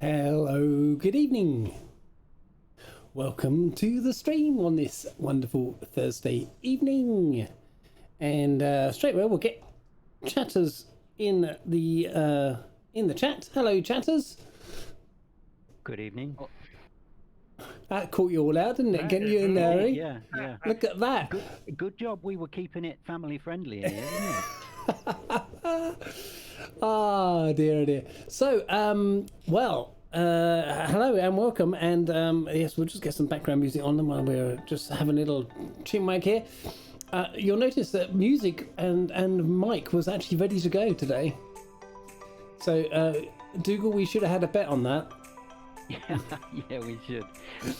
Hello, good evening. Welcome to the stream on this wonderful Thursday evening. And straight away we'll get chatters in the chat. Hello, chatters. Good evening. That caught you all out, didn't it? Getting you in there, eh? Yeah. Look at that. Good job we were keeping it family friendly in here, isn't it? Oh dear. So, hello and welcome, and yes, we'll just get some background music on them while we're just having a little chinwag here. You'll notice that music and mic was actually ready to go today. So, Dougal, we should have had a bet on that. Yeah, we should.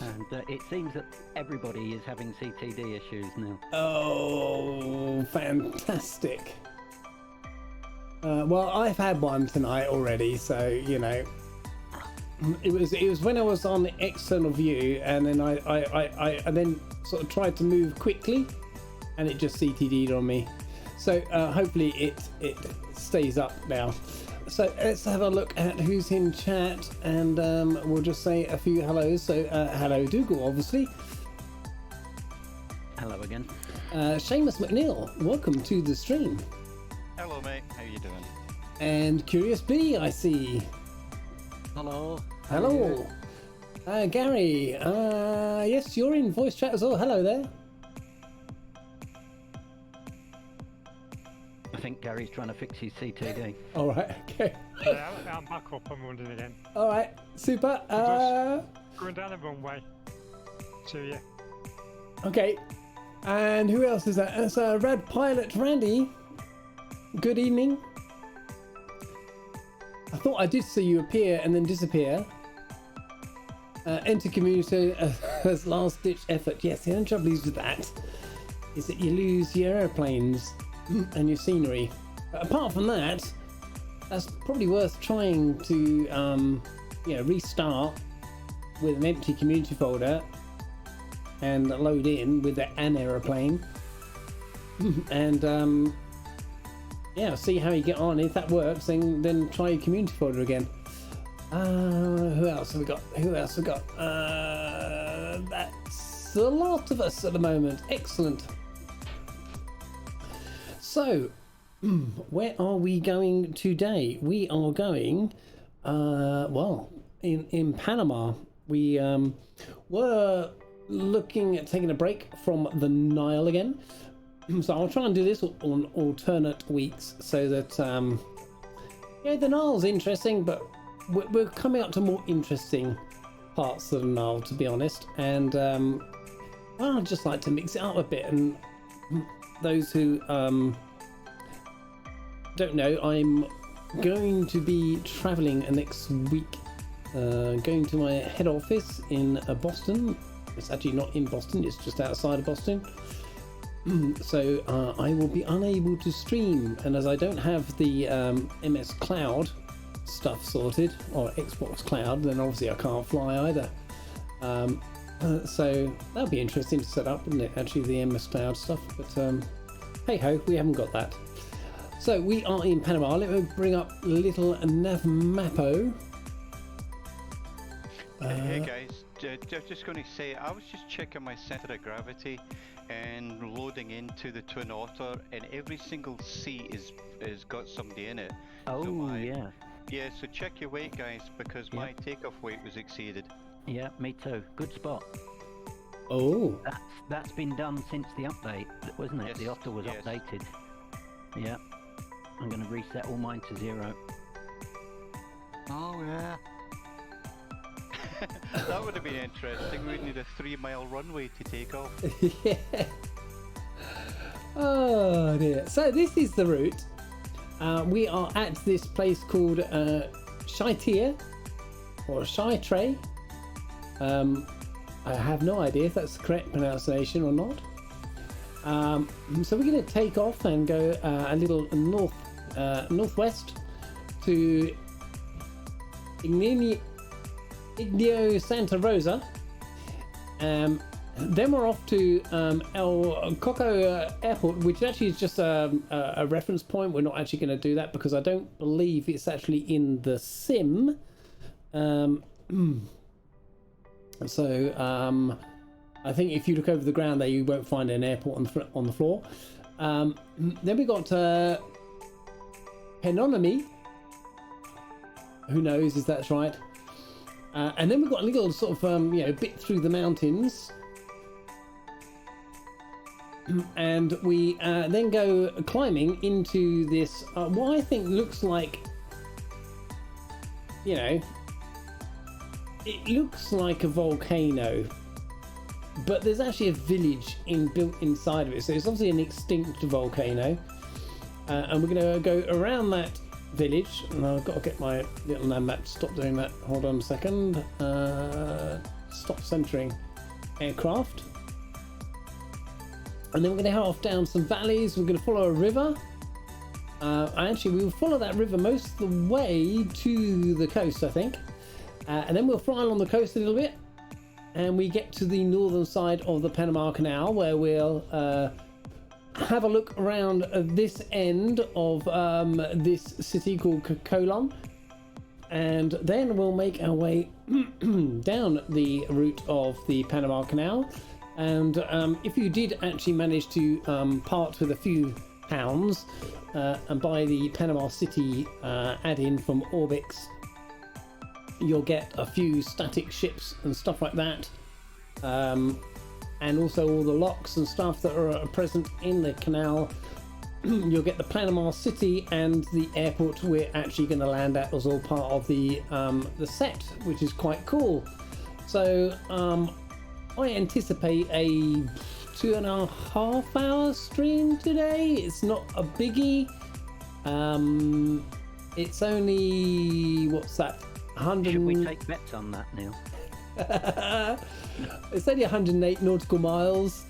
And it seems that everybody is having CTD issues now. Oh, fantastic. Well, I've had one tonight already, so you know, it was when I was on the external view, and then I then sort of tried to move quickly, and it just CTD'd on me. So hopefully it stays up now. So let's have a look at who's in chat, and we'll just say a few hellos. So hello, Dougal, obviously. Hello again. Seamus McNeil, welcome to the stream. Hello, mate. How you doing? And Curious B, I see. Hello. Hello. Gary, yes, you're in voice chat as well. Hello there. I think Gary's trying to fix his CTD. All right, okay. Yeah, I'm back up. I'm running again. All right, super. Going down the runway. To you. Okay. And who else is that? That's Rad Pilot Randy. Good evening. I thought I did see you appear and then disappear. Enter community as last ditch effort. Yes, the only trouble is with that is that you lose your airplanes and your scenery. But apart from that, that's probably worth trying to restart with an empty community folder and load in with an aeroplane and see how you get on. If that works, then try your community folder again. Who else have we got? That's a lot of us at the moment. Excellent. So, where are we going today? We are going, in Panama. We were looking at taking a break from the Nile again. So I'll try and do this on alternate weeks so that, the Nile's interesting, but we're coming up to more interesting parts of the Nile, to be honest. And, I'd just like to mix it up a bit. And those who don't know, I'm going to be traveling next week, going to my head office in Boston. It's actually not in Boston, it's just outside of Boston. So I will be unable to stream, and as I don't have the MS Cloud stuff sorted, or Xbox Cloud, then obviously I can't fly either. So that'll be interesting to set up, wouldn't it, actually, the MS Cloud stuff, but hey ho, we haven't got that. So we are in Panama. Let me bring up little Navmapo. Hey guys, just going to say, I was just checking my center of gravity and loading into the Twin Otter, and every single seat is got somebody in it. Oh, so yeah. Yeah, so check your weight, guys, because my takeoff weight was exceeded. Yeah, me too. Good spot. Oh. That's been done since the update, wasn't it? Yes, The Otter was yes. updated. Yeah. I'm going to reset all mine to 0. Oh, yeah. That would have been interesting. We'd need a 3-mile runway to take off. Yeah. Oh dear. So this is the route. We are at this place called Chitre or Chitre. I have no idea if that's the correct pronunciation or not. So we're going to take off and go a little northwest to Ignio Santa Rosa. Then we're off to El Coco Airport, which actually is just a reference point. We're not actually going to do that because I don't believe it's actually in the sim. Um, so I think if you look over the ground there, you won't find an airport on the floor. Then we got Penonomy. Who knows if that's right? And then we've got a little sort of bit through the mountains. And we then go climbing into this what I think looks like, it looks like a volcano, but there's actually a village built inside of it, so it's obviously an extinct volcano. And we're going to go around that village, and I've got to get my little nav map to stop doing that. Hold on a second. Stop centering aircraft. And then we're going to head off down some valleys. We're going to follow a river. Actually, we will follow that river most of the way to the coast, I think. And then we'll fly along the coast a little bit. And we get to the northern side of the Panama Canal, where we'll have a look around this end of this city called Colon. And then we'll make our way down the route of the Panama Canal. And if you did actually manage to part with a few pounds and buy the Panama City add-in from Orbix, you'll get a few static ships and stuff like that. And also all the locks and stuff that are present in the canal. You'll get the Panama City and the airport we're actually going to land at as all part of the set, which is quite cool. So I anticipate a 2.5 hour stream today. It's not a biggie. It's only, what's that, 100. Should we take bets on that, Neil? It's only 108 nautical miles.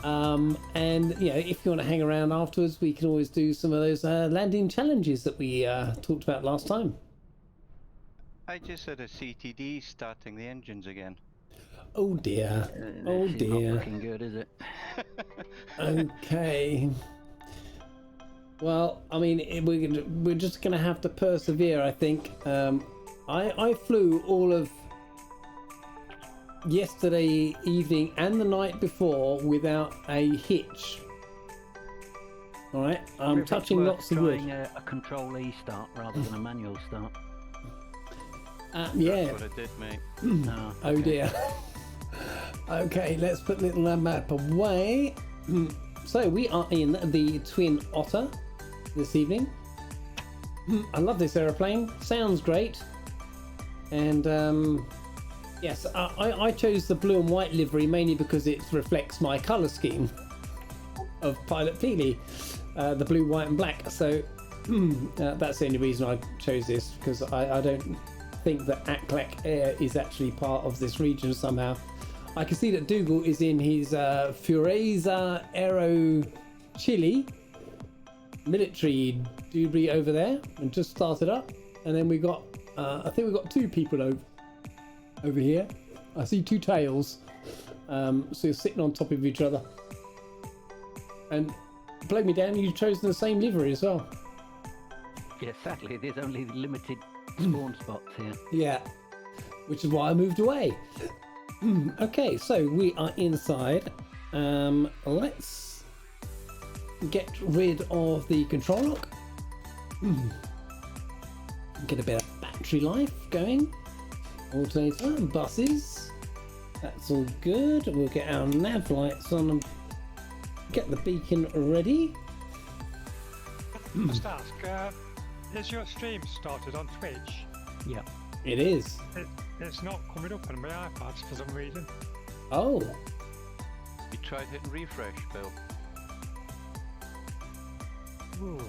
And if you want to hang around afterwards, we can always do some of those landing challenges that we talked about last time. I just had a CTD starting the engines again. Oh dear. Oh This is dear. not looking good, is it? Okay. Well, I mean, we're just going to have to persevere, I think. I flew all of yesterday evening and the night before without a hitch. All right, I'm If it's touching worth lots of wood. trying a Control E start rather than a manual start. Yeah. That's what I did, mate. Oh, Oh okay. dear. Okay, let's put little map away. So we are in the Twin Otter this evening. I love this aeroplane. Sounds great. And yes, I chose the blue and white livery mainly because it reflects my colour scheme of Pilot Peely, the blue, white, and black. So that's the only reason I chose this, because I don't think that Aklek Air is actually part of this region somehow. I can see that Dougal is in his Fureza Aero Chile military doobry over there and just started up. And then we got, I think we've got two people over here. I see two tails. So you're sitting on top of each other. And blow me down, you've chosen the same livery as well. Yeah, sadly, there's only limited spawn spots here. Yeah, which is why I moved away. Okay, so we are inside. Let's get rid of the control lock. Get a bit of battery life going. Alternator, buses. That's all good. We'll get our nav lights on and get the beacon ready. Just ask, is your stream started on Twitch? Yeah. It is. It's not coming up on my iPads for some reason. Oh, You tried hitting refresh, Bill. Ooh.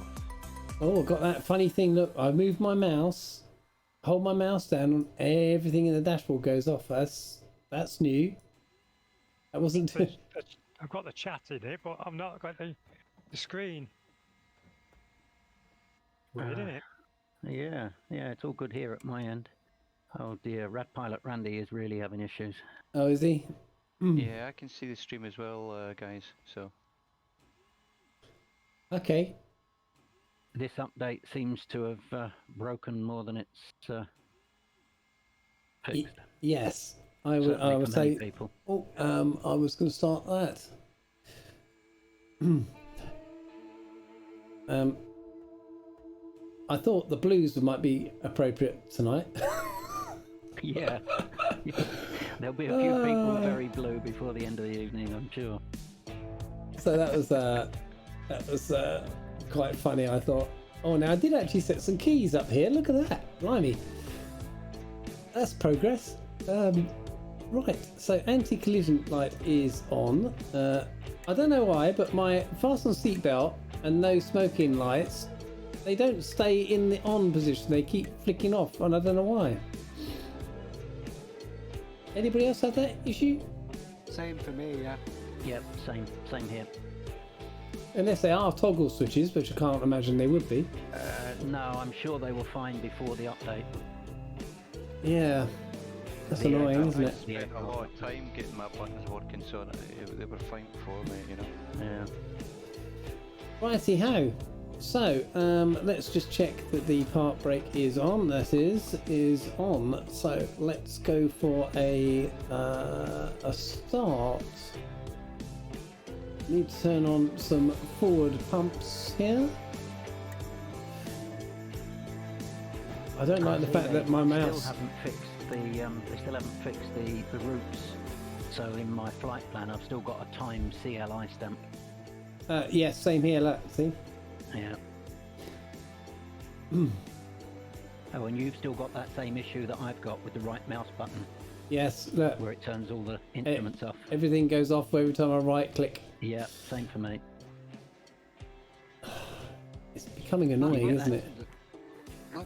oh, got that funny thing. Look, I move my mouse, hold my mouse down, and everything in the dashboard goes off. That's new. That wasn't. I've got the chat in it, but I've not got the screen. Weird, isn't it? Yeah, it's all good here at my end. Oh dear, Rad Pilot Randy is really having issues. Oh, is he? Yeah, I can see the stream as well, guys. So Okay. This update seems to have broken more than it's fixed. Yes, I would. Certainly I would for many say. people. Oh, I was going to start that. I thought the blues might be appropriate tonight. Yeah. There'll be a few people very blue before the end of the evening, I'm sure. So that was quite funny. I thought, oh, now I did actually set some keys up here. Look at that, blimey. That's progress. Right, so anti-collision light is on. I don't know why, but my fasten seatbelt and no smoking lights, they don't stay in the on position. They keep flicking off, and I don't know why. Anybody else have that issue? Same for me, yeah. Yep, same here. Unless they are toggle switches, which I can't imagine they would be. No, I'm sure they were fine before the update. Yeah, that's Yeah, annoying, isn't I it? spent a lot of time getting my buttons working, so they were fine before me, you know. Yeah. Righty ho. So let's just check that the park brake is on. That is on. So let's go for a start. Need to turn on some forward pumps here. I don't like the fact that my mouse. They still haven't fixed the routes. So in my flight plan, I've still got a timed CLI stamp. Yes, same here. Look, see. Yeah. Oh, and you've still got that same issue that I've got with the right mouse button, Yes, look. where it turns all the instruments off. Everything goes off every time I right click. Yeah, same for me. It's becoming annoying, yeah, isn't it?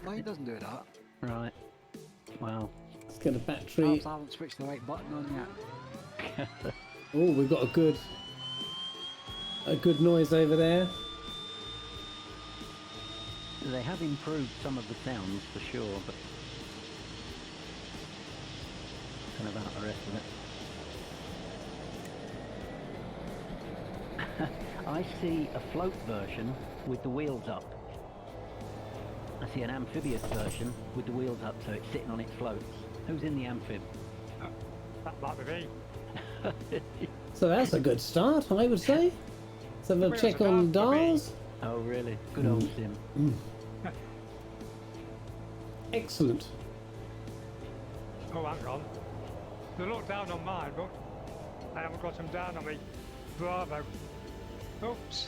Mine doesn't do that. Right. Well, Let's get a battery. Perhaps I haven't switched the right button on yet. Oh, we've got a good noise over there. they have improved some of the sounds for sure, but I don't know about the rest of it. I see a float version with the wheels up. I see an amphibious version with the wheels up, so it's sitting on its floats. Who's in the amphib? That might be me. So that's a good start, I would say. So we'll Where's check the on dart for me? dials. Oh, really? Good old Sim. Excellent. Oh, hang on. They look down on mine, but I haven't got them down on me. Bravo. Oops.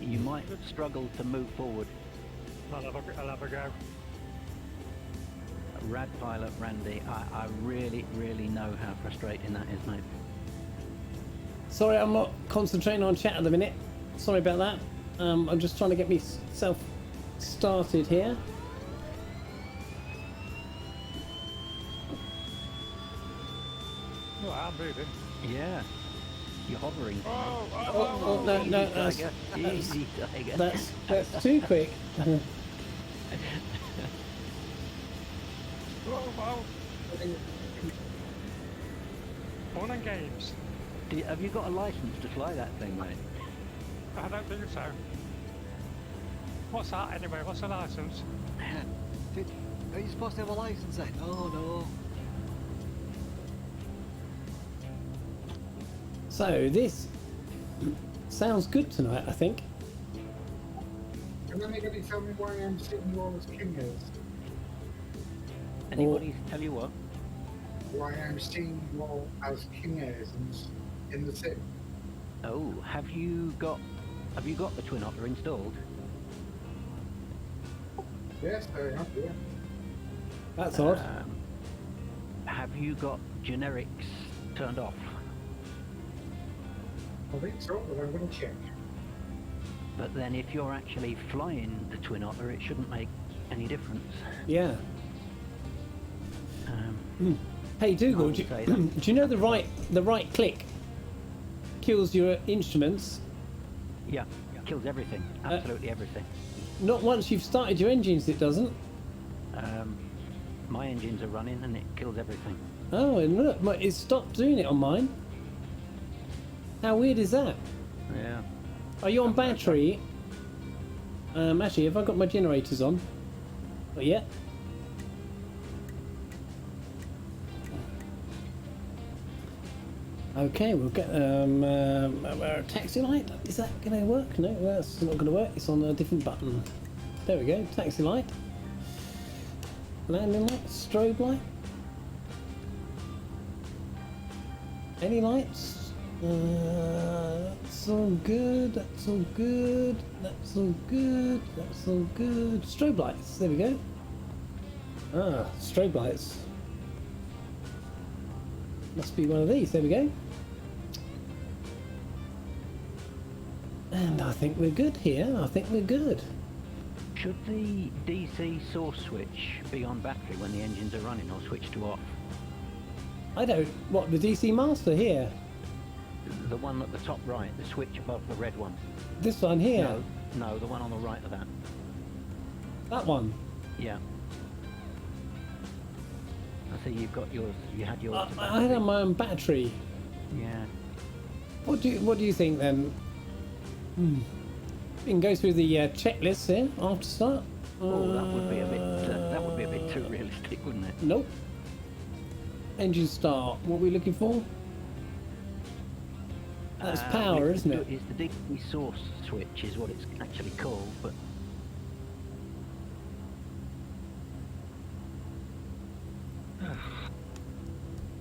You might struggle to move forward. I'll have a go. Rad pilot Randy, I really, really know how frustrating that is, mate. Sorry, I'm not concentrating on chat at the minute. Sorry about that. I'm just trying to get myself started here. Oh, I'm moving. Yeah. You're hovering. Oh, no, Easy, Tiger. Easy, Tiger. that's too quick. Whoa. Fun and games. Have you got a license to fly that thing, mate? I don't think so. What's that anyway? What's a license? Are you supposed to have a license then? Oh no. So this sounds good tonight, I think. Can anybody tell me why I'm sitting where as king is? Anybody tell you what? Why I'm seeing more as king is in the sim? Oh, have you got the twin otter installed? Yes, I have, yeah. That's odd. Have you got generics turned off? I think so, but I'm going to check. But then if you're actually flying the twin otter, it shouldn't make any difference. Yeah. Hey Dougal, do say that. you know the right click kills your instruments? Yeah, kills everything. Absolutely everything. Not once you've started your engines, it doesn't. My engines are running and it kills everything. Oh, and look, it stopped doing it on mine. How weird is that? Yeah. Are you on battery? Actually, have I got my generators on? Not yet. Okay, we'll get a taxi light. Is that going to work? No, that's not going to work. It's on a different button. There we go. Taxi light. Landing light. Strobe light. Any lights? That's all good. That's all good. That's all good. That's all good. Strobe lights. There we go. Ah, strobe lights. Must be one of these. There we go. And I think we're good here. I think we're good. Should the DC source switch be on battery when the engines are running, or switch to off? I don't. What, the DC master here? The one at the top right, the switch above the red one. This one here? No, the one on the right of that. That one? Yeah. I see you've got yours. You had yours. I had my own battery. Yeah. What do you think then? We can go through the checklist here after start. Oh, that would be a bit too realistic, wouldn't it? Nope. Engine start. What are we looking for? That's power, isn't it? It's the DC source switch, is what it's actually called, but.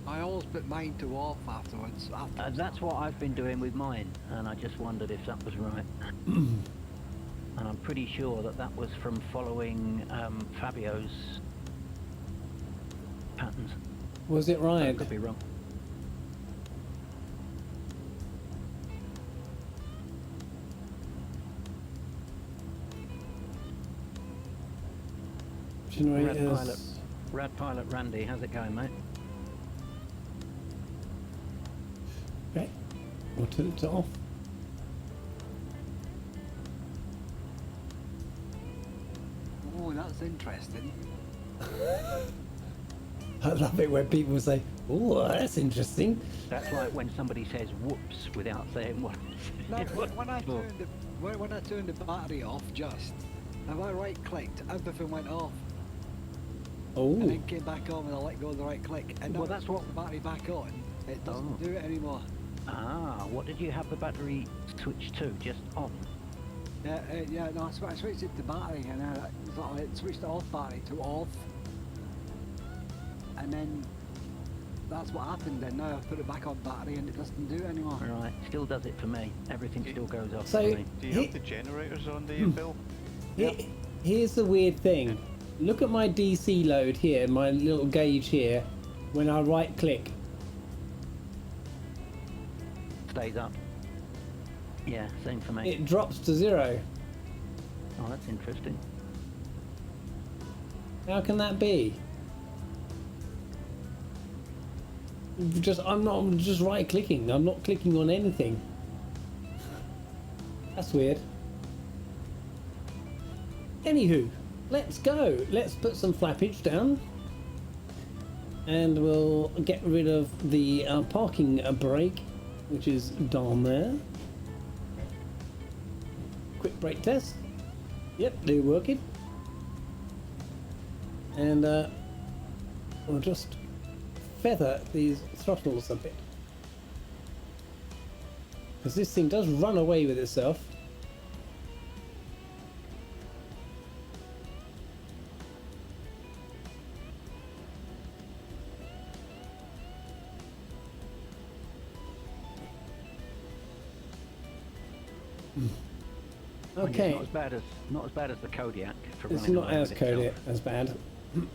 I always put mine to off afterwards. That's what I've been doing with mine, and I just wondered if that was right. And I'm pretty sure that was from following Fabio's patterns. Was it I right? could be wrong. Generators. Rad Pilot Randy, how's it going, mate? Okay. We'll turn it off. Oh, that's interesting. I love it when people say, "Oh, that's interesting." That's like when somebody says "whoops" without saying what. No, when I turned the battery off, just if I right clicked, everything went off, Oh, and then came back on when I let go of the right click. And now Well, that's it's what- the battery back on. It doesn't Oh. do it anymore. What did you have the battery switched to? Just on? Yeah, no, I switched it to battery, and I switched the off battery to off, and then that's what happened. And now I've put it back on battery, and it doesn't do it anymore. Right, still does it for me. Everything still goes off So- for me. Do you He- have the generators on there, Bill? Here's the weird thing. Look at my DC load here, my little gauge here. When I right click, Stays up. Yeah, same for me. it drops to 0. Oh, that's interesting. How can that be? I'm just right clicking. I'm not clicking on anything. That's weird. Anywho, let's go. Let's put some flappage down. And we'll get rid of the parking brake, which is down there. Quick brake test. Yep, they're working. And we'll just feather these throttles a bit. Because this thing does run away with itself. Okay. It's not as bad as the Kodiak for It's running not away as with itself. coded as bad.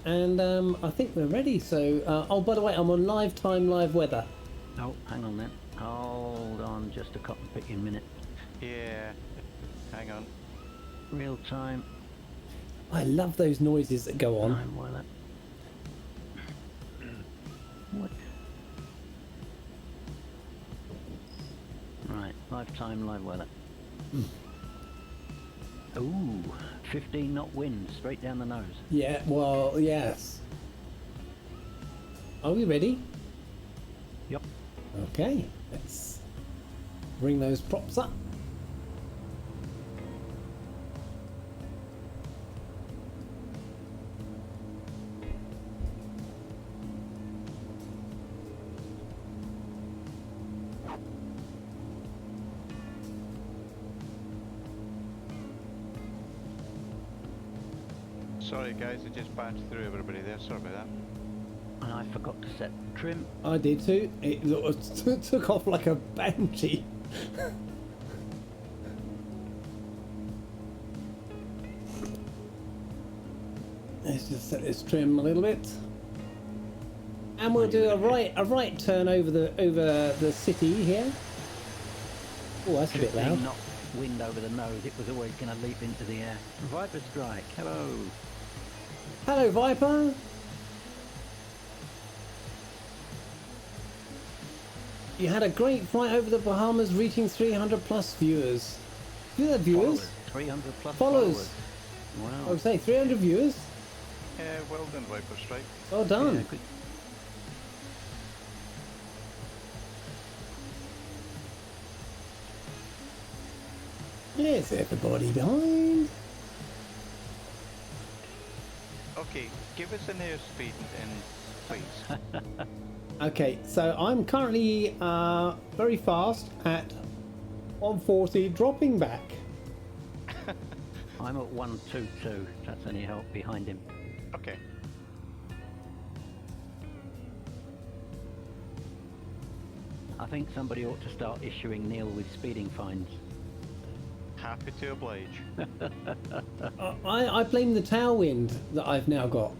And I think we're ready. So, oh, by the way, I'm on live time, live weather. Oh, hang on then. Hold on just a cotton picking minute. Yeah. Hang on. Real time. I love those noises that go on. Time weather. What? Right, live time, live weather. Ooh, 15 knot wind straight down the nose. Yeah, well, yes. Are we ready? Yep. Okay, let's bring those props up. Sorry guys, I just batted through everybody there. Sorry about that. And I forgot to set trim. I did too. It took off like a banshee. Let's just set this trim a little bit, and we'll do a right turn over the city here. Oh, that's a bit Being loud. knocked wind over the nose, it was always going to leap into the air. Viper strike, hello. Hello, Viper. You had a great flight over the Bahamas, reaching 300 plus viewers. Do that, viewers? 300 plus Followers. Wow. I would say 300 viewers. Yeah, well done, Viper Strike. Well done. Yeah, good. Yes, everybody behind. Okay, give us an airspeed and please. Okay, so I'm currently very fast at 140, dropping back. I'm at 122. That's any help behind him. Okay. I think somebody ought to start issuing Neil with speeding fines. Happy to oblige. I blame the tailwind that I've now got.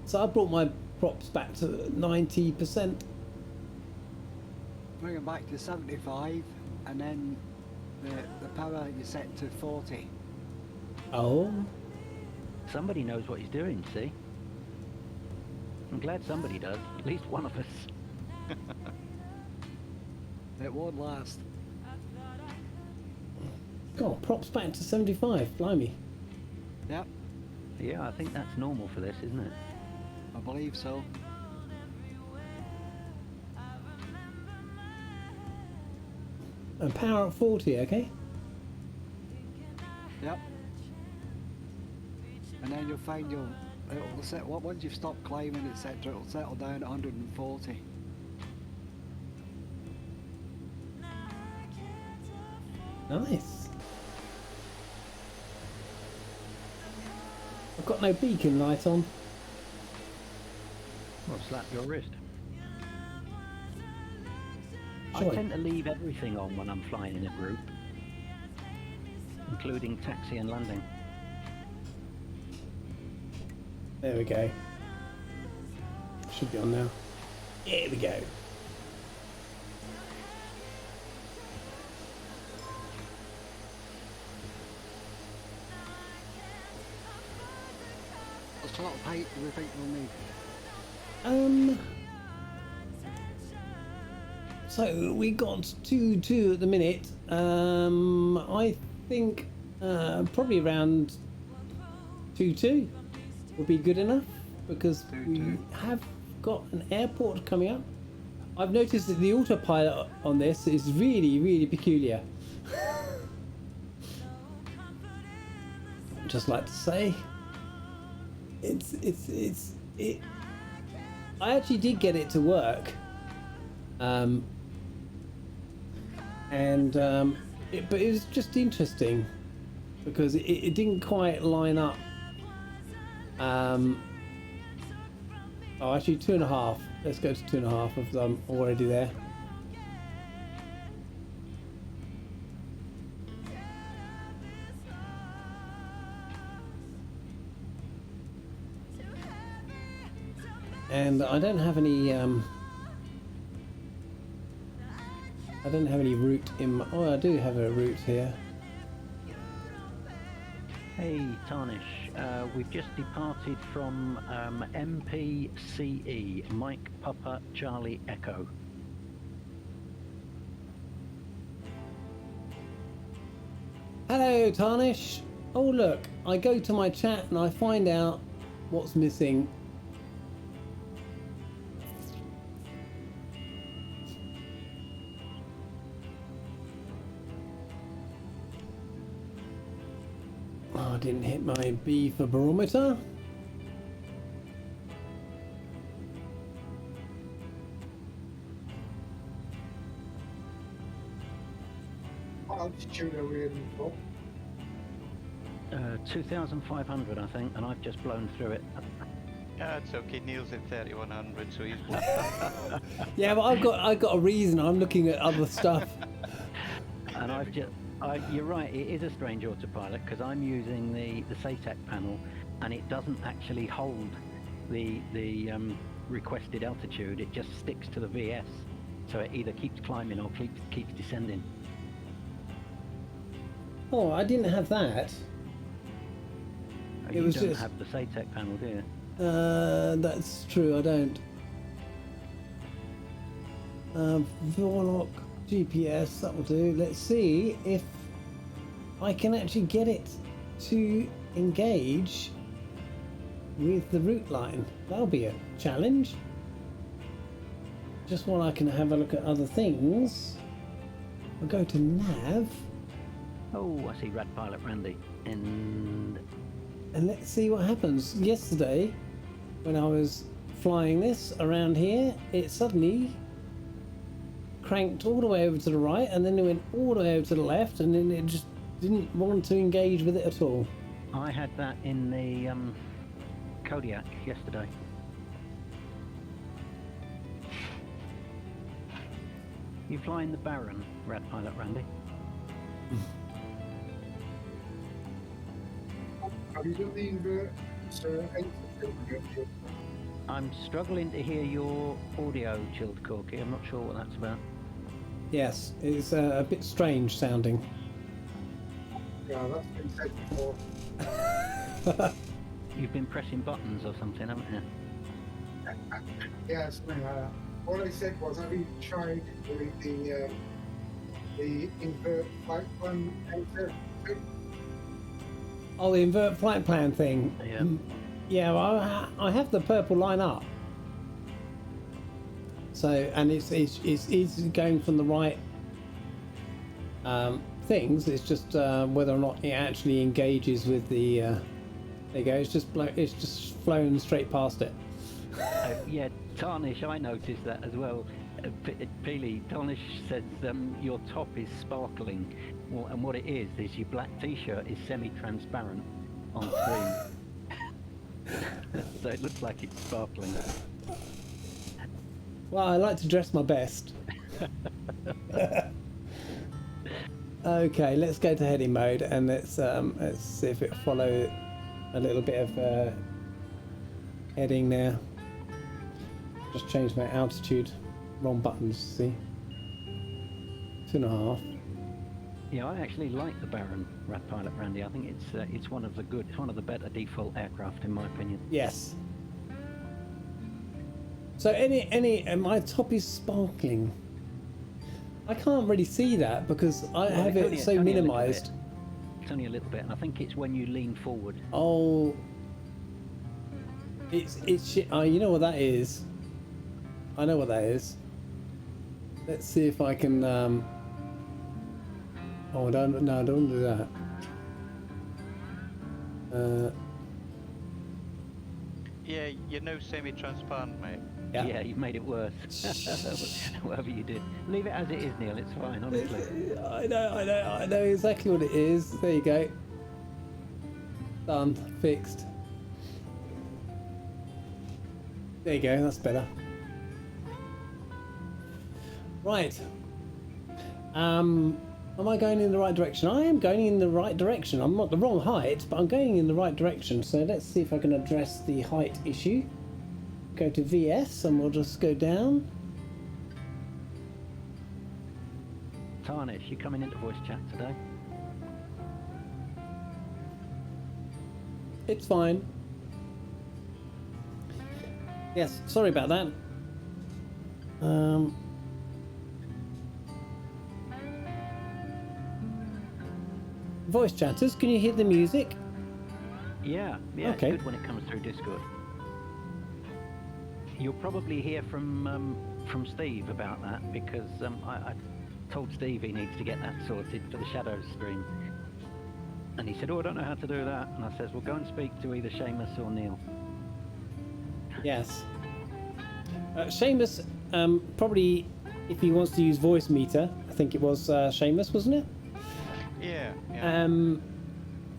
So I brought my props back to 90%. Bring them back to 75, and then the power you set to 40. Oh, Somebody knows what he's doing, see? I'm glad somebody does. At least one of us. It won't last. God, props back to 75. Blimey. Yep, Yeah, I think that's normal for this, isn't it? I believe so. And power at 40, okay? Yep. And then you'll find it'll set, once you've stopped climbing, etc., it'll settle down at 140. Nice. I've got no beacon light on. Well, slap your wrist. I Sorry. tend to leave everything on when I'm flying in a group, including taxi and landing. There we go. Should be on now. Here we go. What sort of height do we think we'll need? So we got 2-2 at the minute. I think probably around 2-2 would be good enough because we 2-2. have got an airport coming up. I've noticed that the autopilot on this is really, really peculiar. Just like to say, it. I actually did get it to work, but it was just interesting because it didn't quite line up. Oh, actually 2.5. Let's go to 2.5 of them already there. And I don't have any route in my, oh, I do have a route here. Hey, Tarnish, we've just departed from MPCE, Mike Papa Charlie Echo. Hello, Tarnish. Oh look, I go to my chat and I find out what's missing. Oh, I didn't hit my B for barometer. Well, altitude are we aiming for? 2,500, I think, and I've just blown through it. It's okay. Neil's at 3,100, so he's. Yeah, but I've got a reason. I'm looking at other stuff. And you're right, it is a strange autopilot because I'm using the SATEC panel, and it doesn't actually hold the requested altitude. It just sticks to the VS, so it either keeps climbing or keeps descending. Oh, I didn't have that. You was don't just- have the SATEC panel, do you? That's true. I don't. Vorlock GPS. That will do. Let's see if I can actually get it to engage with the route line. That'll be a challenge. Just while I can have a look at other things, I'll go to nav Oh, I see Rad Pilot Randy. And and let's see what happens. Yesterday, when I was flying this around here, it suddenly cranked all the way over to the right, and then it went all the way over to the left, and then it just didn't want to engage with it at all. I had that in the Kodiak yesterday. You flying the Baron, Rad Pilot Randy? Have you done the invert? So, I'm struggling to hear your audio, Chilled Corky. I'm not sure what that's about. Yes, it's a bit strange sounding. yeah, that's been said before. You've been pressing buttons or something, haven't you? Yeah, something like that. All I said was, have you tried doing the invert flight plan enter thing? Oh, the invert flight plan thing. Yeah. Yeah, well, I have the purple line up. So, and it's going from the right things. It's just whether or not it actually engages with the. There you go. It's just flown straight past it. Yeah, Tarnish, I noticed that as well. Peely, Tarnish says your top is sparkling, well, and what it is your black t-shirt is semi-transparent on screen. So it looks like it's sparkling. Well, I like to dress my best. Okay, let's go to heading mode, and let's see if it follow a little bit of heading now. Just change my altitude. Wrong buttons, see? 2.5. Yeah, I actually like the Baron, Rad Pilot Randy. I think it's one of the better default aircraft in my opinion. Yes. So my top is sparkling. I can't really see that because I have it so minimized. It's only a little bit, and I think it's when you lean forward. Oh, it's shit. Oh, you know what that is? I know what that is. Let's see if I can. Oh, don't do that. Yeah, you're now semi-transparent, mate. Yeah, you've made it worse. Whatever you did, leave it as it is, Neil. It's fine, honestly. I know exactly what it is. There you go. Done, fixed. There you go. That's better. Right. Am I going in the right direction? I am going in the right direction. I'm not the wrong height, but I'm going in the right direction. So let's see if I can address the height issue. Go to VS and we'll just go down. Tarnish, you coming into voice chat today? It's fine. Yes, sorry about that. Voice chatters, can you hear the music? Yeah, Okay. It's good when it comes through Discord. You'll probably hear from Steve about that because I told Steve he needs to get that sorted for the Shadows stream. And he said, oh, I don't know how to do that. And I says, well, go and speak to either Seamus or Neil. Yes. Seamus, probably, if he wants to use voice meter, I think it was Seamus, wasn't it? Yeah, yeah.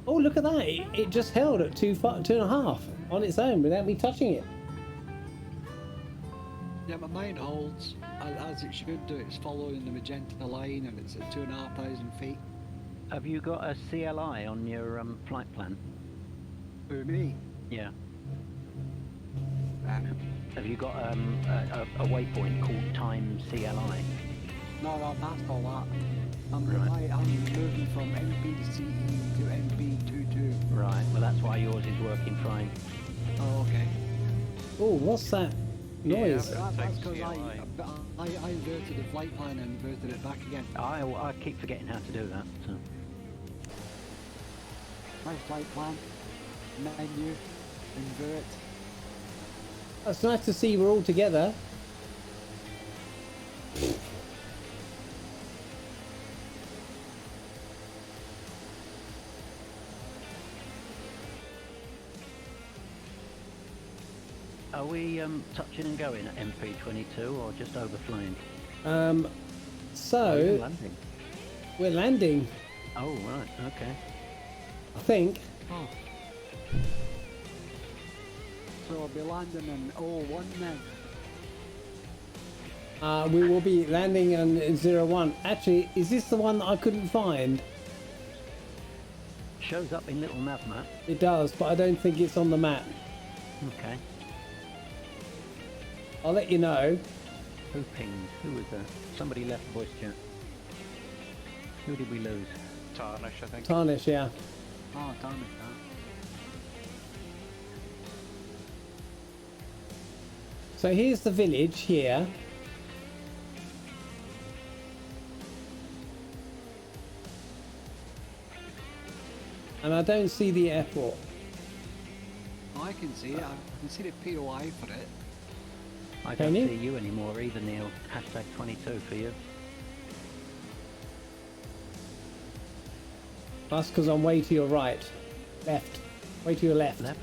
Oh, look at that! It just held at 2.5 on its own without me touching it. Yeah, but mine holds as it should do. It's following the magenta line and it's at 2,500 feet. Have you got a CLI on your flight plan? For me, Yeah. um, Have you got a waypoint called Time CLI? no, that's all that. I'm Right. moving from MPCE to MP22. Right. Well, that's why yours is working fine. Oh, okay. Oh, what's that noise? Yeah. That's because CLI. I inverted the flight plan and inverted it back again. I keep forgetting how to do that. So. My flight plan, menu, invert. It's nice to see we're all together. Are we touching and going at MP22 or just overflying? Um, You're so landing. we're landing, Oh, right. Okay. I think. Oh. So I'll be landing in 01 then. We will be landing on 01. Actually, is this the one that I couldn't find? Shows up in little nav map. It does, but I don't think it's on the map. Okay. I'll let you know. Who pinged? Who was that? Somebody left voice chat. Who did we lose? Tarnish, I think. Tarnish, yeah. Oh, damn it, that. So here's the village here. And I don't see the airport. Oh, I can see it. I can see the POI for it. I Can don't you? see you anymore either, Neil. Hashtag 22 for you. That's because I'm way to your right. Left. Way to your left. Left?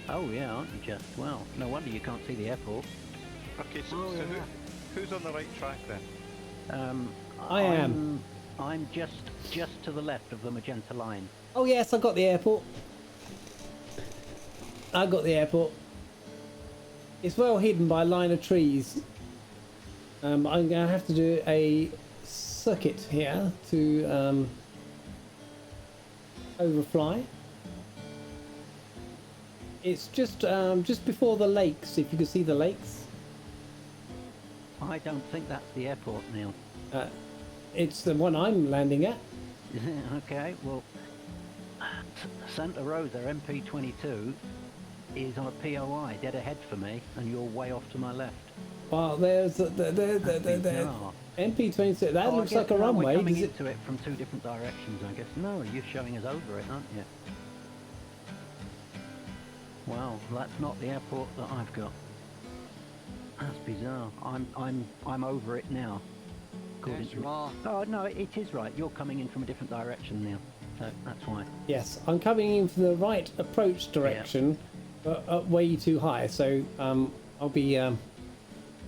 Oh, yeah, aren't you just? Well, no wonder you can't see the airport. Okay, so, Oh, so yeah. who's on the right track then? I am. I'm just to the left of the magenta line. Oh yes, I got the airport. I got the airport. It's well hidden by a line of trees. I'm going to have to do a circuit here to overfly. It's just before the lakes, if you can see the lakes. I don't think that's the airport, Neil. It's the one I'm landing at. Okay, well, Santa Rosa MP22 is on a POI dead ahead for me, and you're way off to my left. Well, there's the Bizarre. MP26. That Oh, I looks guess like a now runway. We're coming Does it? into it from two different directions, I guess. No, you're showing us over it, aren't you? Wow, that's not the airport that I've got. That's bizarre. I'm over it now. according Yes, to- you are. Oh no, it is right. You're coming in from a different direction now, so that's why. Yes, I'm coming in from the right approach direction, but way too high. So I'll be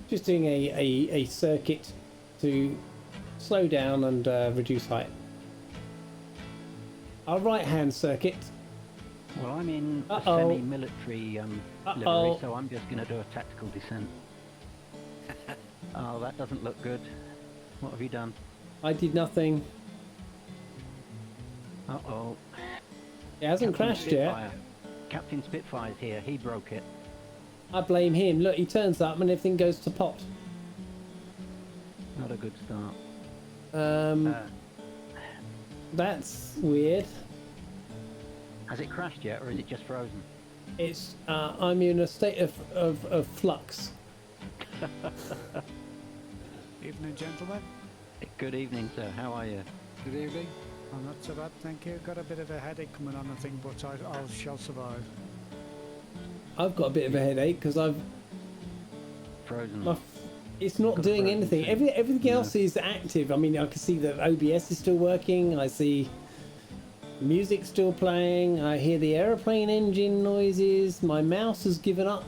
just doing a circuit to slow down and reduce height. A right-hand circuit. Well, I'm in a Uh-oh. semi-military Uh-oh. livery, so I'm just going to do a tactical descent. Oh, that doesn't look good. What have you done? I did nothing. Uh-oh. It hasn't Captain crashed yet. Spitfire. Captain Spitfire's here. He broke it. I blame him. Look, he turns up and everything goes to pot. Not a good start. Um, that's weird. Has it crashed yet, or is it just frozen? It's I'm in a state of flux. Evening, gentlemen. Good evening, sir. How are you? Good evening. I'm not so bad, thank you. Got a bit of a headache coming on, I think, but I shall survive. I've got a bit of a headache because Frozen. it's not Got a doing frozen anything. thing. Everything else is active. I mean, I can see that OBS is still working. I see music still playing. I hear the aeroplane engine noises. My mouse has given up.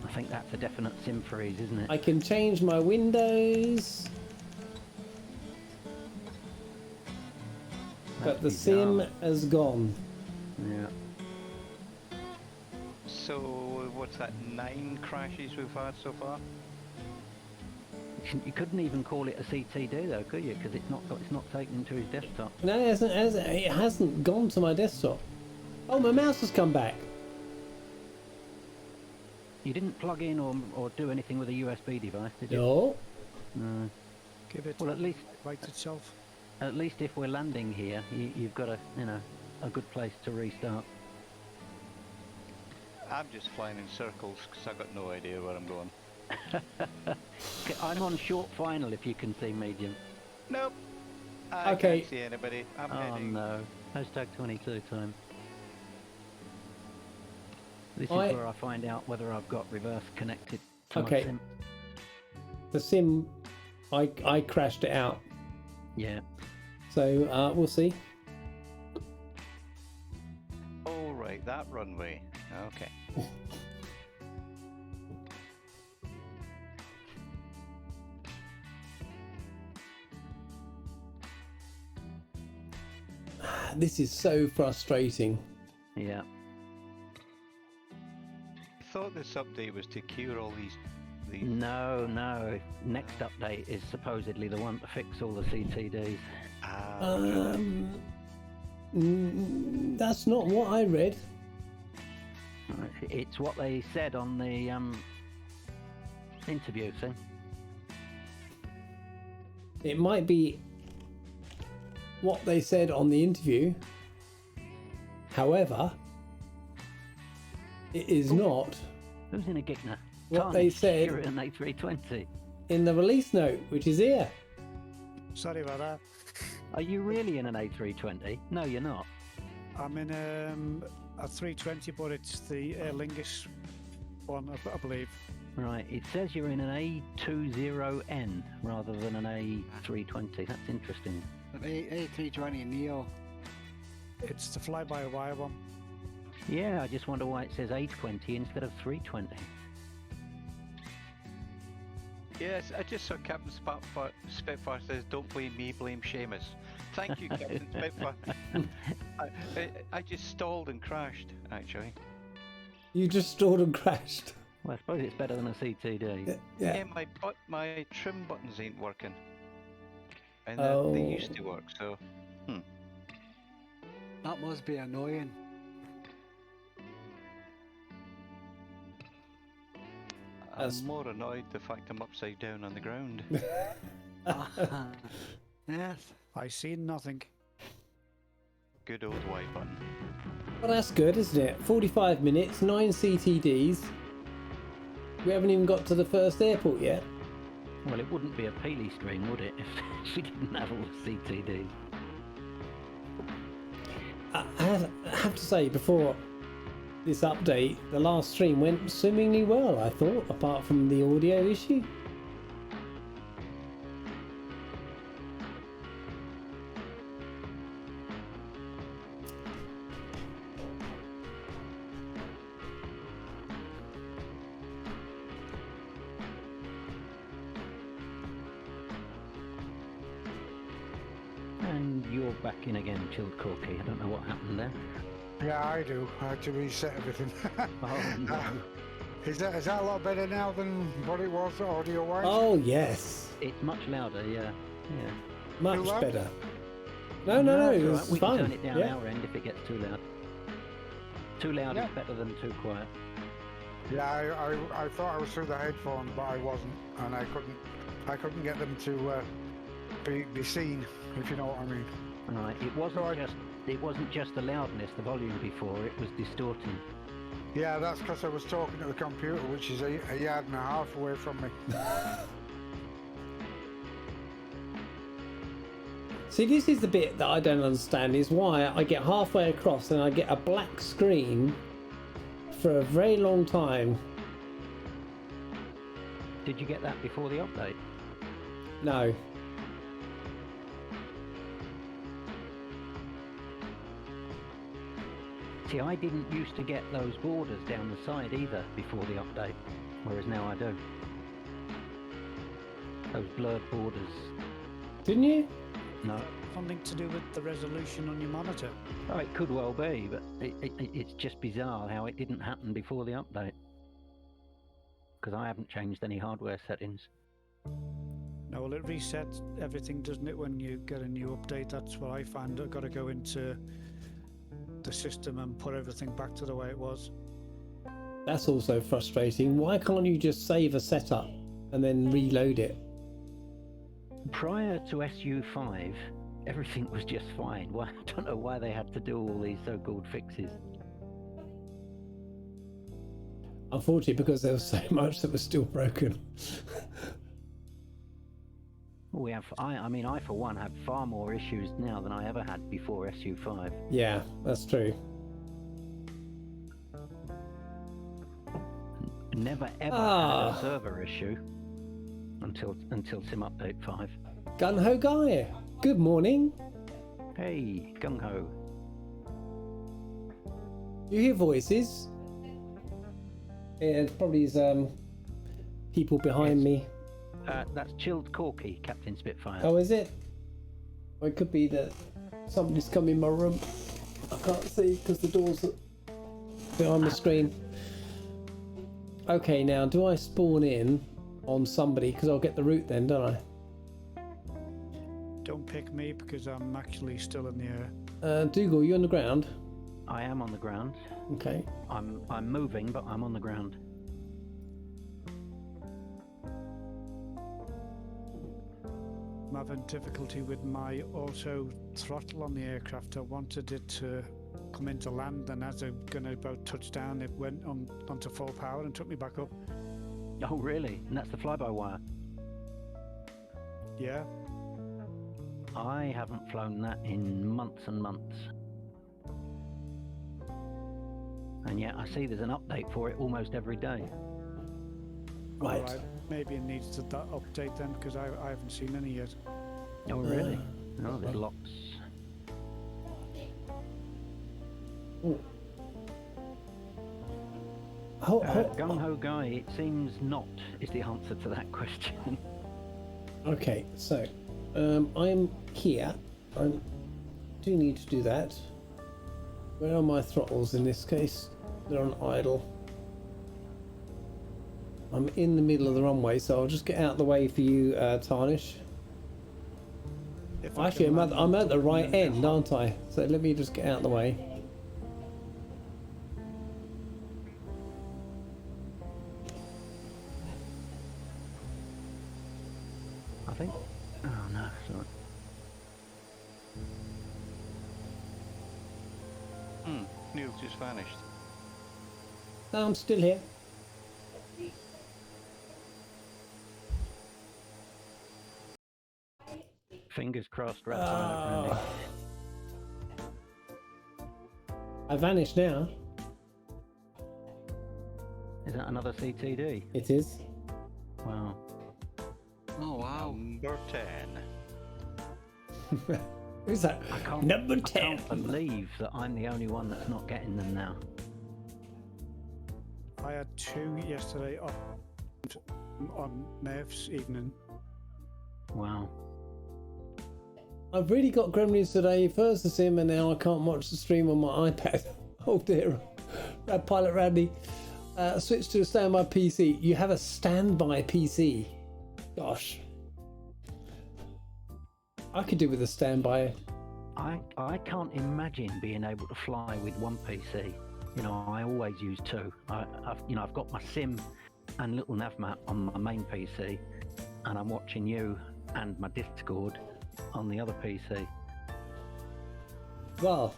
I think that's a definite sim freeze, isn't it? I can change my windows. but the That's sim bizarre. has gone. Yeah. So what's that? 9 crashes we've had so far. You couldn't even call it a CTD though, could you? Because it's not taken into his desktop. No, it hasn't gone to my desktop. Oh, my mouse has come back. You didn't plug in or do anything with a USB device, did you? No. No. Give it Well, at least right itself. if we're landing here, you've got a good place to restart. I'm just flying in circles because I've got no idea where I'm going. Okay, I'm on short final if you can see medium. Nope. I Okay. can't see anybody. I'm Oh heading. no. Hashtag 22 time. This is I- where I find out whether I've got reverse connected to my Okay. sim. The sim, I crashed it out. Yeah. So we'll see. Oh right, that runway. Okay. This is so frustrating. Yeah. I thought this update was to cure all these. No. Next update is supposedly the one to fix all the CTDs. That's not what I read. It's what they said on the interview thing. It might be what they said on the interview. However, it is not Who's in a Gigner? what they said You're an A320. in the release note, which is here. Sorry about that. Are you really in an A320? No, you're not. I'm in a 320, but it's the Aer Lingus one, I believe. Right, it says you're in an A20N rather than an A320. That's interesting. A320 Neo. It's the fly-by-wire one. Yeah, I just wonder why it says A20 instead of 320. Yes, I just saw Captain Spitfire says, "Don't blame me, blame Seamus." Thank you, Captain Spitfire. I just stalled and crashed, actually. You just stalled and crashed. Well, I suppose it's better than a CTD. Yeah, my trim buttons ain't working, and Oh. they used to work. So, That must be annoying. That's- I'm more annoyed the fact I'm upside down on the ground. Yes. I see nothing. Good old Y button. Well, that's good, isn't it? 45 minutes, 9 CTDs. We haven't even got to the first airport yet. Well, it wouldn't be a Peely stream, would it, if we didn't have all the CTDs? I have to say, before this update, the last stream went swimmingly well, I thought, apart from the audio issue. And you're back in again, Chilled Corky. I don't know what happened there. Yeah, I do. I had to reset everything. Oh, no. Is that a lot better now than what it was audio-wise? Oh, yes. It's much louder, yeah. Yeah. Much loud? better. No, it's all it's right. We fine. can turn it down Yeah. our end if it gets too loud. Too loud Yeah. is better than too quiet. Yeah, I thought I was through the headphones, but I wasn't, and I couldn't get them to be seen, if you know what I mean. Right. It wasn't just the loudness, the volume before, it was distorting. Yeah, that's because I was talking to the computer, which is a yard and a half away from me. See, this is the bit that I don't understand, is why I get halfway across and I get a black screen for a very long time. Did you get that before the update? No. See, I didn't used to get those borders down the side either before the update, whereas now I do. Those blurred borders. Didn't you? No, something to do with the resolution on your monitor? Oh, it could well be, but it's just bizarre how it didn't happen before the update. Because I haven't changed any hardware settings. No, well, it resets everything, doesn't it, when you get a new update? That's what I find. I've got to go into the system and put everything back to the way it was. That's also frustrating. Why can't you just save a setup and then reload it? Prior to SU5, everything was just fine. Why, I don't know why they had to do all these so-called fixes. Unfortunately, because there was so much that was still broken. We have. I mean, I for one have far more issues now than I ever had before SU5. Yeah, that's true. Never ever had a server issue until Sim Update 5. Gun Ho Guy, good morning. Hey, gung ho. You hear voices? Yeah, it's probably people behind me. That's Chilled Corky, Captain Spitfire. Oh, is it? Or it could be that somebody's come in my room. I can't see because the door's behind the screen. Okay, now do I spawn in on somebody? Because I'll get the route then, don't I? Don't pick me because I'm actually still in the air. Dougal, you on the ground? I am on the ground. Okay. I'm moving, but I'm on the ground. I'm having difficulty with my auto throttle on the aircraft. I wanted it to come into land, and as I'm going to about touch down, it went onto full power and took me back up. Oh, really? And that's the fly-by-wire? Yeah. I haven't flown that in months and months. And yet I see there's an update for it almost every day. Right. Alright, maybe it needs to update then, because I haven't seen any yet. Oh, really? Oh, there's lots. Gung Ho Guy, it seems not is the answer to that question. Okay, so I'm here. I do need to do that. Where are my throttles in this case? They're on idle. I'm in the middle of the runway, so I'll just get out of the way for you, Tarnish. Actually, I'm at the right end, aren't I? So let me just get out of the way. I think. Oh no, sorry. Neil just vanished. No, I'm still here. Fingers crossed, rats on it, I vanished now. Is that another CTD? It is. Wow. Oh wow. Number 10. Who's that? Number 10. I can't believe that I'm the only one that's not getting them now. I had 2 yesterday on Nerf's evening. Wow. I've really got gremlins today. First the sim, and now I can't watch the stream on my iPad. Oh dear. Rad Pilot Randy. Switch to a standby PC. You have a standby PC. Gosh. I could do with a standby. I can't imagine being able to fly with one PC. You know, I always use 2. I've got my sim and little nav map on my main PC, and I'm watching you and my Discord on the other PC. Well,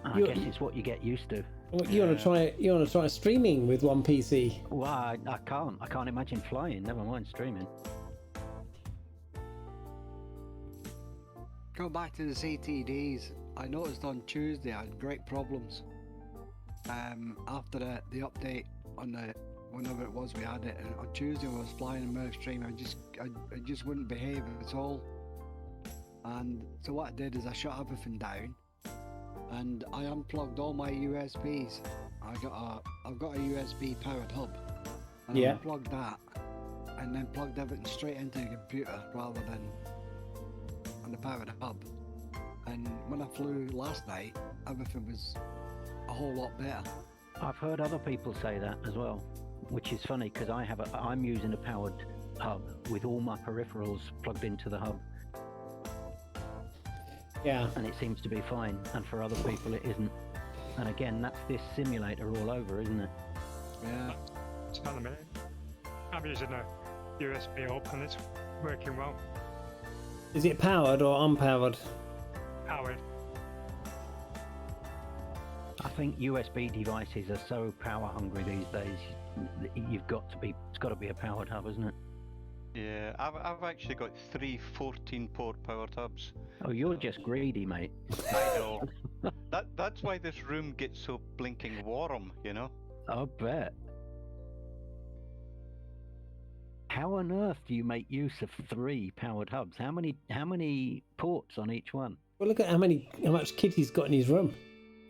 I guess it's what you get used to. You want to try? You want to try streaming with one PC? Well, I can't. I can't imagine flying. Never mind streaming. Go back to the CTDs. I noticed on Tuesday I had great problems. After the update on the whenever it was we had it, and on Tuesday when I was flying in Merv Stream, I just wouldn't behave at all. And so what I did is I shut everything down, and I unplugged all my USBs. I've got a USB powered hub, and I unplugged that, and then plugged everything straight into the computer rather than on the powered hub. And when I flew last night, everything was a whole lot better. I've heard other people say that as well, which is funny because I'm using a powered hub with all my peripherals plugged into the hub, Yeah. and it seems to be fine. And for other people, it isn't. And again, that's this simulator all over, isn't it? Yeah. It's not a minute. I'm using a USB hub and it's working well. Is it powered or unpowered? Powered. I think USB devices are so power hungry these days. It's got to be a powered hub, isn't it? Yeah, I've actually got 3 14-port powered hubs. Oh, you're just greedy, mate. I know. That's why this room gets so blinking warm, you know? I'll bet. How on earth do you make use of 3 powered hubs? How many ports on each one? Well, look at how much kit he's got in his room.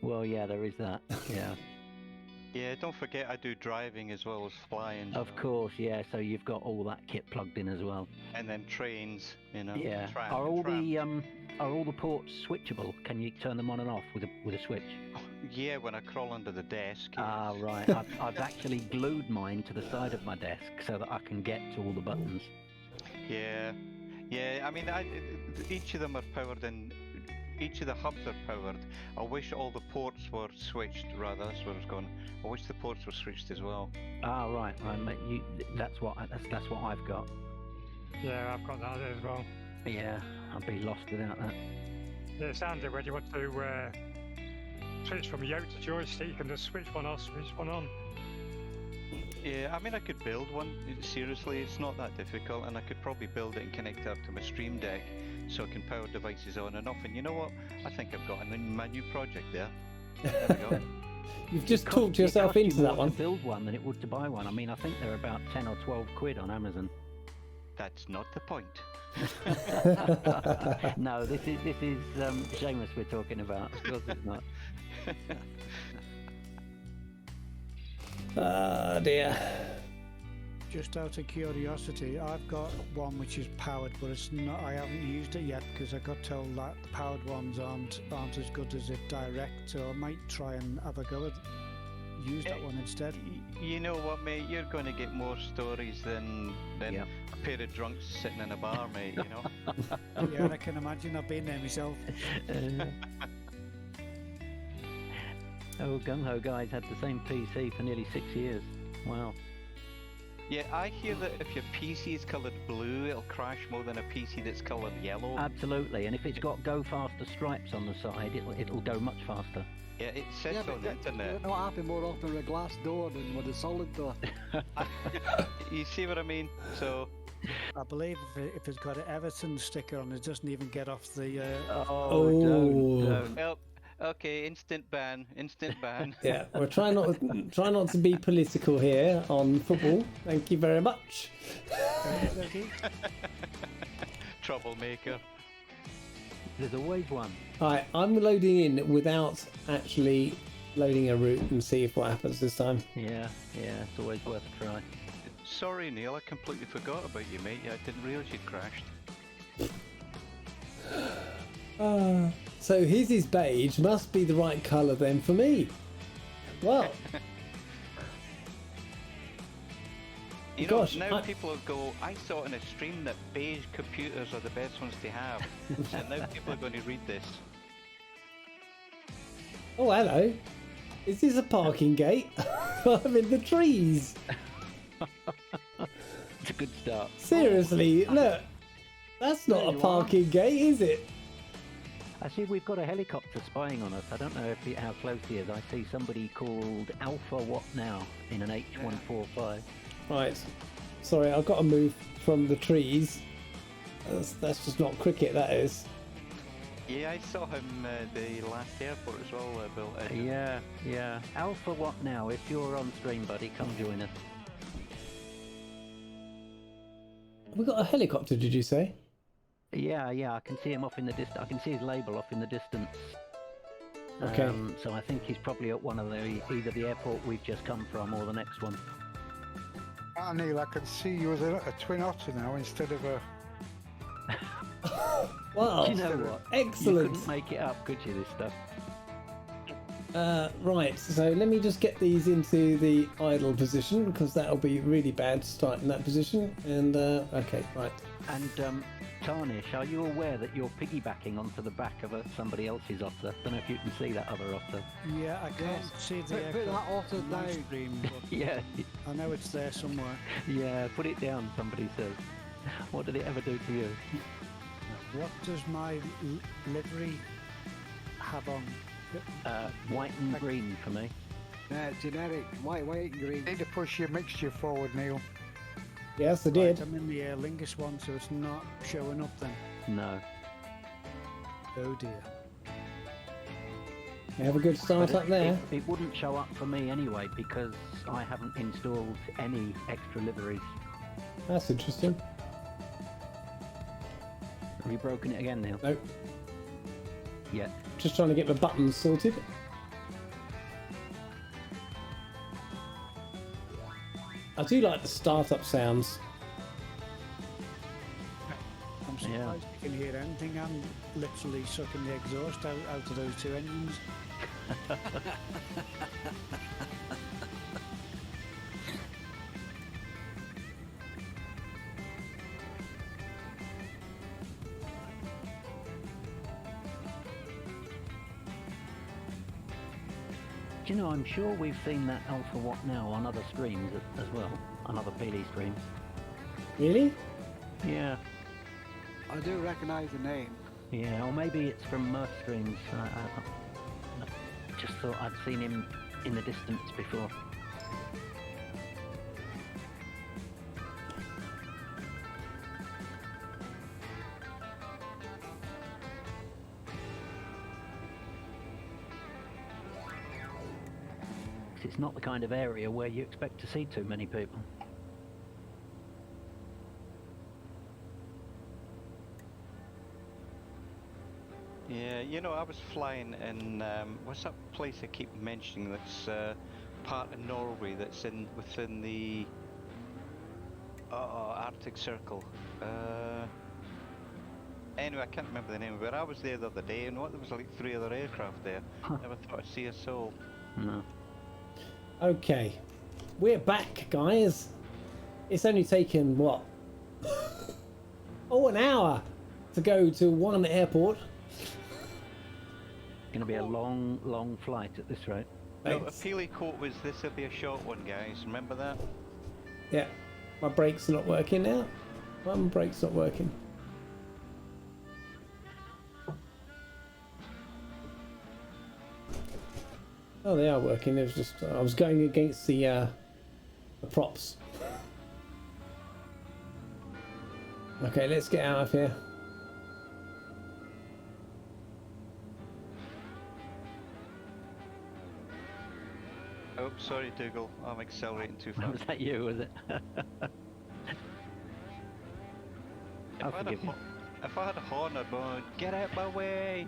Well, yeah, there is that. Yeah. Yeah, don't forget I do driving as well as flying. Of course, yeah. So you've got all that kit plugged in as well. And then trains, you know. Yeah. Tram. Are all the ports switchable? Can you turn them on and off with a switch? Yeah, when I crawl under the desk. Ah, yes. right. I've actually glued mine to the side of my desk so that I can get to all the buttons. Yeah. I mean, each of them are powered and each of the hubs are powered. I wish all the ports were switched, rather. That's where I was going. I wish the ports were switched as well. Ah, right. That's what I've got. Yeah, I've got that as well. Yeah, I'd be lost without that. Yeah, it's handy when you want to switch from yoke to joystick, you can just switch one off, switch one on. Yeah, I mean, I could build one. Seriously, it's not that difficult, and I could probably build it and connect it up to my Stream Deck, so I can power devices on and off. And you know what? I think I've got my new project there. There we go. You've just talked yourself into that one. To build one than it would to buy one. I mean, I think they're about 10 or 12 quid on Amazon. That's not the point. No, this is Seamus we're talking about. Of course it's not. Oh dear. Just out of curiosity, I've got one which is powered, but it's not. I haven't used it yet because I got told that the powered ones aren't as good as it direct. So I might try and have a go at use that one instead. You know what, mate? You're going to get more stories than Yep. a pair of drunks sitting in a bar, mate. You know. Yeah, I can imagine. I've been there myself. Oh, Gung Ho Guys had the same PC for nearly 6 years. Wow. Yeah, I hear that if your PC is coloured blue, it'll crash more than a PC that's coloured yellow. Absolutely, and if it's got go faster stripes on the side, it'll go much faster. Yeah, it says on the internet. It not happen more often with a glass door than with a solid door. You see what I mean? So. I believe if it's got an Everton sticker on, it doesn't even get off the. Don't. Well, okay, instant ban. Yeah, we're try not to be political here on football. Thank you very much. Troublemaker. There's always one. Alright, I'm loading in without actually loading a route and see if what happens this time. Yeah, it's always worth a try. Sorry, Neil, I completely forgot about you, mate. I didn't realise you'd crashed. So his beige must be the right colour then for me. Well. You know, now people will go, I saw in a stream that beige computers are the best ones to have. And now people are going to read this. Oh, hello. Is this a parking gate? I'm in the trees. It's a good start. Seriously, look. That's not a parking gate, is it? I see we've got a helicopter spying on us. I don't know how close he is. I see somebody called Alpha What Now in an H145. Right. Sorry, I've got to move from the trees. That's just not cricket, that is. Yeah, I saw him the last airport as well, Bill. Yeah. Alpha What Now? If you're on stream, buddy, come join us. We got a helicopter, did you say? Yeah, I can see him off in the distance. I can see his label off in the distance. Okay. So I think he's probably at one of either the airport we've just come from or the next one. Neil, I can see you as a twin otter now instead of a Wow. You know what? Excellent. You couldn't make it up, could you, this stuff? Right, so let me just get these into the idle position because that'll be really bad to start in that position. And okay, right. And Tarnish, are you aware that you're piggybacking onto the back of somebody else's otter? Don't know if you can see that other otter. Yeah, I can't see the Put that otter on my down. screen, but Yeah, I know it's there somewhere. yeah, put it down, somebody says. What did it ever do to you? What does my livery have on? White and green for me. Generic, white, and green. Need to push your mixture forward, Neil. Yes, I did. Right, I'm in the Aer Lingus one, so it's not showing up then. No. Oh dear. You have a good start But up there. It wouldn't show up for me anyway because I haven't installed any extra liveries. That's interesting. Have you broken it again, Neil? Nope. Yeah. Just trying to get the buttons sorted. I do like the startup sounds. I'm surprised you can hear anything. I'm literally sucking the exhaust out of those two engines. Do you know, I'm sure we've seen that Alpha Watt now on other streams as well, on other PD streams. Really? Yeah, I do recognise the name. yeah, or maybe it's from Murph streams. I just thought I'd seen him in the distance before. It's not the kind of area where you expect to see too many people. Yeah, you know, I was flying in, what's that place I keep mentioning that's part of Norway that's within the Arctic Circle? Anyway, I can't remember the name of it. I was there the other day and there was like 3 other aircraft there. Never thought I'd see a soul. No. Okay. We're back, guys. It's only taken, what? Oh, an hour to go to one airport. Going to be a long, long flight at this rate. No, a Thanks. Peely coat was, this will be a short one, guys. Remember that? Yeah. My brake's not working now. One brake's not working. Oh, they are working. It was just I was going against the props. Okay, let's get out of here. Oh, sorry, Dougal. I'm accelerating too fast. Was that you, was it? I'll forgive you. If I had a horn, I'd go, get out my way!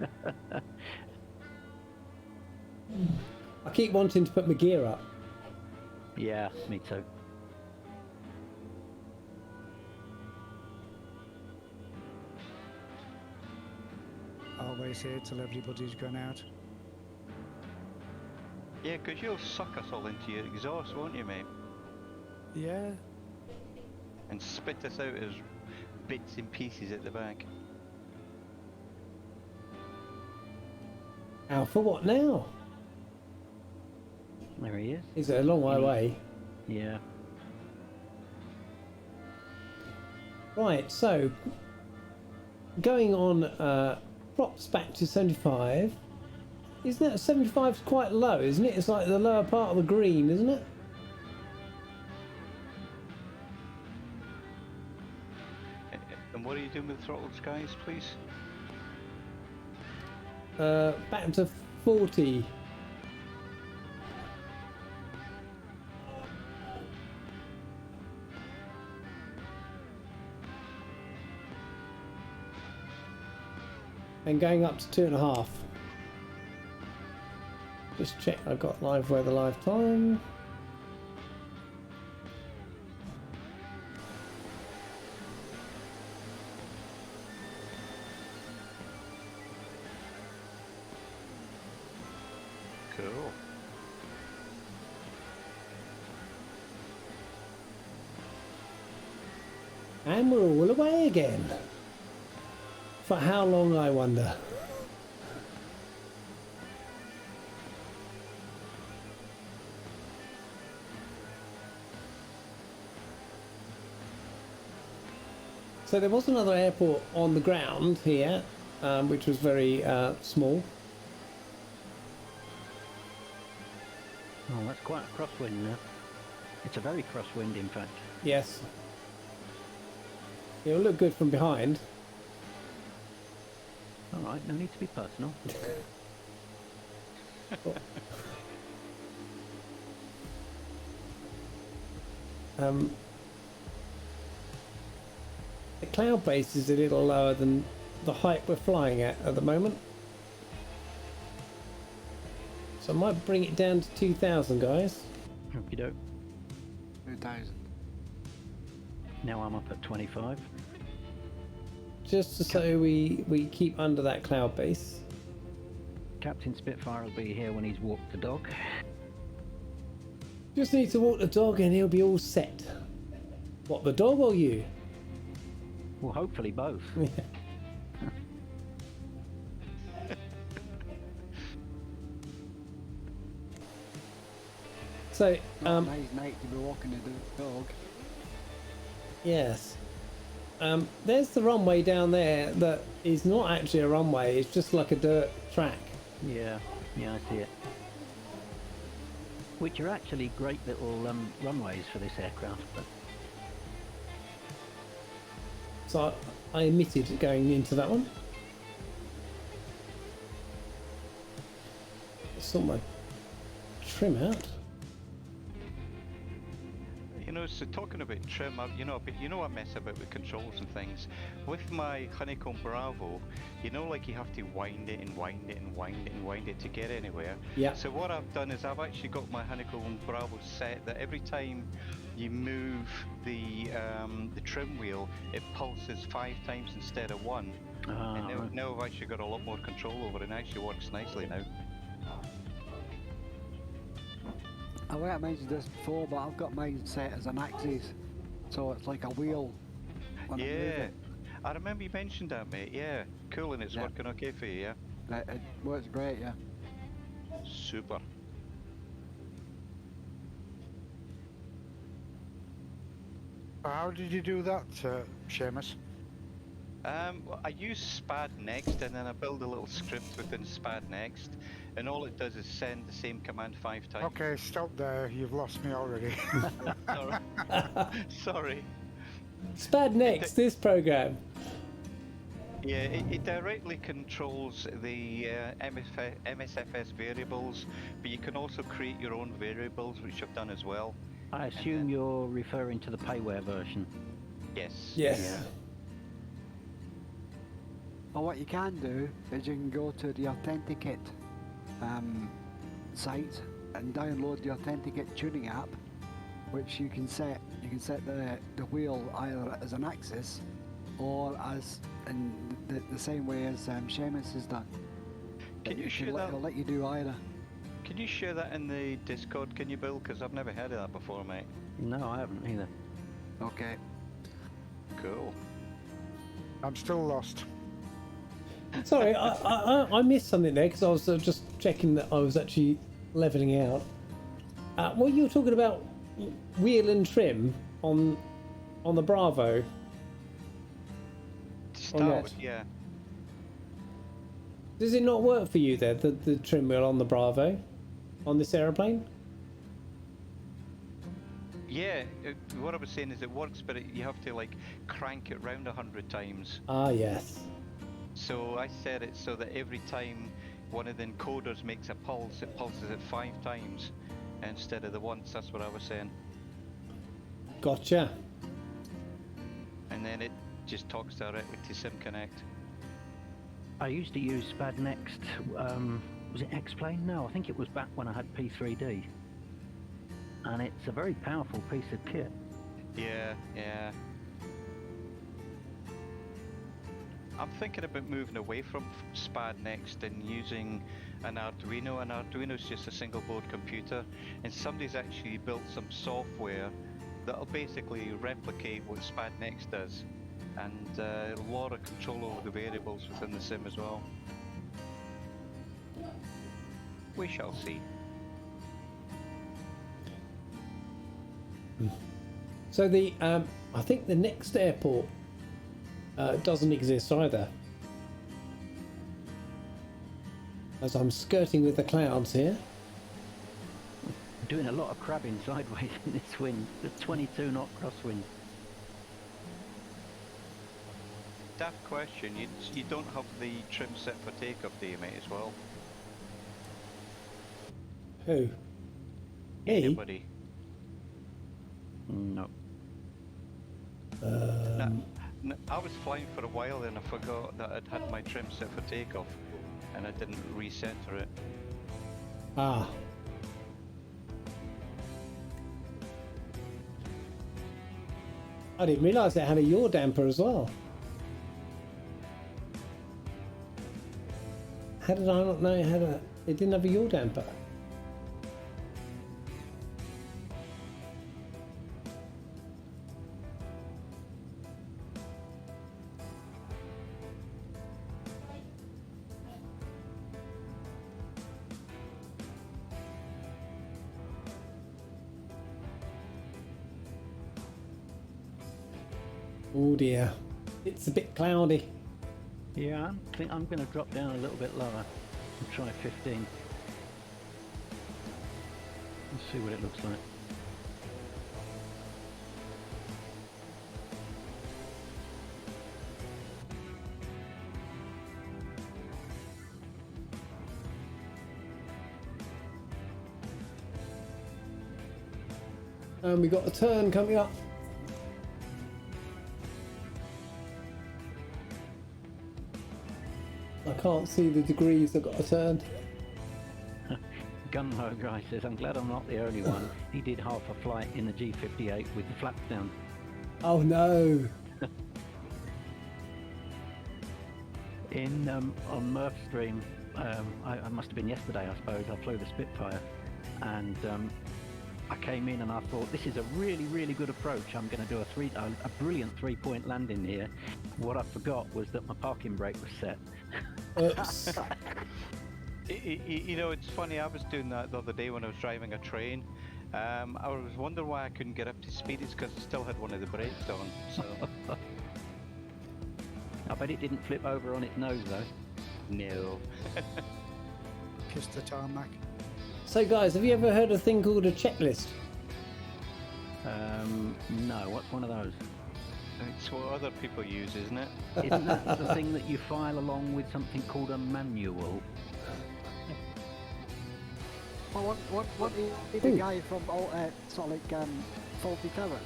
I keep wanting to put my gear up. Yeah, me too. Always here till everybody's gone out. Yeah, 'cause you'll suck us all into your exhaust, won't you, mate? Yeah. And spit us out as bits and pieces at the back. Alpha, what now? There he is. Is it a long way away? Yeah. Right, so going on props back to 75. Isn't that 75's quite low, isn't it? It's like the lower part of the green, isn't it? And what are you doing with throttles, guys, please? Back to 40. And going up to 2.5. Just check I've got live weather, live time. Cool. And we're all away again. For how long, I wonder? So there was another airport on the ground here, which was very small. Oh, that's quite a crosswind now. It's a very crosswind, in fact. Yes. It'll look good from behind. All right, no need to be personal. The cloud base is a little lower than the height we're flying at the moment. So I might bring it down to 2,000, guys. Okie doke. 2,000. Now I'm up at 25. Just so we keep under that cloud base. Captain Spitfire will be here when he's walked the dog. Just need to walk the dog and he'll be all set. What, the dog or you? Well, hopefully both. So, Not a nice night to be walking the dog. yes. There's the runway down there that is not actually a runway, it's just like a dirt track. Yeah, I see it. Which are actually great little runways for this aircraft. But So I omitted going into that one. Sort my trim out. You know, so talking about trim, you know I mess about with controls and things. With my Honeycomb Bravo, you know, like you have to wind it and wind it and wind it and wind it to get anywhere. Yeah. So what I've done is I've actually got my Honeycomb Bravo set that every time you move the trim wheel, it pulses 5 times instead of 1. And now I've actually got a lot more control over it, and it actually works nicely now. I think I mentioned this before, but I've got mine set as an axis, so it's like a wheel. When I move Yeah, it. I remember you mentioned that, mate. Yeah, cool, and it's Yeah. working okay for you, yeah? It works great, yeah. Super. How did you do that, Seamus? Well, I use SPAD next, and then I build a little script within SPAD next, and all it does is send the same command 5 times. Okay, stop there. You've lost me already. Sorry. Sorry. SPAD next, this program. Yeah, it directly controls the MSFS variables, but you can also create your own variables, which I've done as well. I assume you're referring to the payware version. Yes. Yes. Yeah. Well, what you can do is you can go to the Authenticate site and download the Authenticate tuning app, which you can set the wheel either as an axis or as in the same way as Seamus has done. Can you share that? It'll let you do either. Can you share that in the Discord? Can you, Bill? Because I've never heard of that before, mate. No, I haven't either. Okay. Cool. I'm still lost. Sorry, I missed something there because I was just checking that I was actually leveling out. What you were talking about, wheel and trim on the Bravo. To Oh, start yeah. with, yeah. Does it not work for you there, the trim wheel on the Bravo, on this aeroplane? Yeah, what I was saying is it works, but you have to like crank it round 100 times. Ah, yes. So I set it so that every time one of the encoders makes a pulse, it pulses it 5 times instead of the once. That's what I was saying. Gotcha. And then it just talks directly to SimConnect. I used to use SPAD Next. Was it X-Plane? No, I think it was back when I had P3D. And it's a very powerful piece of kit. Yeah, yeah. I'm thinking about moving away from SPAD next and using an Arduino. An Arduino is just a single board computer, and somebody's actually built some software that'll basically replicate what SpadNext does, and a lot of control over the variables within the sim as well. We shall see. So the I think the next airport doesn't exist either. As I'm skirting with the clouds here. Doing a lot of crabbing sideways in this wind. The 22 knot crosswind. Daft question, you don't have the trim set for takeoff, do you, mate, as well? Who? Me? Anybody? No. I was flying for a while and I forgot that I'd had my trim set for takeoff, and I didn't recenter it. Ah. I didn't realise it had a yaw damper as well. How did I not know it had a... It didn't have a yaw damper? Oh dear, it's a bit cloudy. Yeah, I think I'm going to drop down a little bit lower and try 15. Let's see what it looks like. And we got a turn coming up. I can't see the degrees I've got a turn. Gun-ho guy says, I'm glad I'm not the only one. He did half a flight in the G58 with the flaps down. Oh no! On Murph Stream, I must have been yesterday, I suppose. I flew the Spitfire, and I came in and I thought, this is a really, really good approach. I'm going to do a brilliant 3-point landing here. What I forgot was that my parking brake was set. Oops. You know, it's funny, I was doing that the other day when I was driving a train. I was wondering why I couldn't get up to speed. It's because I still had one of the brakes on, so... I bet it didn't flip over on its nose though. No. Kiss the tarmac. So guys, have you ever heard of a thing called a checklist? No, what's one of those? It's what other people use, isn't it? Isn't that the thing that you file along with something called a manual? Well, what is the guy from Solid Faulty Towers?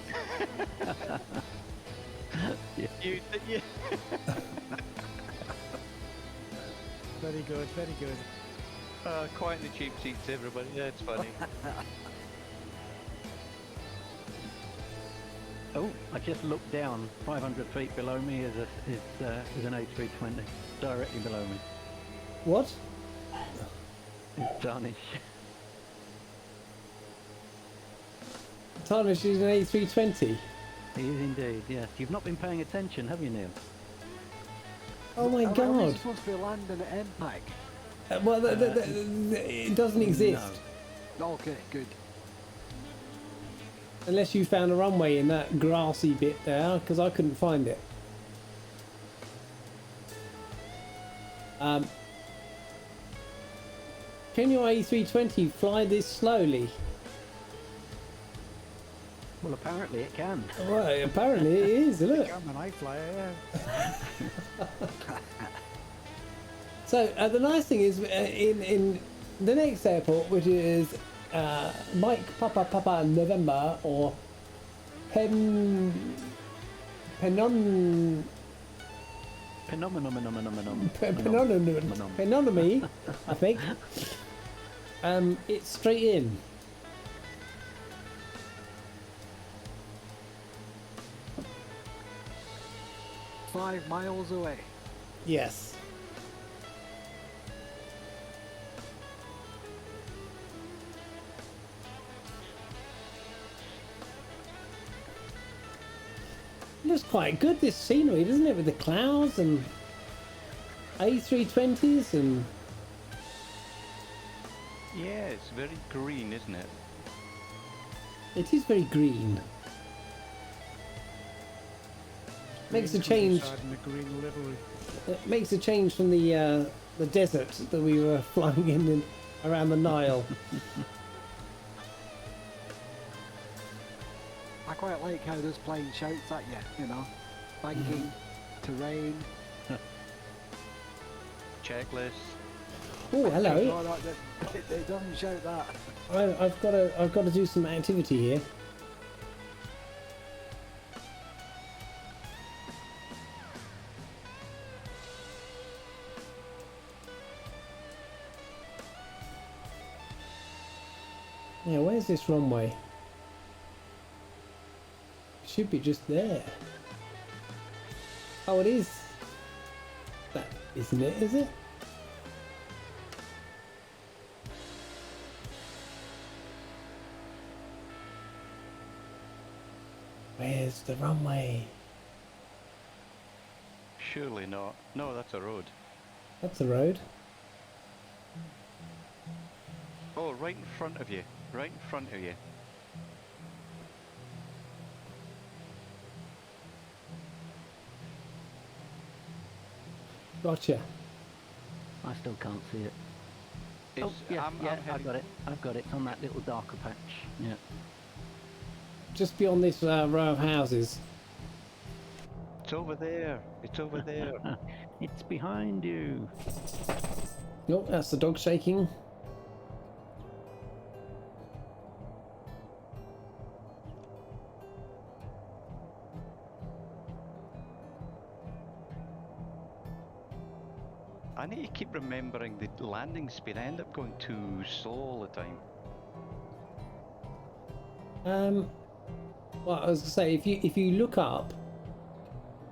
Yeah. Very good, very good. Quiet in the cheap seats, everybody. That's funny. Oh, I just looked down. 500 feet below me is an A320, directly below me. What? It's Tarnish. Tarnish is an A320. He is indeed, yes. You've not been paying attention, have you, Neil? Oh my Are we god. supposed to be landing at MPAC? Well, it doesn't exist. Okay, good. Unless you found a runway in that grassy bit there, because I couldn't find it. Can your A320 fly this slowly? Well, apparently it can. Well, apparently it is, look. I'm an high flyer, yeah. So the nice thing is, in the next airport, which is Mike Papa November, or Penonomy, I think. It's straight in. $5 miles away. Yes. looks quite good, this scenery, doesn't it? With the clouds and A320s and... Yeah, it's very green, isn't it? It is very green. Makes a change. In the green livery. It makes a change from the desert that we were flying in around the Nile. I quite like how this plane shouts at you, you know. Banking, terrain. Checklist. Oh, hello. No, no, it doesn't shout that. I've got to do some activity here. Yeah, where's this runway? It should be just there. Oh, it is. That isn't it, is it? Where's the runway? Surely not. No, that's a road. That's the road. Oh, right in front of you. Right in front of you. Gotcha. I still can't see it. It's, Oh, yeah, I'm I've heading- got it. I've got it. It's on that little darker patch. Yeah. Just beyond this row of houses. It's over there. It's over there. It's behind you. Oh, that's the dog shaking. I need to keep remembering the landing speed. I end up going too slow all the time. Well, I was gonna say, if you look up,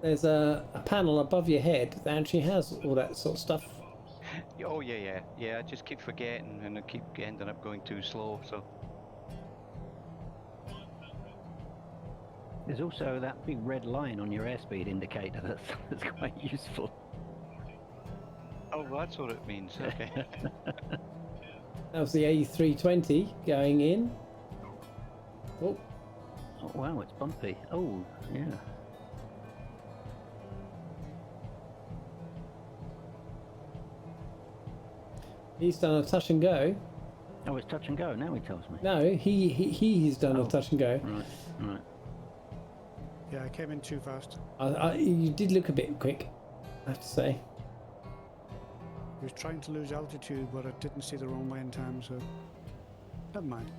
there's a panel above your head that actually has all that sort of stuff. Oh yeah. I just keep forgetting and I keep ending up going too slow. So There's also that big red line on your airspeed indicator that's quite useful. oh, that's what it means. Okay. That was the A320 going in. Oh, Oh wow, it's bumpy. Oh yeah. he's done a touch and go. Oh, it's touch and go. Now he tells me. No, he's done a Oh. touch and go. Right. Right. Yeah, I came in too fast. You did look a bit quick, I have to say. I was trying to lose altitude, but I didn't see the runway in time, so never mind.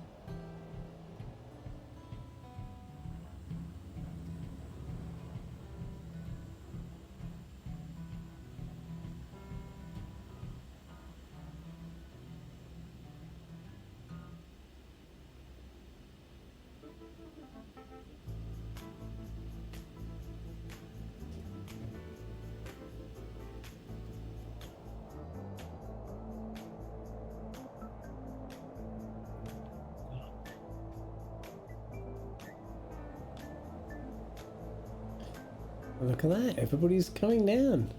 Look at that, everybody's coming down.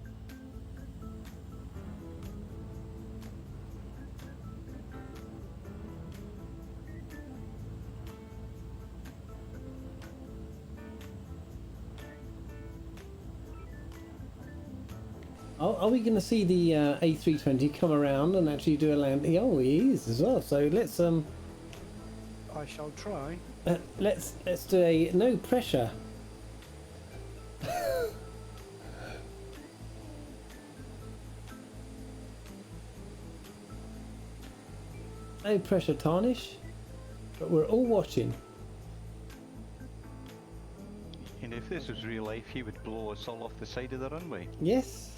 Are we going to see the A320 come around and actually do a landing? Oh, he is as well. So let's I shall try. let's do a no pressure. No pressure tarnish, but we're all watching. And if this was real life, he would blow us all off the side of the runway. Yes.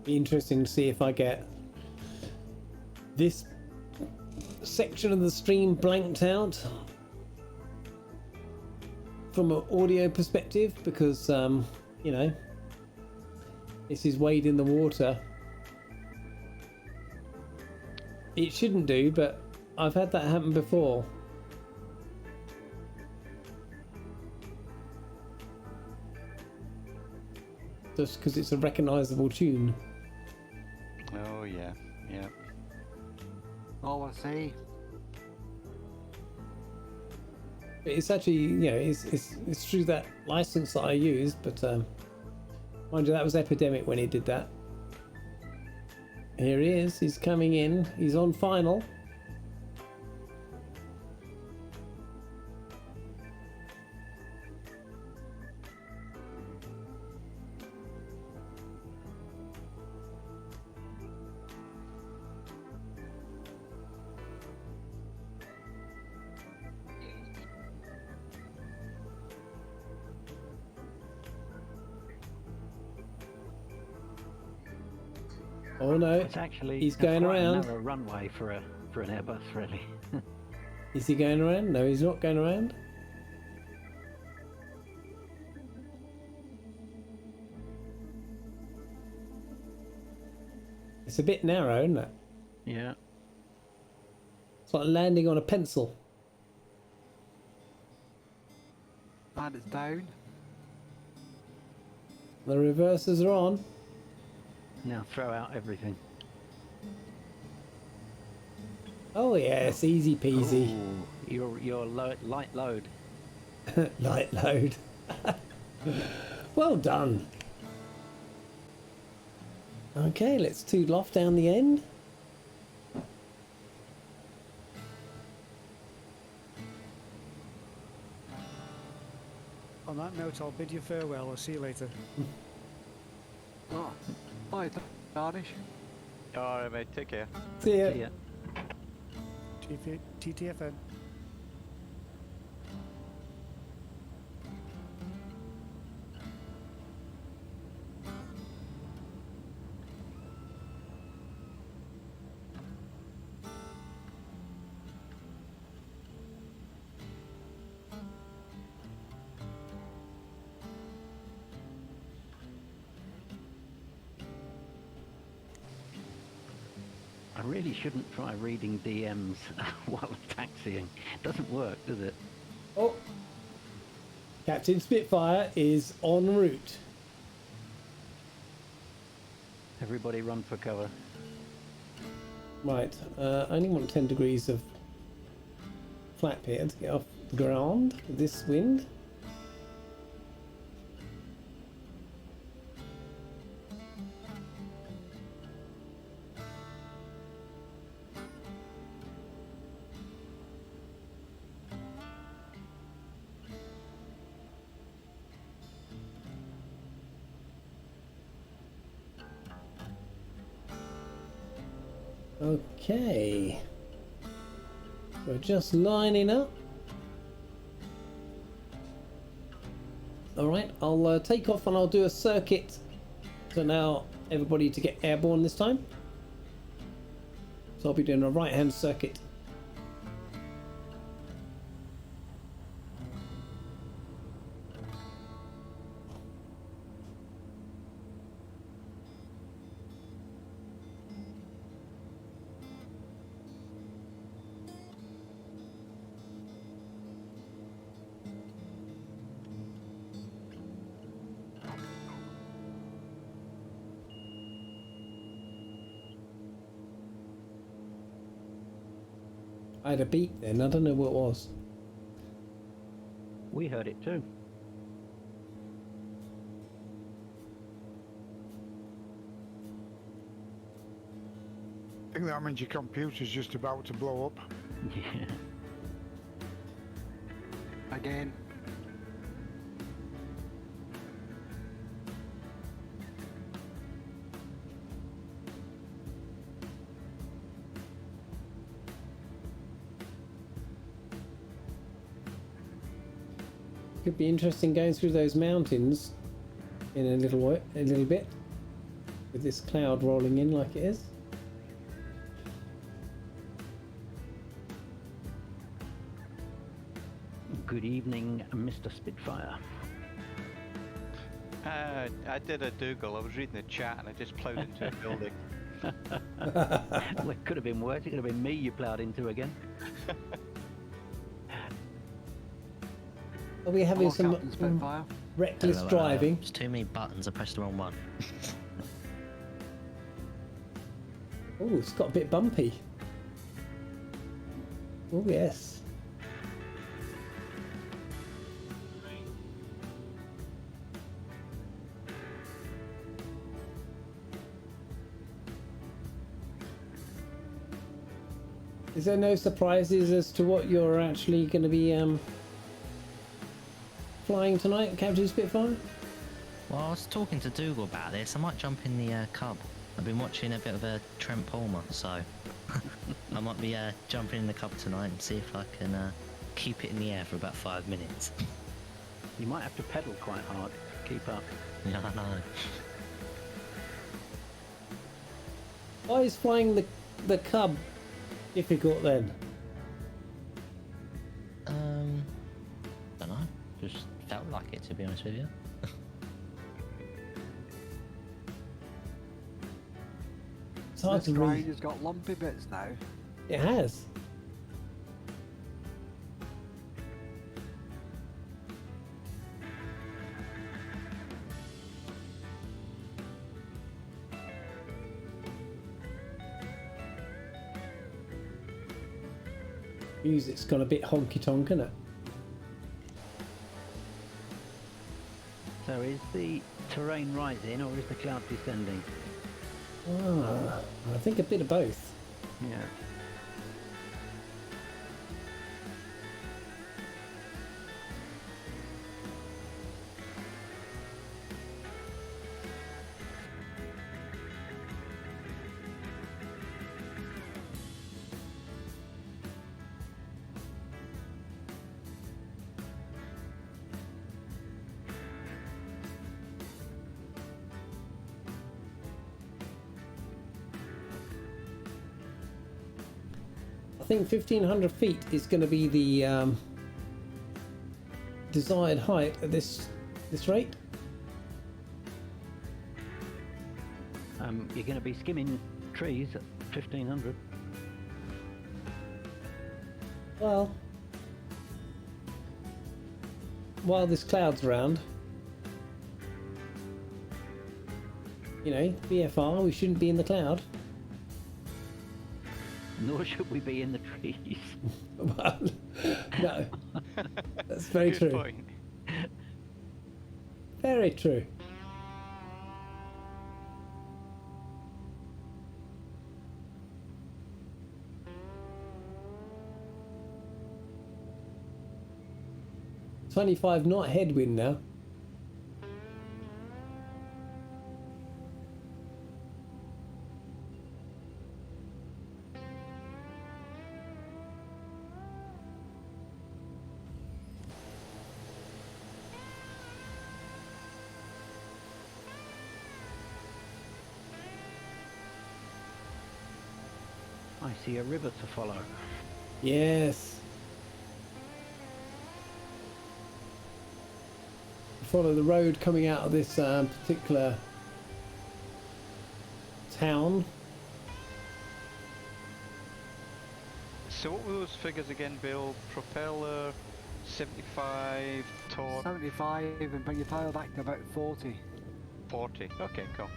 Be interesting to see if I get this section of the stream blanked out from an audio perspective because, you know, this is wade in the water. It shouldn't do, but I've had that happen before. Just because it's a recognisable tune. Oh yeah, yeah. Oh, I see. But it's actually, you know, it's through that license that I used, but mind you, that was Epidemic when he did that. Here he is. He's coming in. He's on final. Oh no, It's actually he's that's going quite a around. narrow runway for an Airbus, really. Is he going around? No, he's not going around. It's a bit narrow, isn't it? Yeah. It's like landing on a pencil. And it's down. The reversers are on. Now throw out everything. Oh yes, easy peasy. Ooh, your light load. Light load. Well done. Okay, let's toodle off down the end. On that note, I'll bid you farewell. I'll see you later. Oh, bye, Darnish. Alright, mate. Take care. See ya. See ya. TTFN. I really shouldn't try reading DMs while taxiing. It doesn't work, does it? Oh, Captain Spitfire is en route. Everybody run for cover. Right, I only want 10 degrees of flap here to get off the ground with this wind. Okay, we're just lining up. All right, I'll take off and I'll do a circuit to allow everybody to get airborne this time. So I'll be doing a right-hand circuit. I had a beep then, I don't know what it was. We heard it too. I think that means your computer's just about to blow up. Yeah. Again. Could be interesting going through those mountains in a little bit with this cloud rolling in like it is. Good evening, Mr. Spitfire. I did a Dougal. I was reading the chat and I just ploughed into a building. Well, it could have been worse. It could have been me you ploughed into again. Are we having Hello, some Captain Spitfire. reckless Hello, driving? There's too many buttons. I pressed the wrong one. Oh, it's got a bit bumpy. Oh yes. Is there no surprises as to what you're actually going to be flying tonight, Captain Spitfire? Well, I was talking to Dougal about this. I might jump in the Cub. I've been watching a bit of a Trent Palmer, so I might be jumping in the Cub tonight and see if I can keep it in the air for about 5 minutes. You might have to pedal quite hard to keep up. Yeah, I know. Why is flying the Cub difficult then? Don't know. Just felt like it, to be honest with you. It's hard This to grind read. has got lumpy bits now. It has. Music's gone a bit honky tonk, isn't it? So is the terrain rising or is the cloud descending? Ah, I think a bit of both. Yeah. I think 1,500 feet is going to be the desired height at this rate. You're going to be skimming trees at 1,500. Well, while this cloud's around, you know, BFR, we shouldn't be in the cloud. Nor should we be in the trees. Well, no, that's very Good true. point. Very true. $25 knot headwind now. I see a river to follow. Yes. Follow the road coming out of this particular town. So what were those figures again, Bill? Propeller, 75, torque, 75 and bring your power back to about 40. 40. Okay, cool.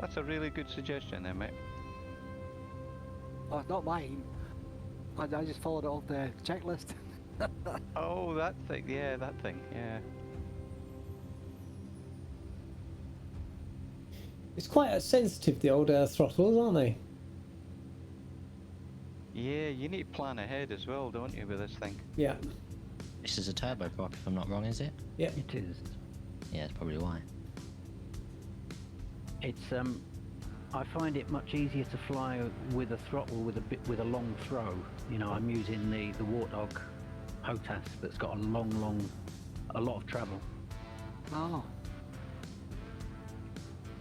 That's a really good suggestion there, mate. Oh, it's not mine. I just followed it off the checklist. Oh, that thing. Yeah, that thing. Yeah. It's quite sensitive, the old throttles, aren't they? Yeah, you need to plan ahead as well, don't you, with this thing? Yeah. This is a turboprop, if I'm not wrong, is it? Yeah. It is. Yeah, that's probably why. It's I find it much easier to fly with a throttle with a long throw. You know, I'm using the Warthog HOTAS that's got a lot of travel. Oh,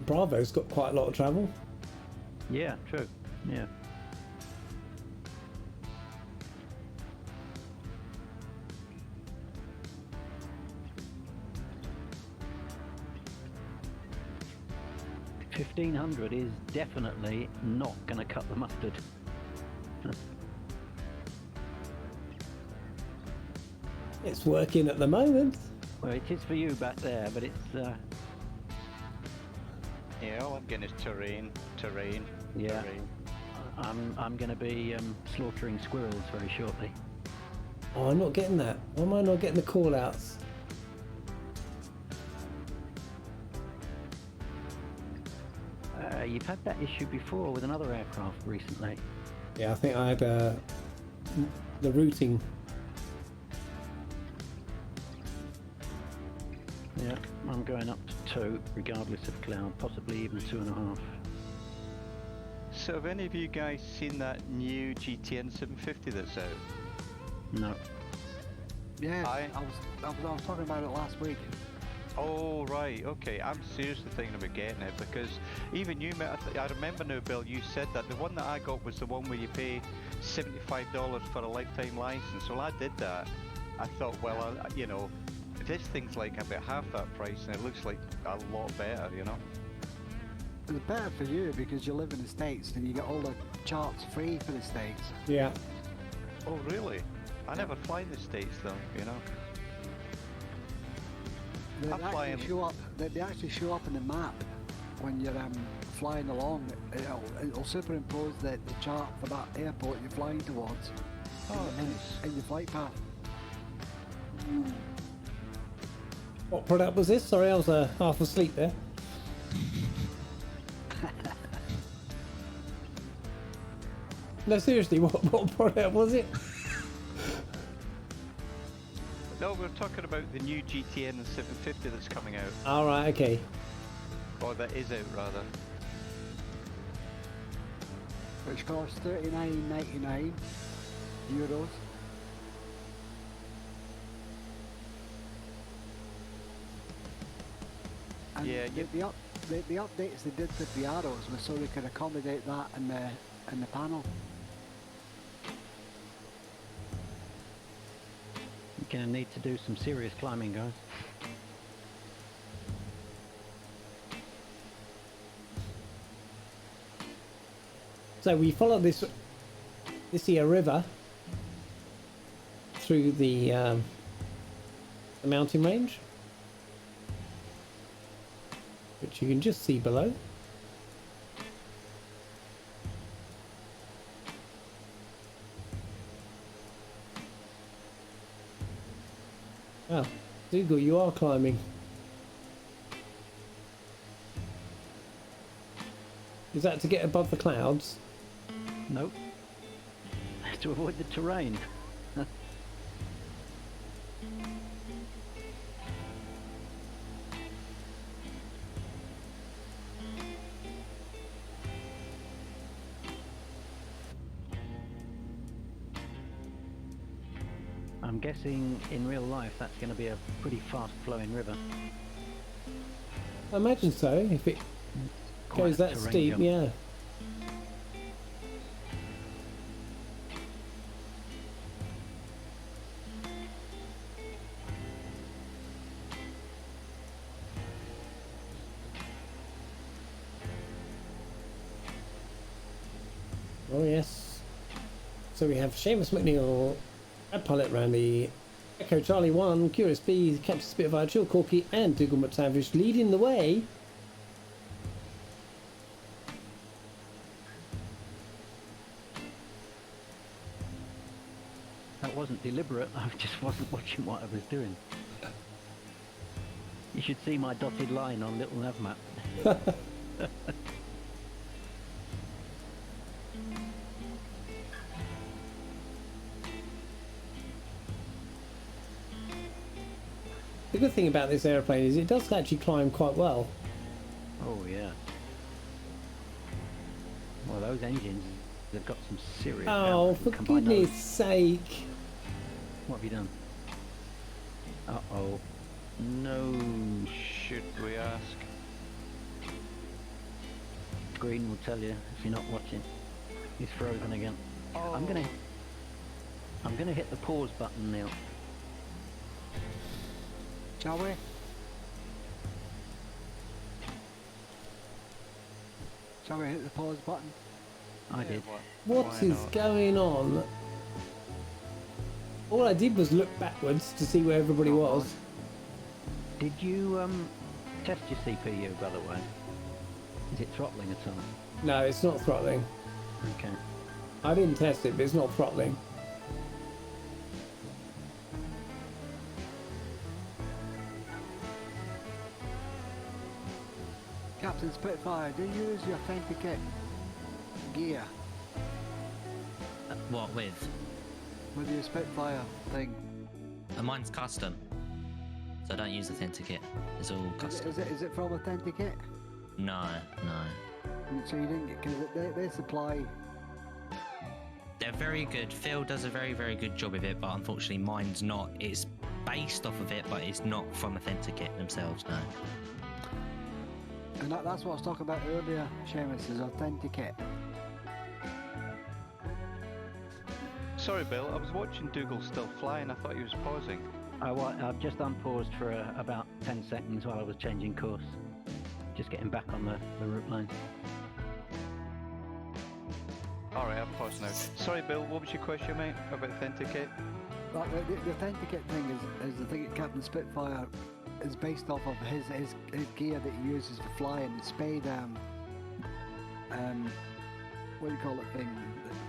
Bravo's got quite a lot of travel. Yeah, true. Yeah. 1500 is definitely not going to cut the mustard. It's working at the moment. Well, it is for you back there, but it's Yeah, all I'm getting is terrain. yeah. I'm going to be slaughtering squirrels very shortly. Oh, I'm not getting that. Why am I not getting the call outs? You've had that issue before with another aircraft recently. Yeah, I think I had the routing. Yeah, I'm going up to 2, regardless of cloud, possibly even 2.5. So have any of you guys seen that new GTN 750 that's out? No. Yeah, I- I was talking about it last week. Oh right, okay. I'm seriously thinking about getting it because even you, I remember now, Bill. You said that the one that I got was the one where you pay $75 for a lifetime license. Well, I did that. I thought, well, you know, this thing's like about half that price, and it looks like a lot better, you know. It's better for you because you live in the States and you get all the charts free for the States. Yeah. Oh really? I never fly in the States though, you know. They I'm flying- actually show up. They actually show up in the map when you're flying along. It'll superimpose the chart for that airport you're flying towards Oh, nice. in your flight path. What product was this? Sorry, I was half asleep there. No, seriously, what product was it? No, we're talking about the new GTN 750 that's coming out, All right, okay. or that is out rather. Which costs €39.99. And Yeah, the updates they did with the arrows was so they could accommodate that in the panel. You're going to need to do some serious climbing, guys. So we follow this here river through the mountain range, which you can just see below. Oh, Dougal, you are climbing. Is that to get above the clouds? Nope. To avoid the terrain. I'm guessing in real life that's going to be a pretty fast flowing river. I imagine so, if it Quite goes a that terrain steep, jump. yeah. Oh yes. So we have Seamus McNeil, Brad Pilot Randy, Echo Charlie 1, Curious B, Captain Spitfire, Chill Corky, and Dougal McTavish leading the way. That wasn't deliberate, I just wasn't watching what I was doing. You should see my dotted line on little nav map. The good thing about this aeroplane is it does actually climb quite well. Oh yeah. Well, those engines, they've got some serious Oh, power. for Combine goodness those- sake. What have you done? Uh-oh. No. Should we ask? Green will tell you if you're not watching. He's frozen again. Oh. I'm gonna hit the pause button now. Shall we? Shall we hit the pause button? I did. What Why is not? going on? All I did was look backwards to see where everybody Oh, was. God. Did you test your CPU, by the way? Is it throttling at all? No, it's not throttling. Okay. I didn't test it, but it's not throttling. Captain Spitfire, do you use your authenticate gear What with? with your Spitfire thing? Mine's custom, so I don't use Authenticate. It's all custom. Is it from authenticate? No, no. So you didn't get, because they supply. They're very good. Phil does a very, very good job of it, but unfortunately mine's not. It's based off of it, but it's not from Authenticate themselves, no. And that's what I was talking about earlier, Seamus, is authenticate. Sorry, Bill. I was watching Dougal still fly, and I thought he was pausing. I've just unpaused for about 10 seconds while I was changing course. Just getting back on the route line. All right, I've paused now. Sorry, Bill. What was your question, mate? About authenticate? Like the authenticate thing is the thing that Captain Spitfire is based off of his gear that he uses for flying. It's made what do you call it thing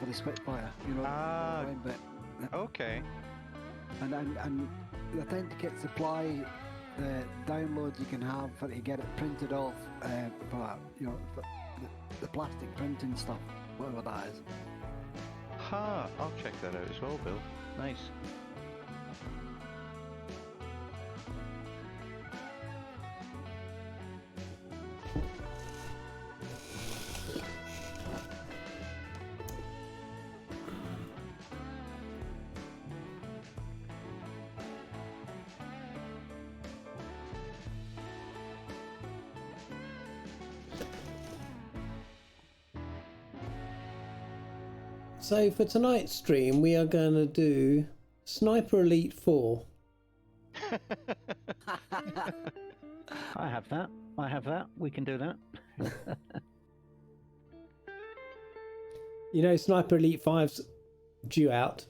for the Spitfire? You know, Ah. the round bit. Okay. And the authenticate supply the downloads you can have for to get it printed off for for the plastic printing stuff, whatever that is. Ha! I'll check that out as well, Bill. Nice. So for tonight's stream, we are going to do Sniper Elite 4. I have that. I have that. We can do that. You know, Sniper Elite 5's due out.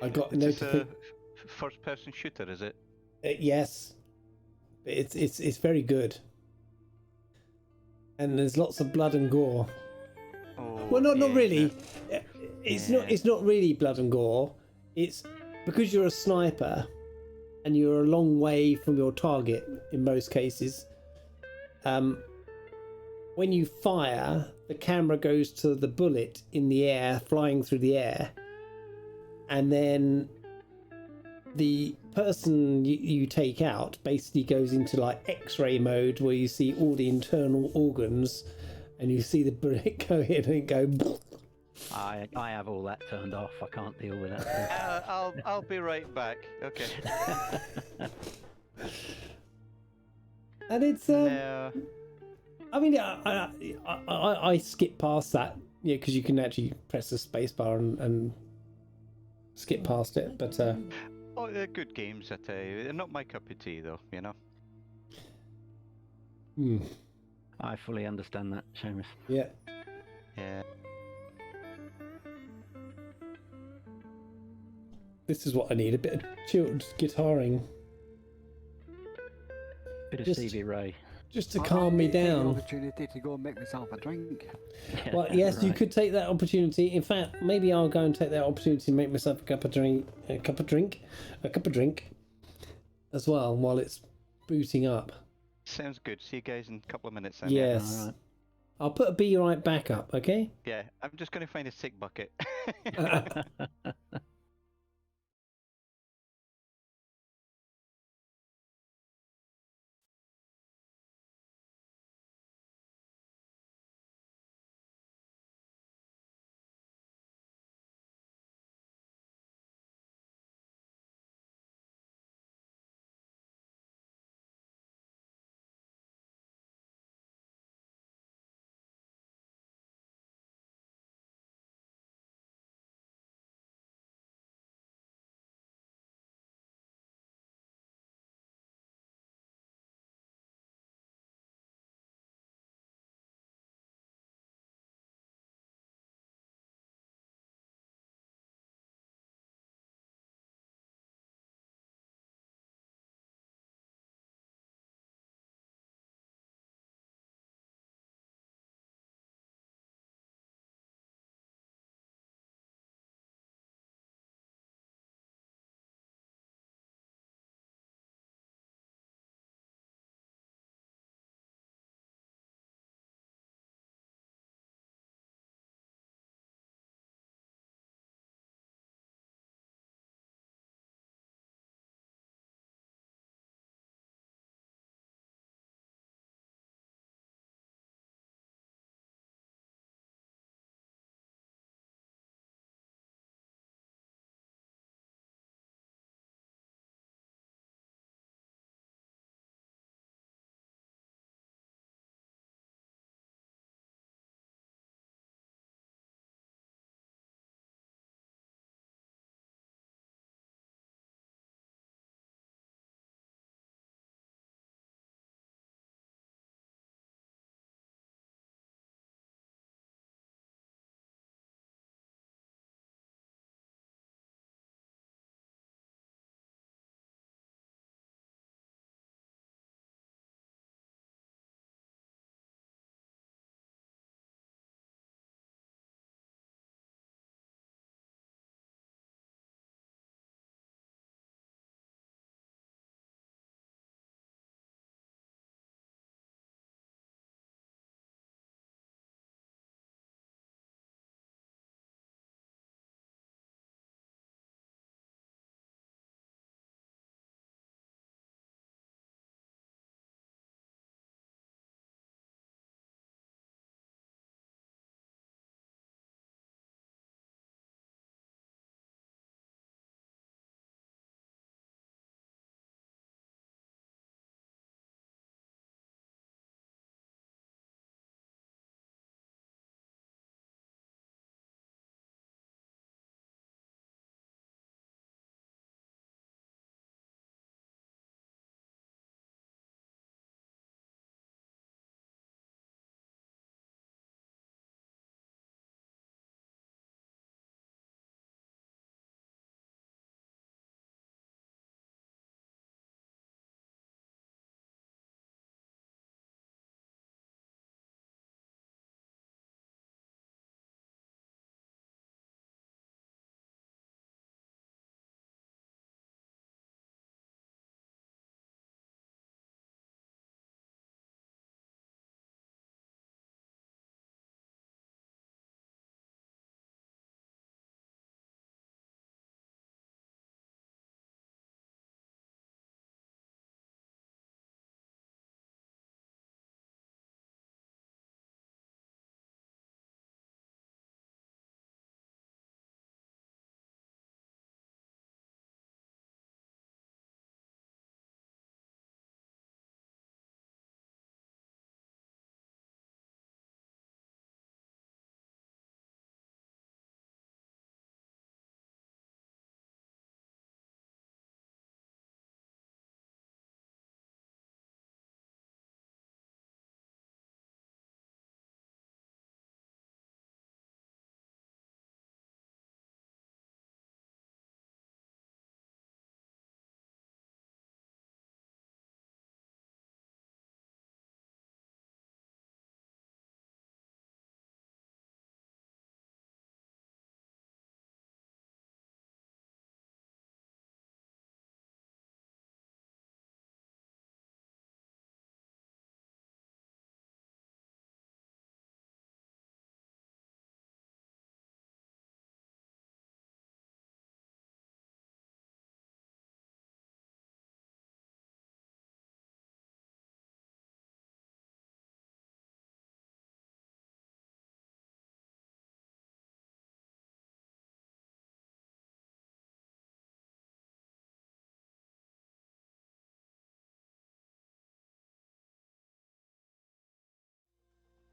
I got It's just a notification. first-person shooter, is it? Yes, it's very good, and there's lots of blood and gore. Oh, Well, not yeah, really. yeah. It's not really blood and gore. It's because you're a sniper, and you're a long way from your target in most cases. When you fire, the camera goes to the bullet in the air, flying through the air, and then the person you take out basically goes into like X-ray mode, where you see all the internal organs, and you see the bullet go in and go. I have all that turned off. I can't deal with that. I'll be right back. Okay. And it's No. I mean, I skip past that, because you can actually press the space bar and skip past it. But Oh, they're good games, I tell you. They're not my cup of tea, though. You know. I fully understand that, Seamus. yeah. Yeah. This is what I need, a bit of chilled guitaring, Bit of Just- Stevie Ray. just to I calm me need to take the down. opportunity to go and make myself a drink. Well, yes, you Right. could take that opportunity. In fact, maybe I'll go and take that opportunity to make myself a cup of drink as well while it's booting up. Sounds good. See you guys in a couple of minutes then. Yes. Alright. I'll put a be right back up, okay? Yeah. I'm just going to find a sick bucket.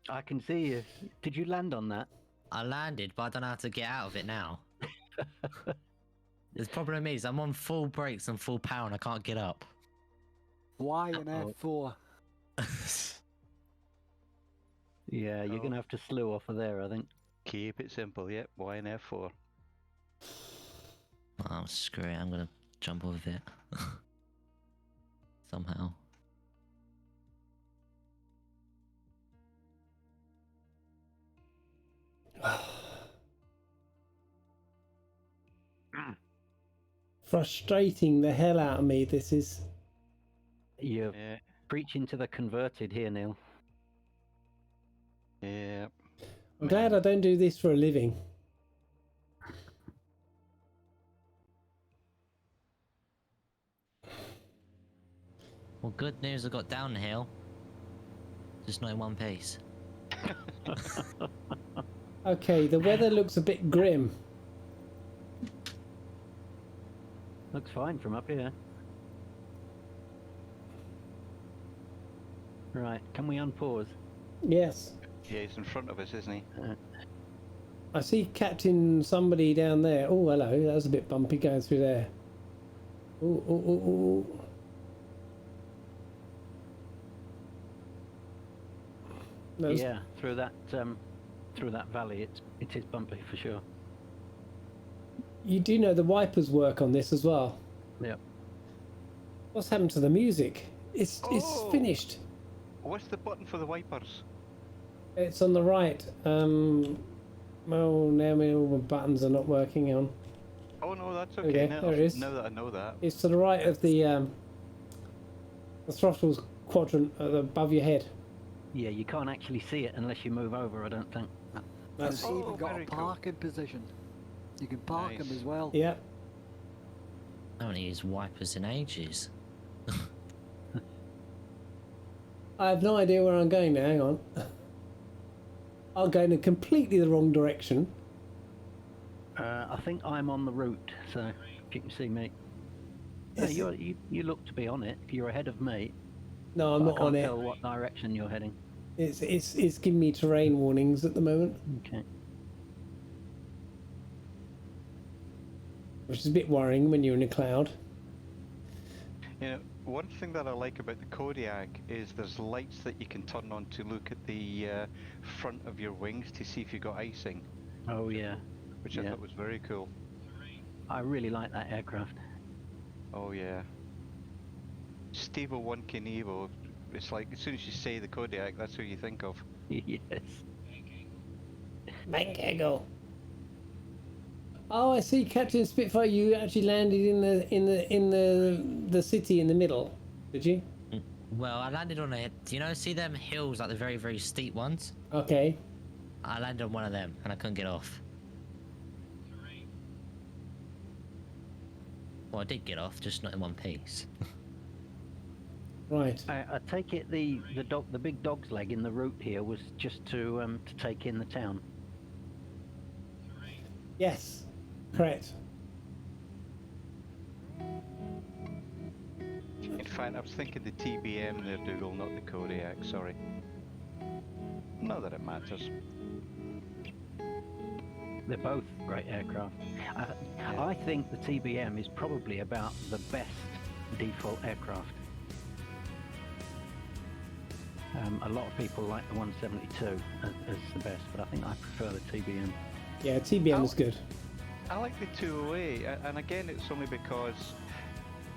I can see you. Did you land on that? I landed, but I don't know how to get out of it now. The problem is I'm on full brakes and full power and I can't get up. Why an F4? Yeah, you're going to have to slew off of there, I think. Keep it simple, yep. Y and F4. Oh, screw it. I'm going to jump off it. Somehow. Frustrating the hell out of me, this is. You're Yeah, preaching to the converted here, Neil. yeah. I'm glad I don't do this for a living. Well, good news, I got down the hill. Just not in one piece. Okay, the weather looks a bit grim. Looks fine from up here. Right, can we unpause? Yes. Yeah, he's in front of us, isn't he? I see Captain somebody down there. Oh, hello. That was a bit bumpy going through there. Oh, oh, oh, oh. Yeah, through that valley, it is bumpy for sure. You do know the wipers work on this as well. Yep. What's happened to the music? It's Oh! finished. What's the button for the wipers? It's on the right. Well, now all the buttons are not working on. Oh no, that's we okay. go, Now, there it is. now that I know that. It's to the right of the throttle's quadrant above your head. Yeah, you can't actually see it unless you move over, I don't think. That's It's even got very a cool. parking position. You can park them Nice. as well. yeah. I haven't used wipers in ages. I have no idea where I'm going now. Hang on. I'm going in completely the wrong direction. I think I'm on the route, so if you can see me. No, Yes. you look to be on it. You're ahead of me. No, I'm but not I can't on it. tell what direction you're heading. It's giving me terrain warnings at the moment, Okay. which is a bit worrying when you're in a cloud. You know, one thing that I like about the Kodiak is there's lights that you can turn on to look at the front of your wings to see if you've got icing, Oh yeah, which I Yeah. thought was very cool. I really like that aircraft. Oh yeah. Stable 1 Knievel, it's like as soon as you say the Kodiak, that's who you think of. Yes. Mangago. Oh, I see, Captain Spitfire. You actually landed in the city in the middle, did you? Well, I landed on a... Do you know, see them hills, like the very, very steep ones? Okay. I landed on one of them and I couldn't get off. Well, I did get off, just not in one piece. Right. I take it the big dog's leg in the route here was just to take in the town. Yes. Correct. In fact, I was thinking the TBM there, Dougal, not the Kodiak, sorry. Not that it matters. They're both great aircraft. I think the TBM is probably about the best default aircraft. A lot of people like the 172 as the best, but I think I prefer the TBM. Yeah, TBM is good. I like the 208, and again, it's only because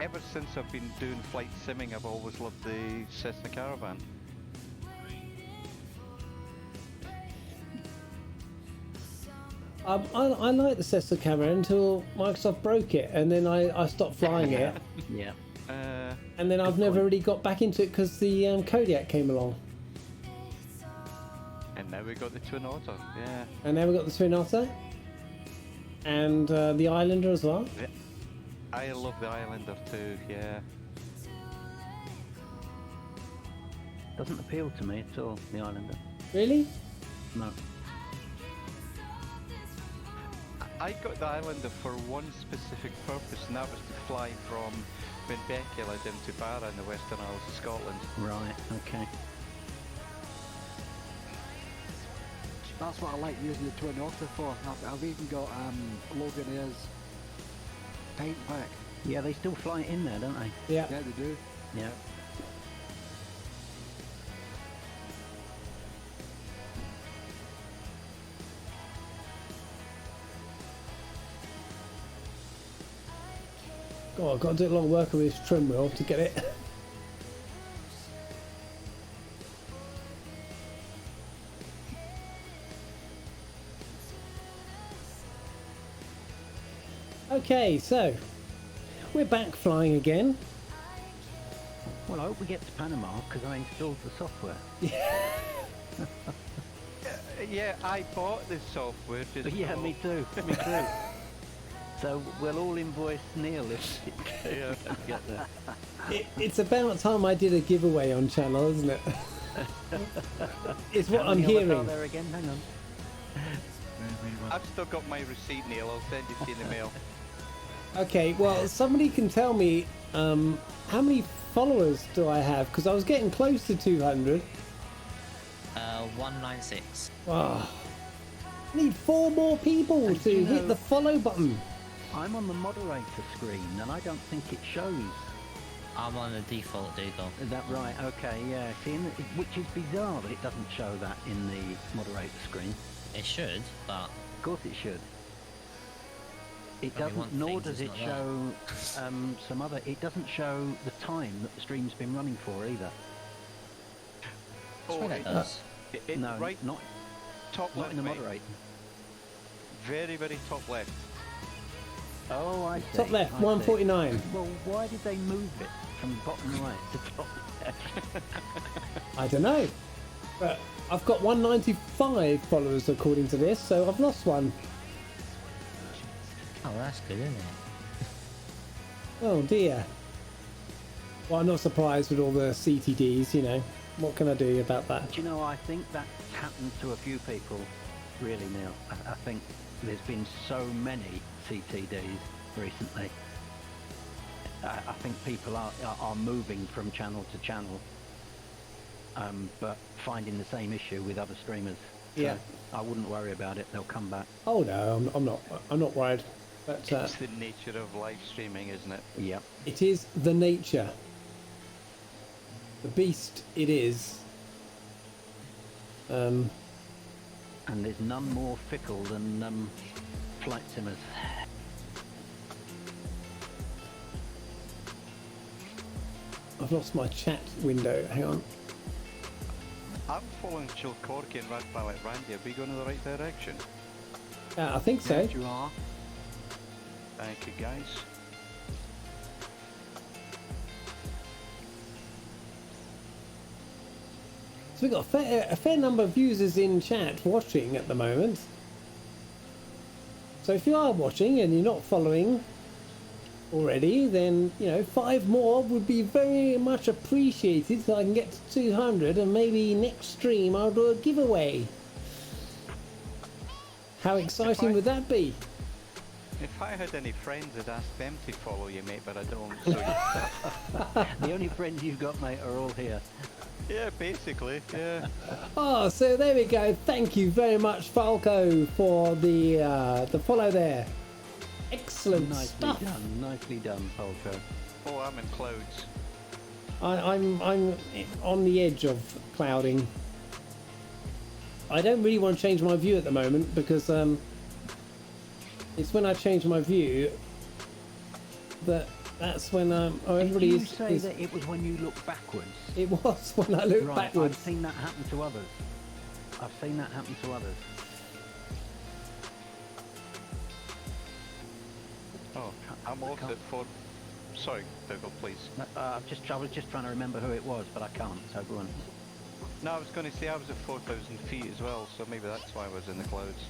ever since I've been doing flight simming, I've always loved the Cessna Caravan. I like the Cessna camera until Microsoft broke it, and then I stopped flying it, Yeah. and then I've never really got back into it because the Kodiak came along, And now we got the Twin Otter, yeah. and now we've got the Twin Otter, and the Islander as well. I love the Islander too, yeah. Doesn't appeal to me at all, the Islander. Really? No. I got the Islander for one specific purpose, and that was to fly from Benbecula down to Barra in the Western Isles of Scotland. Right, okay. That's what I like using the Twin Otter for. I've even got Logan Air's paint pack. Yeah, they still fly it in there, don't they? Yeah. Yeah, they do. Yeah. God, I've got to do a lot of work with this trim wheel to get it. Okay, so we're back flying again. Well, I hope we get to Panama because I installed the software. Yeah, I bought this software. Just Yeah, so- me too. Me too. So we'll all invoice Neil if Yeah. we get there. It's about time I did a giveaway on channel, isn't it? It's what How I'm many of us are hearing. there again? Hang on. I've still got my receipt, Neil. I'll send it to you in the mail. Okay, well, somebody can tell me how many followers do I have? Because I was getting close to 200. 196. Wow. I need 4 more people And to you hit know- the follow button. I'm on the moderator screen and I don't think it shows. I'm on the default, Dougal. Is that right? Okay, yeah. See, which is bizarre that it doesn't show that in the moderator screen. It should, but Of course it should. It Only one doesn't, nor thing does is it not show some other. It doesn't show the time that the stream's been running for either. I swear that it- does. No, right not top not left, in the mate. moderator. Very, very top left. Oh, I see. Top left, I see. 149. Well, why did they move it from bottom right to top left? I don't know. But I've got 195 followers according to this, so I've lost one. Oh, that's good, isn't it? Oh dear. Well, I'm not surprised with all the CTDs, you know. What can I do about that? Do you know, I think that's happened to a few people, really, Neil. I think there's been so many CTDs recently. I think people are moving from channel to channel, but finding the same issue with other streamers. So Yeah. I wouldn't worry about it. They'll come back. Oh no, I'm not worried. But It's the nature of live streaming, isn't it? Yep. it is the nature. The beast it is. And there's none more fickle than flight simmers. I've lost my chat window. Hang on. I'm following Chilcorky and Rad Pilot Randy. Are we going in the right direction? I think so. Yes, you are. Thank you, guys. So we've got a fair number of users in chat watching at the moment. So if you are watching and you're not following already, then, you know, 5 more would be very much appreciated so I can get to 200 and maybe next stream I'll do a giveaway. How exciting would that be? If I had any friends, I'd ask them to follow you, mate, but I don't. So The only friends you've got, mate, are all here. yeah, basically, yeah. Oh, so there we go. Thank you very much, Falco, for the follow there. Excellent Nicely stuff. done. Nicely done, Polko. Oh, I'm in clouds. I'm on the edge of clouding. I don't really want to change my view at the moment because it's when I change my view that's when everybody Did you is. say that it was when you look backwards? It was when I look Right, backwards. I've seen that happen to others. I've seen that happen to others. Oh, I'm also at 4. Sorry, Dougal, please. I was just trying to remember who it was, but I can't. So go on. No, I was going to say I was at 4,000 feet as well, so maybe that's why I was in the clouds.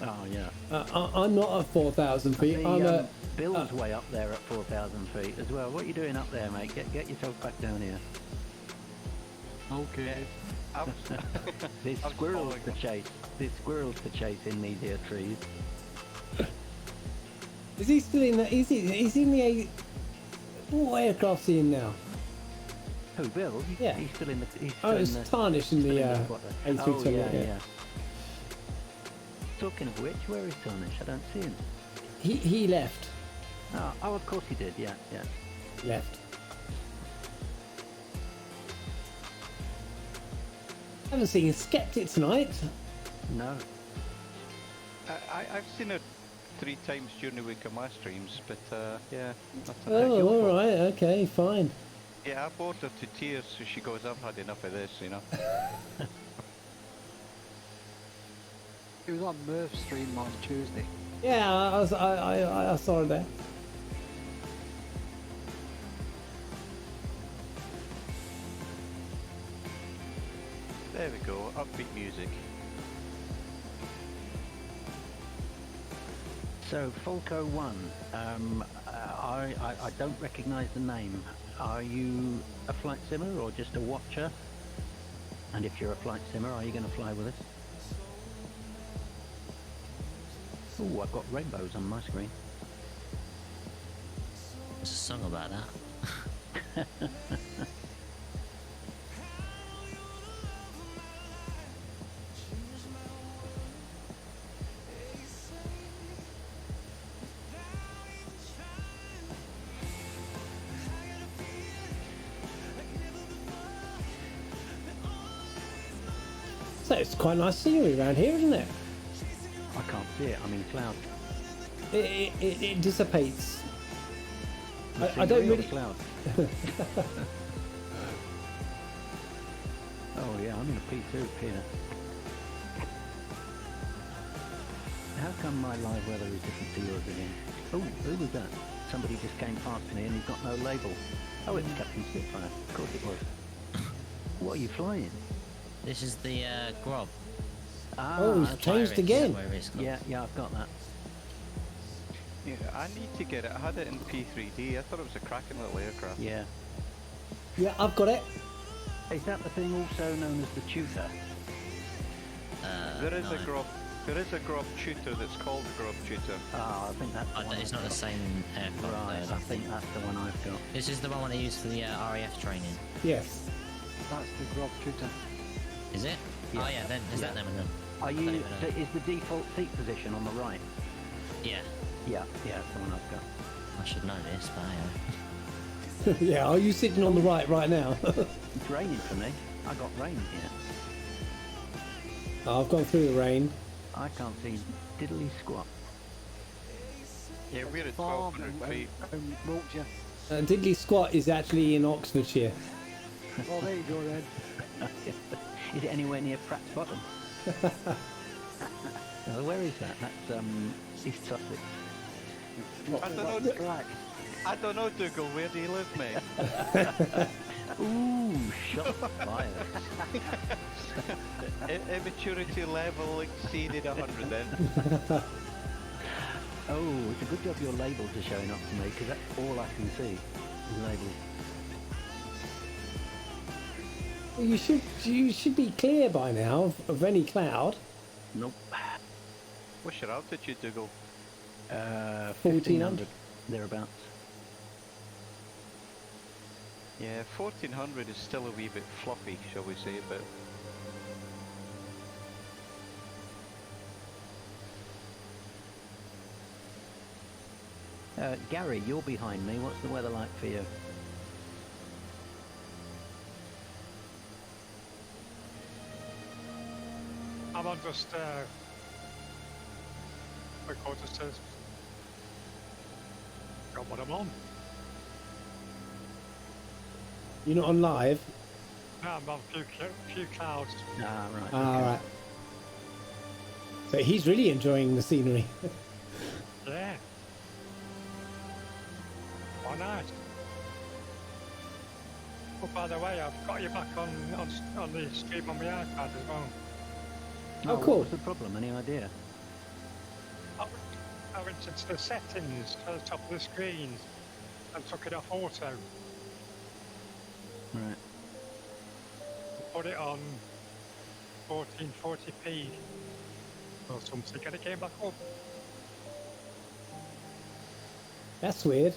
Oh yeah. I'm not at 4,000 feet. See, I'm at. Bill's way up there at 4,000 feet as well. What are you doing up there, mate? Get yourself back down here. Okay. I was, There's I was squirrels following to one. chase. There's squirrels to chase in these here trees. Is he still in the? He's in the. What aircraft's he in now? Who, Bill? Yeah. He's still in the. He's Oh, still it's in the, tarnished in the still in the squatter. A320. Oh, yeah, yeah. yeah. Talking of which, where is Tarnish? I don't see him. He left. Oh, of course he did. Yeah. Left. Haven't seen Skeptic tonight. No. I've seen her 3 times during the week on my streams, but yeah, nothing. Oh, all right. Okay, fine. Yeah, I bored her to tears, so she goes, I've had enough of this, you know. It was on Murph's stream on Tuesday. Yeah, I saw it there. There we go, upbeat music. So Falco 1, I don't recognise the name. Are you a flight simmer or just a watcher? And if you're a flight simmer, are you going to fly with us? Oh, I've got rainbows on my screen. There's a song about that. So it's quite nice scenery around here, isn't it? I can't see it, I'm in cloud. It dissipates. The I don't scenery or really. the cloud. Oh yeah, I'm in a P2 here. How come my live weather is different to yours again? Oh, who was that? Somebody just came past me and he's got no label. Oh, it was Captain Spitfire. Of course it was. What are you flying? This is the Grob. Ah, Oh, he's changed Pirates, again. whatever it's called. yeah, I've got that. Yeah, I need to get it. I had it in P3D. I thought it was a cracking little aircraft. Yeah. Yeah, I've got it. Is that the thing also known as the Tutor? There is no. There is a Grob Tutor that's called a Grob Tutor. Ah, I think that's the one It's I've not the got. same aircraft. Right, though, I think that's the one I've got. This is the one they use for the RAF training. Yes. That's the Grob Tutor. Is it? Yeah. Oh yeah, then is that them and them? Are I don't you? even know. Is the default seat position on the right? Yeah, Yeah, that's the one I've got. I should know this, but Yeah, are you sitting on the right now? It's raining for me. I got rain here. I've gone through the rain. I can't see diddly squat. Yeah, we're at Farm 1200 feet. Wiltshire. Diddley Squat is actually in Oxfordshire. Oh, there you go then. Is it anywhere near Pratt's Bottom? Where is that? That's East Sussex. I don't know. Right. I don't know, Dougal. Where do you live, mate? Ooh, shots fired. Immaturity level exceeded 100 then. Oh, it's a good job your labels are showing up to me because that's all I can see is labels. Well, you should be clear by now of any cloud. Nope. What's your altitude, Dougal? 1400 thereabouts. Yeah, 1400 is still a wee bit floppy, shall we say, but Gary, you're behind me. What's the weather like for you? I'm on just recorder says got what I'm on. You're not on live. No, I'm on few clouds. Ah, right. All right. So he's really enjoying the scenery. Yeah. Why not? Oh, by the way, I've got you back on the stream on my iPad as well. Oh, What cool. was the problem? Any idea? I went into the settings at the top of the screen and took it off auto. Right. Put it on 1440p or something, and it came back up. That's weird.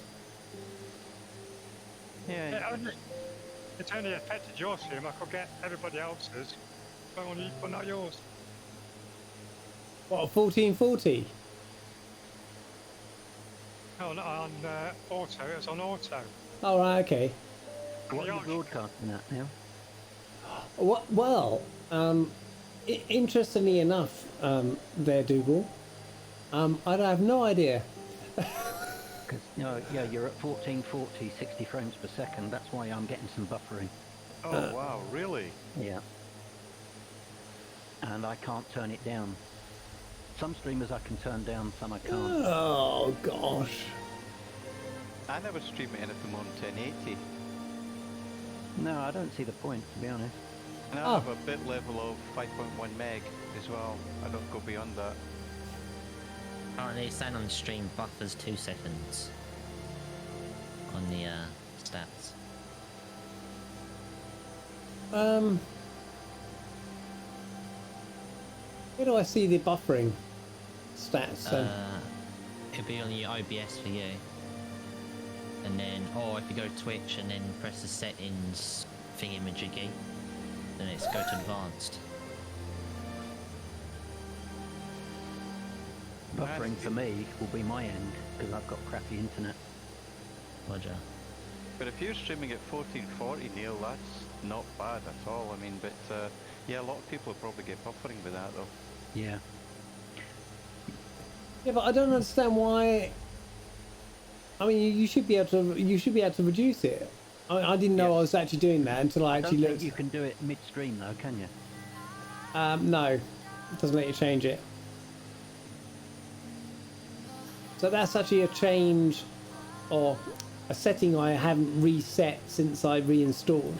yeah, It only affected your stream. I could get everybody else's, but not yours. What, 1440? On auto, it's on auto. All right, okay. What are you broadcasting at now? What? Well, interestingly enough, there, Dougal, I have no idea. Because yeah, you're at 1440, 60 frames per second. That's why I'm getting some buffering. Oh wow, really? Yeah. And I can't turn it down. Some streamers I can turn down, some I can't. Oh gosh. I never stream anything on 1080. No, I don't see the point, to be honest. And I have a bit level of 5.1 meg as well. I don't go beyond that. Currently, saying on the stream buffers 2 seconds on the stats. Where do I see the buffering stats? It'll be on your OBS for you. And then, or if you go to Twitch and then press the settings thingy-majiggy, then it's go to advanced. Buffering for me will be my end, because I've got crappy internet. Roger. But if you're streaming at 1440, Neil, that's not bad at all. I mean, but yeah, a lot of people will probably get buffering with that though. Yeah. Yeah, but I don't understand why. I mean, you should be able to reduce it. I didn't know I was actually doing that until I actually don't looked. think you can do it midstream though, can you? No, it doesn't let you change it. So that's actually a change or a setting I haven't reset since I reinstalled.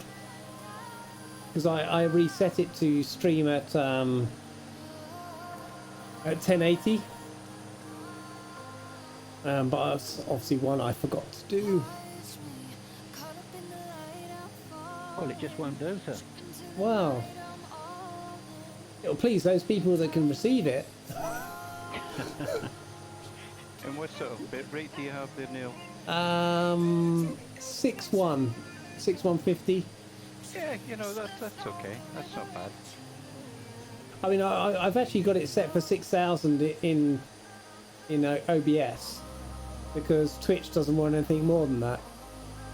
Because I reset it to stream at 1080. But that's obviously one I forgot to do. Well, it just won't do, sir. Wow. It'll please those people that can receive it. And what sort of bit rate do you have there, Neil? 6150. Yeah, you know, that's okay. That's not bad. I mean, I've actually got it set for 6000 in OBS because Twitch doesn't want anything more than that.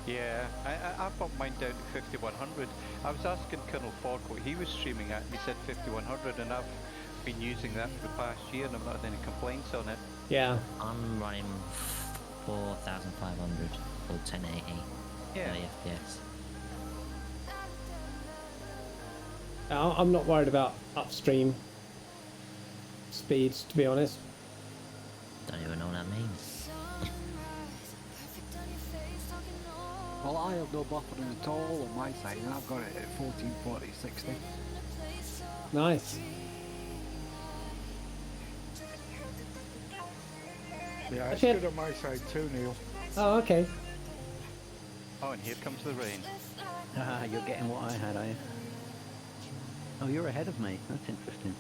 Yeah, I bumped mine down to 5100. I was asking Colonel Ford what he was streaming at. He said 5100, and I've been using that for the past year, and I've not had any complaints on it. Yeah. I'm running 4500 for 1080 Yeah. FPS. I'm not worried about upstream speeds, to be honest. Don't even know what that means. Well, I have no buffering at all on my side, and I've got it at 1440, 60. Nice. Yeah, it's Actually, good on my side too, Neil. Oh, okay. Oh, and here comes the rain. Ah, you're getting what I had, are you? Oh, you're ahead of me. That's interesting.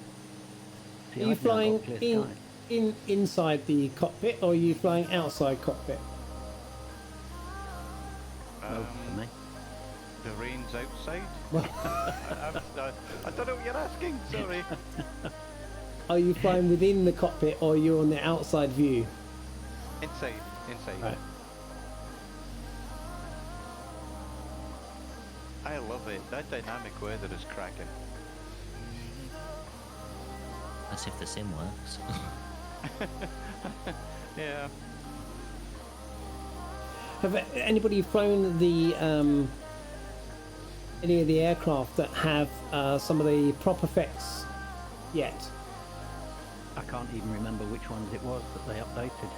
See, Are you I've now got flying clear sky. inside the cockpit, or are you flying outside cockpit? Both for me. The rain's outside. I don't know what you're asking. Sorry. Are you flying within the cockpit, or are you on the outside view? Inside. Right. I love it. That dynamic weather is cracking. That's if the sim works. Yeah. Have anybody flown the any of the aircraft that have some of the prop effects yet? I can't even remember which ones it was that they updated.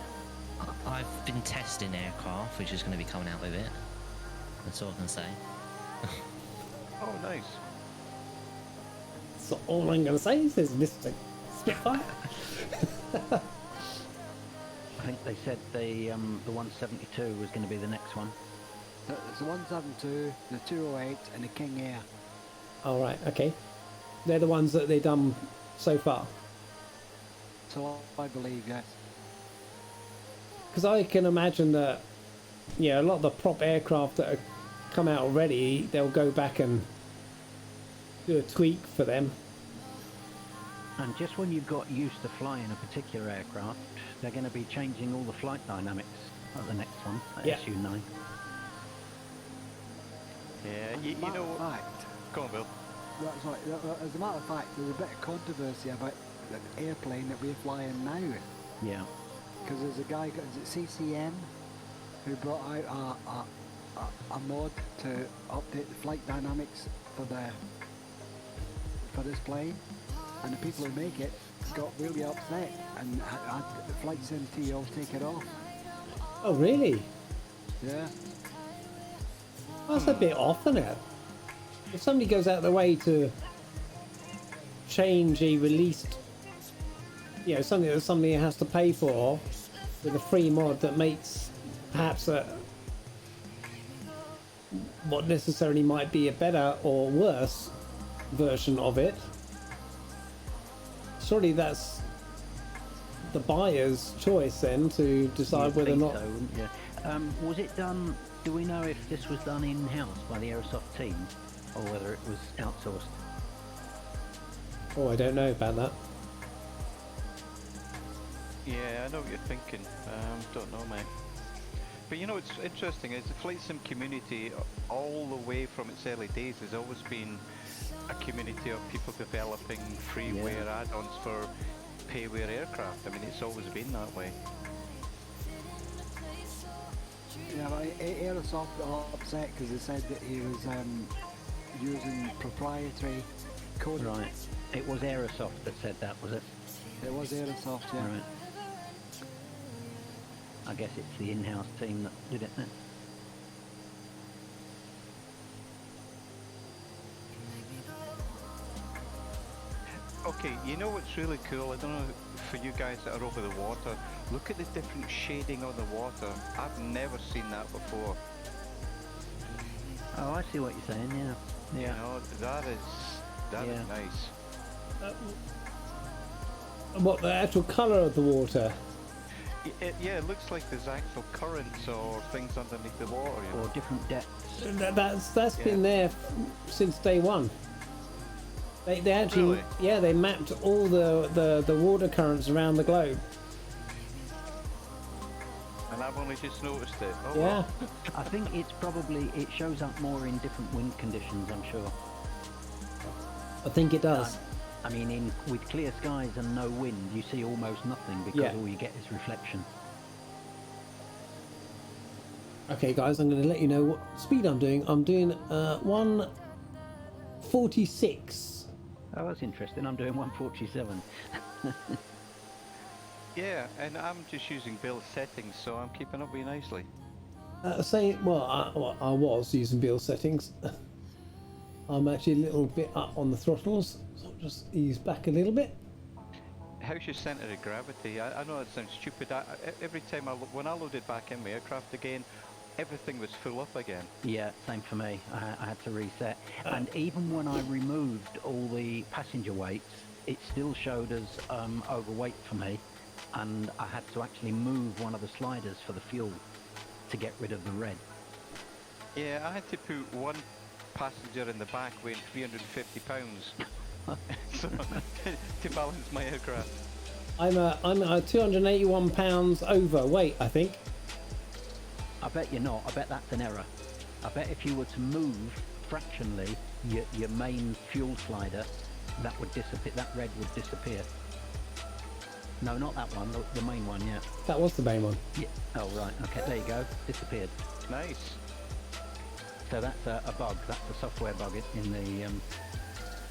I've been testing aircraft, which is going to be coming out with it. That's all I can say. Oh, nice. So all I'm going to say is there's Mr. Spitfire. I think they said the 172 was going to be the next one. There's the 172, the 208, and the King Air. All right, okay. They're the ones that they've done so far. So I believe, yes. Because I can imagine that, yeah, a lot of the prop aircraft that have come out already, they'll go back and do a tweak for them. And just when you've got used to flying a particular aircraft, they're going to be changing all the flight dynamics at the next one, at Yeah. SU9. Yeah, you Matter know of what? fact, Go on, Bill. that's right. As a matter of fact, there's a bit of controversy about the airplane that we're flying now. Yeah. Because there's a guy, is it CCM, who brought out a mod to update the flight dynamics for this plane, and the people who make it got really upset and had the flight sim TO take it off. Oh, really? Yeah. That's a bit off, isn't it? If somebody goes out of their way to change a released, you know, something that somebody has to pay for with a free mod that makes perhaps what necessarily might be a better or worse version of it, surely that's the buyer's choice then to decide You'd whether or think not. so, wouldn't you? Was it done? Do we know if this was done in-house by the Aerosoft team, or whether it was outsourced? Oh, I don't know about that. Yeah, I know what you're thinking. Don't know, mate. But you know, it's interesting is the flight sim community, all the way from its early days, has always been a community of people developing freeware add-ons for payware aircraft. I mean, it's always been that way. Yeah, but Aerosoft got upset because they said that he was using proprietary code. Right. It was Aerosoft that said that, was it? It was Aerosoft, yeah. Right. I guess it's the in-house team that did it then. Okay, you know what's really cool? I don't know for you guys that are over the water. Look at the different shading on the water. I've never seen that before. Oh, I see what you're saying. Yeah. You know, that is Yeah. nice. What, the actual colour of the water? Yeah, it looks like there's actual currents or things underneath the water. You know? Or different depths. That's been there since day one. They actually, Really? yeah, they mapped all the water currents around the globe. And I've only just noticed it. Oh, Yeah, well. I think it's probably, it shows up more in different wind conditions, I'm sure. I think it does. I mean, with clear skies and no wind, you see almost nothing because Yeah. all you get is reflection. Okay, guys, I'm going to let you know what speed I'm doing. I'm doing 146. Oh, that's interesting. I'm doing 147. Yeah, and I'm just using build settings, so I'm keeping up with you nicely. I was using build settings. I'm actually a little bit up on the throttles, so I'll just ease back a little bit. How's your centre of gravity? I know that sounds stupid. Every time when I loaded back in my aircraft again, everything was full up again. Yeah, same for me. I had to reset. And even when I removed all the passenger weights, it still showed as overweight for me. And I had to actually move one of the sliders for the fuel to get rid of the red. Yeah, I had to put one passenger in the back weighing 350 pounds so, to balance my aircraft. I'm 281 pounds overweight, I think. I bet you're not. I bet that's an error. I bet if you were to move fractionally your main fuel slider, that would disappear. That red would disappear. No, not that one. The main one, yeah. That was the main one. Yeah. Oh, right. Okay, there you go. Disappeared. Nice. So that's a bug. That's a software bug in the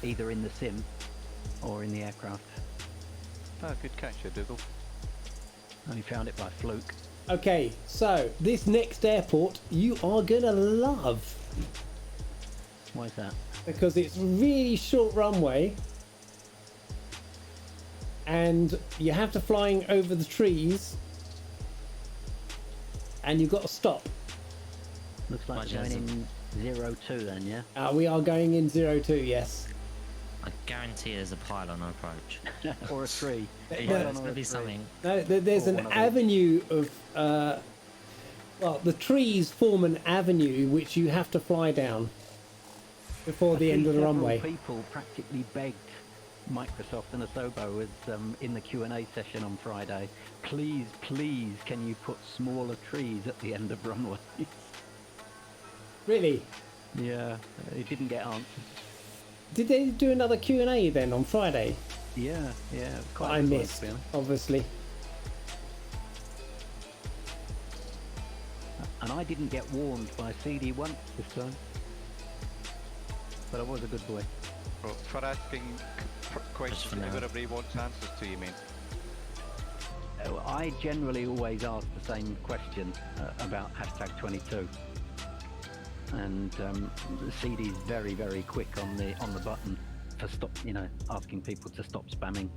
either in the sim or in the aircraft. Ah, good catch, Dougal. Only found it by fluke. Okay, so this next airport you are gonna love Why is that? because it's really short runway and you have to flying over the trees and you've got to stop. Looks like Much we're as going in 02 then, yeah? We are going in 02, yes. I guarantee there's a pylon approach. Or a tree. Yeah, Pylon it's or gonna a be tree. something. No, there's Or an one of those. avenue of well, the trees form an avenue which you have to fly down before the I end see of the several runway. People practically begged Microsoft and Asobo was in the Q&A session on Friday. Please, can you put smaller trees at the end of runways? Really? Yeah, it didn't get answered. Did they do another Q&A then on Friday? Yeah, quite I a good one, missed, to be honest. obviously. And I didn't get warned by CD once this time. But I was a good boy. Well, for asking questions for that now. everybody wants answers to, you mean? I generally always ask the same question about hashtag 22. And CD's very, very quick on the button for stop, asking people to stop spamming.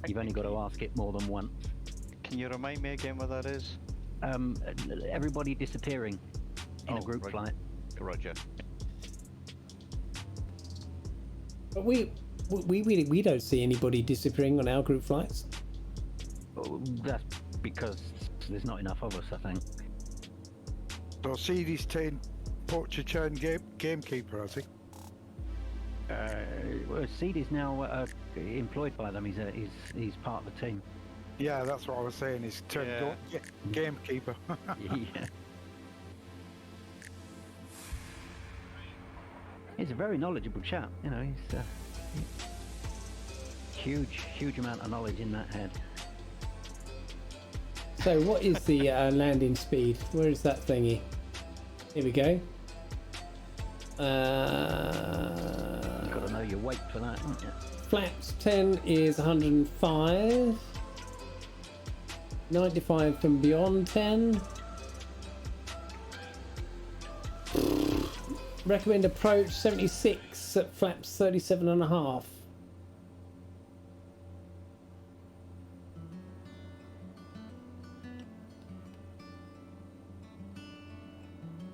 You've only got to ask it more than once. Can you remind me again what that is? Everybody disappearing in a group right. flight. Roger. But we don't see anybody disappearing on our group flights. Oh, that's because there's not enough of us, I think. So CD's poacher turned gamekeeper, I think. Well, CD's now employed by them. He's part of the team. Yeah, that's what I was saying. He's turned gamekeeper. Yeah. He's a very knowledgeable chap. He's huge amount of knowledge in that head. So what is the landing speed? Where is that thingy? Here we go. You've got to know your weight for that, haven't you? Flaps 10 is 105. 95 from beyond 10. Recommend approach 76 at flaps 37.5.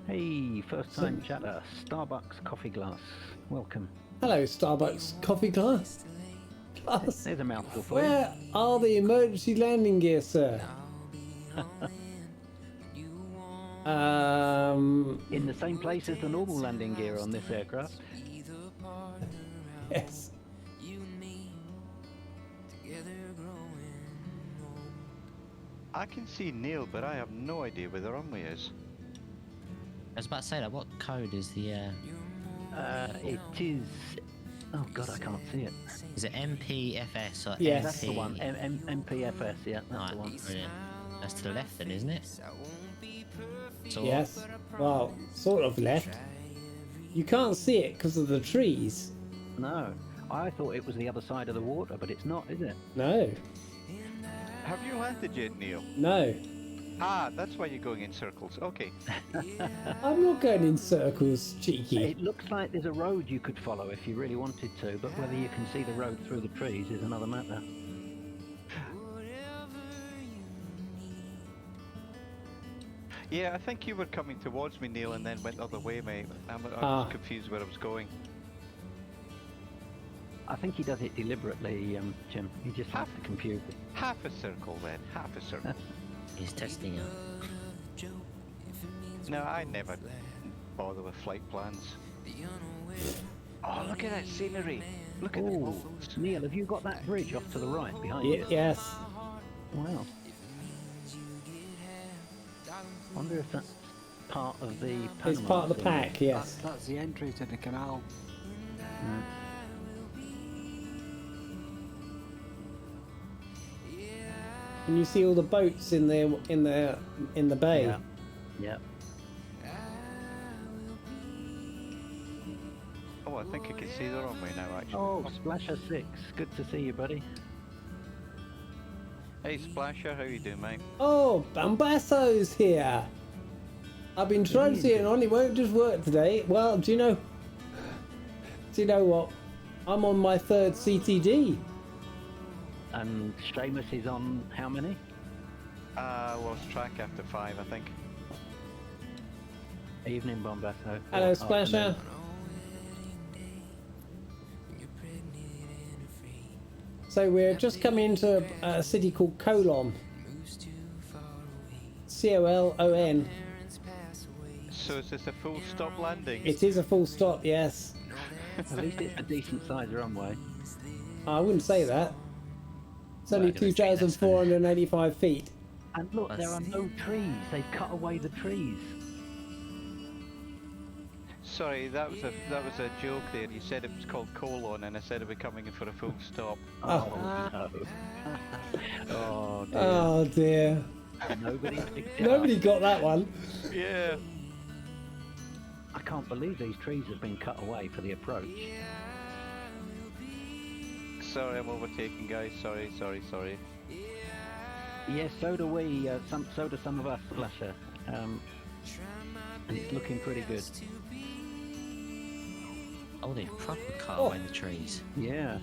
Hey, first time chatter. Starbucks coffee glass. Welcome. Hello, Starbucks coffee glass. There's a mouthful for you. Where are the emergency landing gear, sir? In the same place as the normal landing gear on this aircraft. Yes. I can see Neil, but I have no idea where the runway is. I was about to say that. What code is the? It is. Oh God, I can't see it. Is it MPFS or Yes. That's the one. MPFS. Yeah, that's Right, the one. brilliant. That's to the left then, isn't it? Sort of. Yes. Well, sort of left. You can't see it because of the trees. No, I thought it was the other side of the water, but it's not, is it? No. Have you landed yet, Neil? No. Ah, that's why you're going in circles. Okay. I'm not going in circles, cheeky. It looks like there's a road you could follow if you really wanted to, but whether you can see the road through the trees is another matter. Yeah, I think you were coming towards me, Neil, and then went the other way, mate. I was confused where I was going. I think he does it deliberately, Jim. He just has to confuse it. Half a circle, then. Half a circle. He's testing it. No, I never bother with flight plans. Oh, look at that scenery. Look at the Oh, waffles. Neil, have you got that bridge off to the right behind you? Yes. Wow. Wonder if that's part of the Panama It's part of the scene. pack, yes. That's the entry to the canal. Can you see all the boats in the bay? Yeah. Yeah. Oh, I think I can see the runway now, actually. Oh, Splasher 6. Good to see you, buddy. Hey, Splasher, how you doing, mate? Oh, Bambasso's here. I've been trying to see it on. It won't just work today. Well, do you know what? I'm on my third CTD. And Seamus is on how many? Lost track after 5, I think. Evening, Bombasso. Hello, Or Splasher. afternoon. So we're just coming into a city called Colon. Colon. So is this a full stop landing? It is a full stop, yes. At least it's a decent sized runway. I wouldn't say that. It's only Well, I gotta take this, 2,485 feet. And look, there are no trees. They've cut away the trees. Sorry, that was a joke there. You said it was called colon, and I said it was coming for a full stop. Oh, no. Oh dear. oh dear. Nobody picked it Nobody up. got that one. Yeah. I can't believe these trees have been cut away for the approach. Sorry, I'm overtaking, guys. Sorry. Yes, so do we. So do some of us, Splasher. And it's looking pretty good. Oh, they've proper cut Oh. away the trees. Yeah,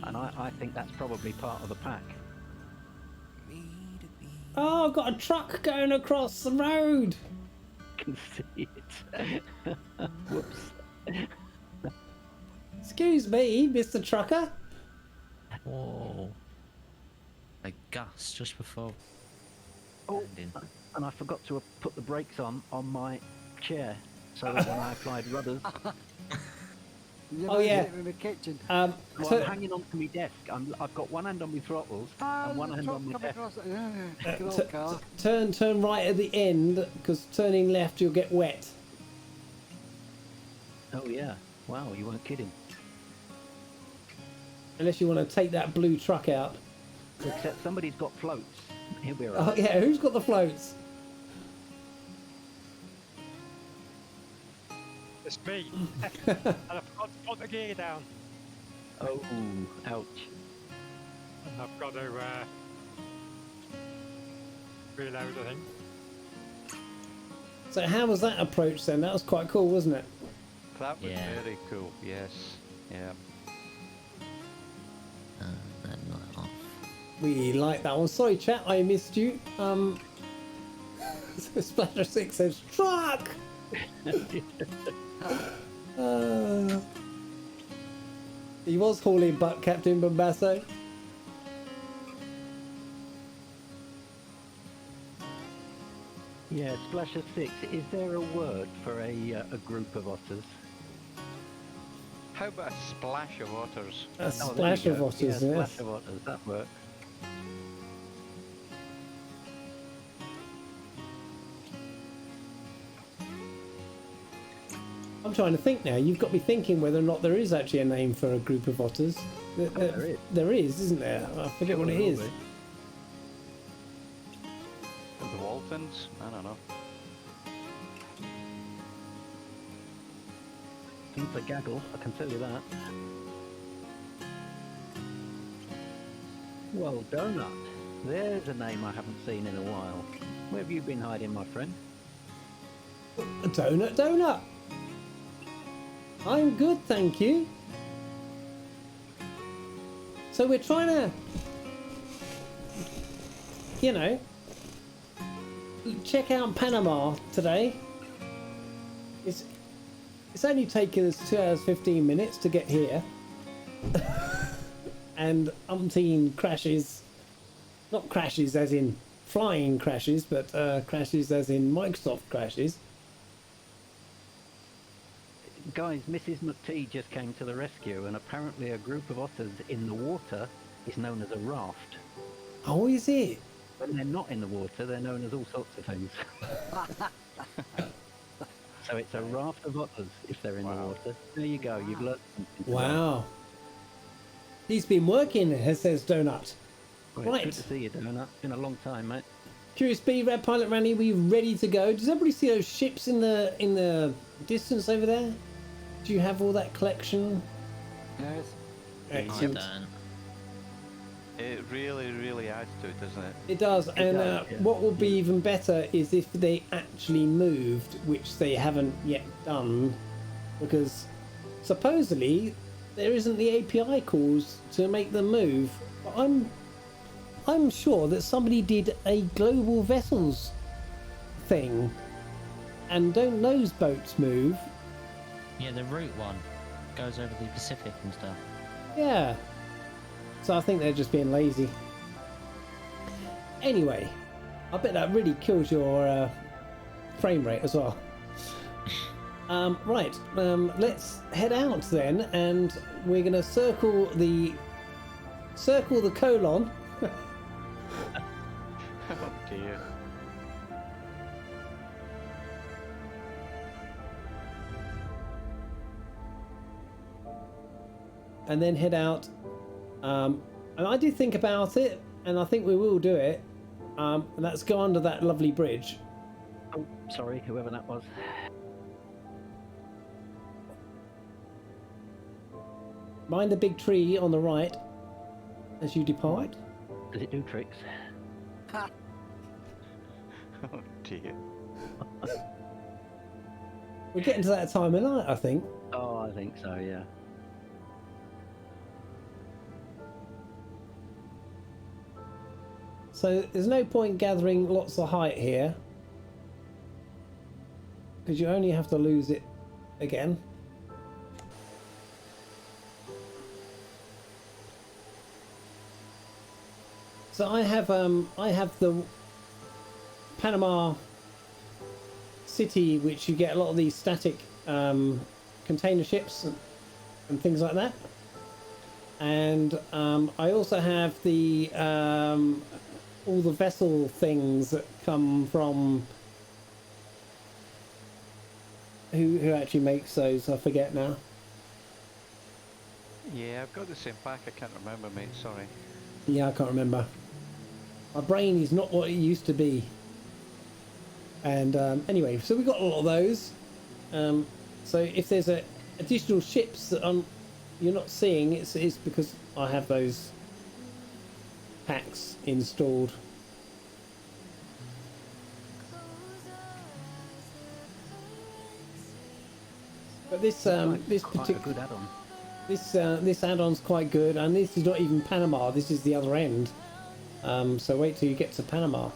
and I think that's probably part of the pack. Oh, I've got a truck going across the road. Can see it. Whoops. Excuse me, Mr. Trucker. Whoa. A gust just before Oh, landing. and I forgot to put the brakes on my chair, so that when I applied rudders, You Oh, yeah. In the kitchen. well, So- I'm hanging on to my desk. I've got one hand on my throttles and one hand on my Come desk. across it. Yeah, good t- old car. turn right at the end, because turning left you'll get wet. Oh yeah! Wow, you weren't kidding. Unless you want to take that blue truck out. Except somebody's got floats. He'll be Oh alright. yeah, who's got the floats? It's me. And I forgot to put the gear down. Oh, ouch! And I've got to reload, I think. So how was that approach then? That was quite cool, wasn't it? That was Yeah. very cool. Yes. Yeah. Not off. We like that one. Sorry chat, I missed you. Splatter 6 says truck! He was hauling butt, Captain Bombasso. Yeah, Splasher 6. Is there a word for a group of otters? How about a splash of otters? A Oh, there splash you of go. otters, Yeah, yes. splash of otters. That works. I'm trying to think now. You've got me thinking whether or not there is actually a name for a group of otters. there is. There is, isn't there? I forget what it is. The Waltons? I don't know. Seems a gaggle, I can tell you that. Well, Donut. There's a name I haven't seen in a while. Where have you been hiding, my friend? A donut. I'm good, thank you. So we're trying to, you know, check out Panama today. It's only taken us 2 hours 15 minutes to get here. And umpteen crashes, not crashes as in flying crashes, but crashes as in Microsoft crashes. Guys, Mrs. McTee just came to the rescue, and apparently a group of otters in the water is known as a raft. Oh, is it? When they're not in the water, they're known as all sorts of things. So it's a raft of otters if they're in the water. There you go, you've learned something. today. Wow. He's been working, says Donut. Well, Right. It's good to see you, Donut. It's been a long time, mate. Curious Bee, Red Pilot Randy, we ready to go? Does everybody see those ships in the distance over there? Do you have all that collection? Yes. I Excellent. don't. It really, really adds to it, doesn't it? It does, and does, yeah. what will be even better is if they actually moved, which they haven't yet done, because supposedly there isn't the API calls to make them move. But I'm sure that somebody did a global vessels thing, and don't those boats move? Yeah, the route one goes over the Pacific and stuff. Yeah. So I think they're just being lazy. Anyway, I bet that really kills your frame rate as well. Right, let's head out then, and we're going to circle the circle the colon. Oh dear. And then head out. And I did think about it, and I think we will do it. And that's go under that lovely bridge. Oh, sorry, whoever that was. Mind the big tree on the right as you depart. Does it do tricks? Oh dear. We're getting to that time of night, I think. Oh, I think so, yeah. So there's no point gathering lots of height here, because you only have to lose it again. So I have the Panama City, which you get a lot of these static container ships and things like that. And I also have the all the vessel things that come from who actually makes those. I forget now. Yeah, I've got the same pack. I can't remember, mate. Sorry. Yeah, I can't remember. My brain is not what it used to be. And anyway, so we got a lot of those. So if there's additional ships that you're not seeing, it's because I have those packs installed. But this this Quite a particular good add-on. this add-on's quite good, and this is not even Panama. This is the other end. So wait till you get to Panama.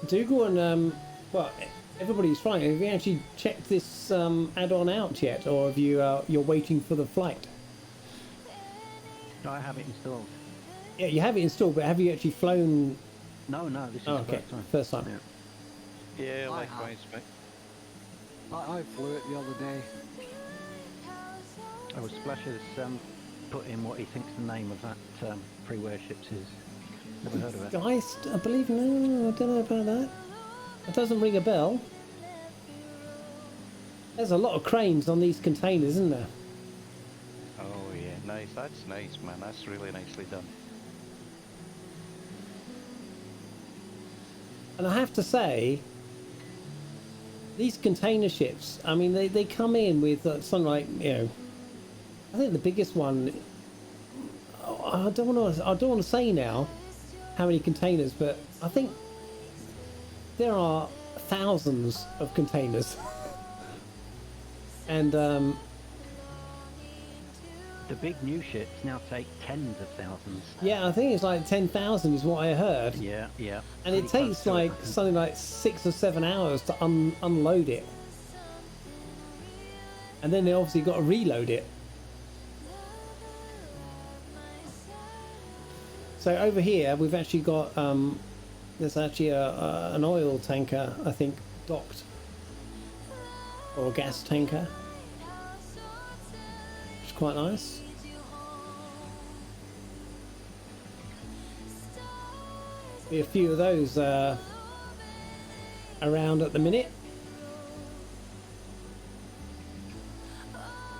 Dougal and well, everybody's fine. Have you actually checked this add-on out yet, or have you you're waiting for the flight? No, I have it installed. Yeah, you have it installed, but have you actually flown? No, this is Oh, the okay, first time. first time. Yeah. Yeah, I likewise, mate. I flew it the other day. Oh, Splash has put in what he thinks the name of that freeware ships is. Never heard of it. Geist, I believe. No, I don't know about that. It doesn't ring a bell. There's a lot of cranes on these containers, isn't there? Oh yeah, nice. That's nice, man. That's really nicely done. And I have to say, these container ships, I mean, they come in with something like, you know, I think the biggest one, I don't want to say now how many containers, but I think there are thousands of containers. And The big new ships now take tens of thousands. yeah, I think it's like 10,000 is what I heard. Yeah. And it Pretty takes close to it, like I think. something like 6 or 7 hours to unload it. And then they obviously got to reload it. So over here we've actually got there's actually an oil tanker, I think, docked, or a gas tanker, which is quite nice. Be a few of those around at the minute.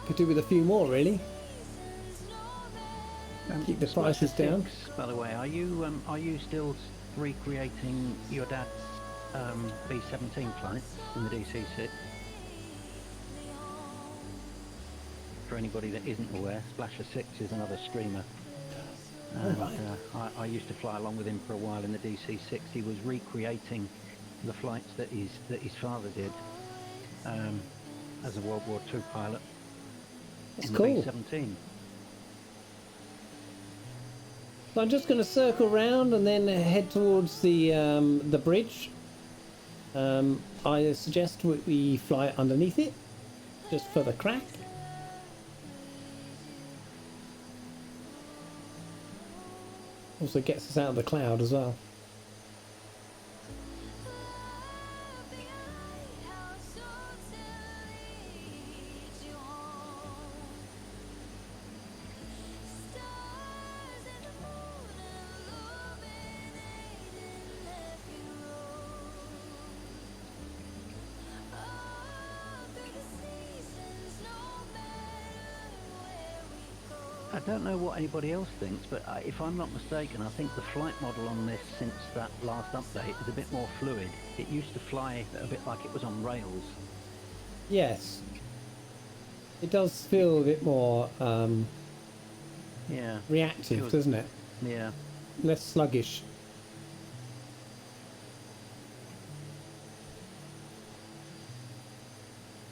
Could do with a few more, really. Keep the prices down. By the way, are you still recreating your dad's B-17 flights in the DC-6? For anybody that isn't aware, Splasher 6 is another streamer. And, right. I used to fly along with him for a while in the DC-6. He was recreating the flights that his father did as a World War II pilot. That's in cool. The B-17. So I'm just going to circle round and then head towards the bridge. I suggest we fly underneath it, just for the crack. Also gets us out of the cloud as well. I don't know what anybody else thinks, but if I'm not mistaken, I think the flight model on this since that last update is a bit more fluid. It used to fly a bit like it was on rails. Yes. It does feel a bit more Yeah. reactive, doesn't it? Yeah. Less sluggish.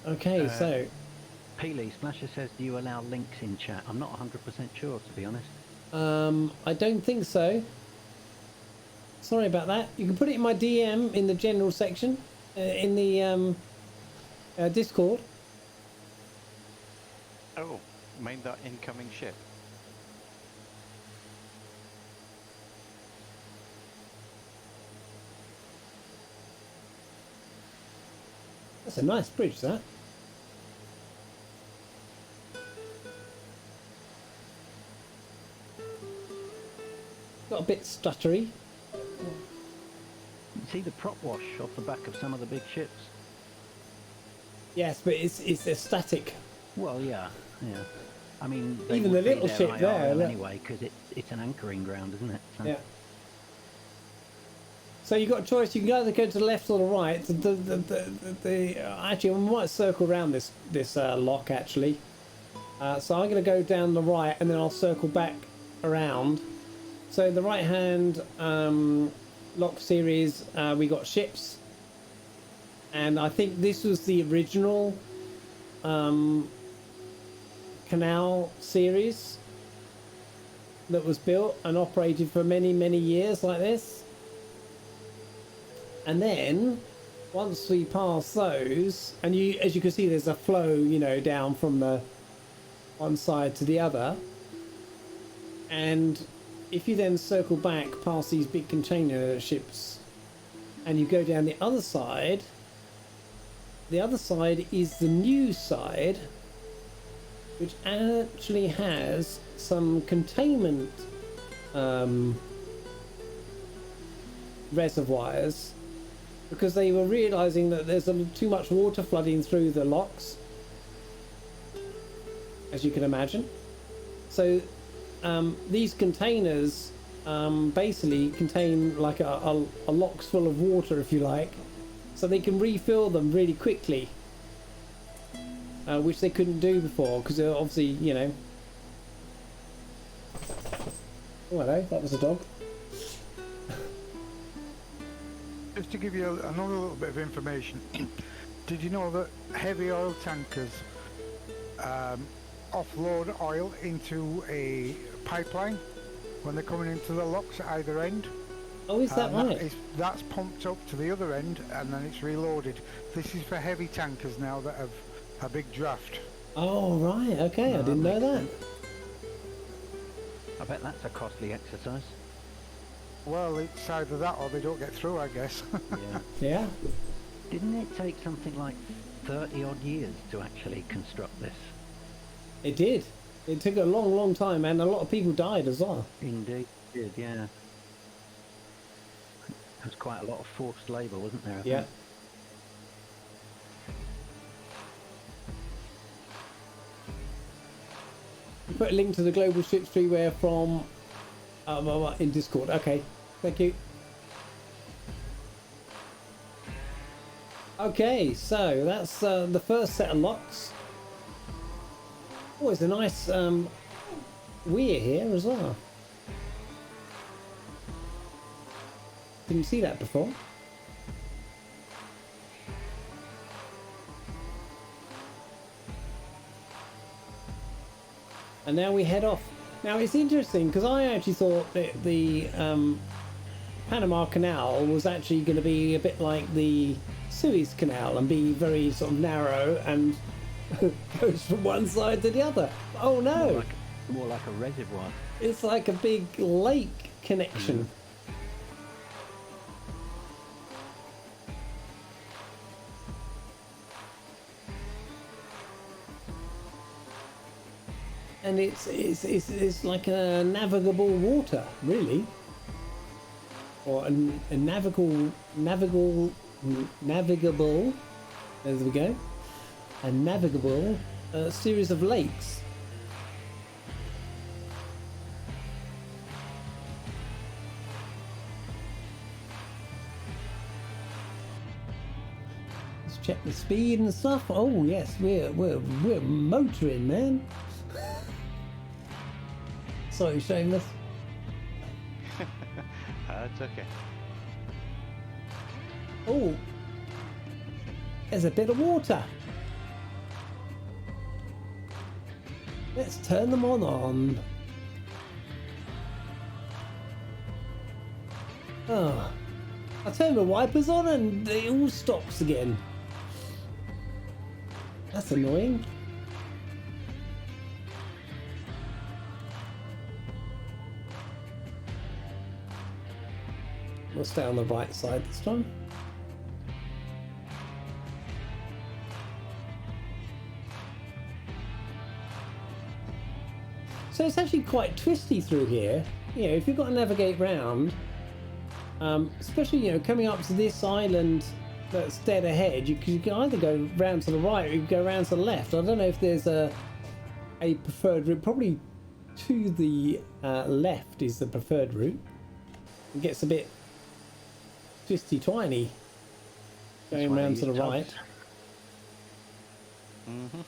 Okay, so Peely, Splasher says, do you allow links in chat? I'm not 100% sure, to be honest. I don't think so. Sorry about that. You can put it in my DM in the general section, in the Discord. Oh, mind that incoming ship. That's a nice bridge, that. Got a bit stuttery. See the prop wash off the back of some of the big ships? Yes, but it's a static. Well, yeah. I mean, they Even would the be little their ship there, IRL look. anyway, because it's an anchoring ground, isn't it? So. Yeah. So you've got a choice. You can either go to the left or the right. Actually, I might circle around this lock actually. So I'm going to go down the right, and then I'll circle back around. So the right hand lock series, we got ships, and I think this was the original canal series that was built and operated for many years like this. And then once we pass those, and as you can see, there's a flow, down from the one side to the other. And if you then circle back past these big container ships and you go down the other side is the new side, which actually has some containment reservoirs, because they were realizing that there's too much water flooding through the locks, as you can imagine. So these containers basically contain like a locks full of water, if you like, so they can refill them really quickly, which they couldn't do before, because they're obviously, Oh, hello, that was a dog. Just to give you another little bit of information, did you know that heavy oil tankers offload oil into a pipeline when they're coming into the locks at either end? Oh, is that right? That's pumped up to the other end and then it's reloaded. This is for heavy tankers now that have a big draft. Oh, right, okay, I didn't know that. I bet that's a costly exercise. Well, it's either that or they don't get through, I guess. Yeah. Yeah. Didn't it take something like 30 odd years to actually construct this? It did. It took a long time, and a lot of people died as well. Indeed, it did, yeah. There was quite a lot of forced labour, wasn't there? I Yeah. think? Put a link to the global ship freeware from in Discord. Okay, thank you. Okay, so that's the first set of locks. Oh, there's a nice weir here as well. Didn't see that before. And now we head off. Now it's interesting because I actually thought that the Panama Canal was actually going to be a bit like the Suez Canal and be very sort of narrow and goes from one side to the other. Oh no! More like a reservoir. It's like a big lake connection. And it's like a navigable water, really, or a navigable. There we go. A navigable series of lakes. speed and stuff. Oh yes, we're motoring, man. Sorry, shameless. That's okay. Oh, there's a bit of water. Let's turn them on. Oh, I turn the wipers on and it all stops again. That's annoying. We'll stay on the right side this time. So it's actually quite twisty through here. You know, if you've got to navigate round, especially, you know, coming up to this island that's dead ahead, you can either go round to the right or you can go round to the left. I don't know if there's a preferred route. Probably to the left is the preferred route. It gets a bit twisty-twiny going round to the right. Mm-hmm.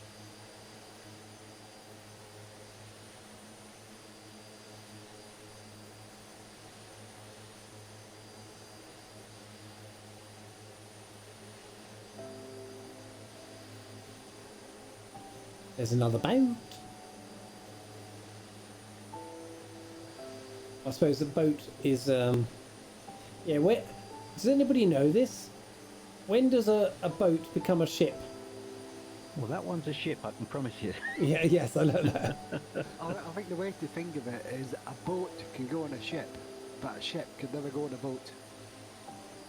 There's another boat. I suppose the boat is yeah, where does anybody know this? When does a boat become a ship? Well, that one's a ship, I can promise you. Yeah, yes, I know that. I think the way to think of it is a boat can go on a ship, but a ship could never go on a boat.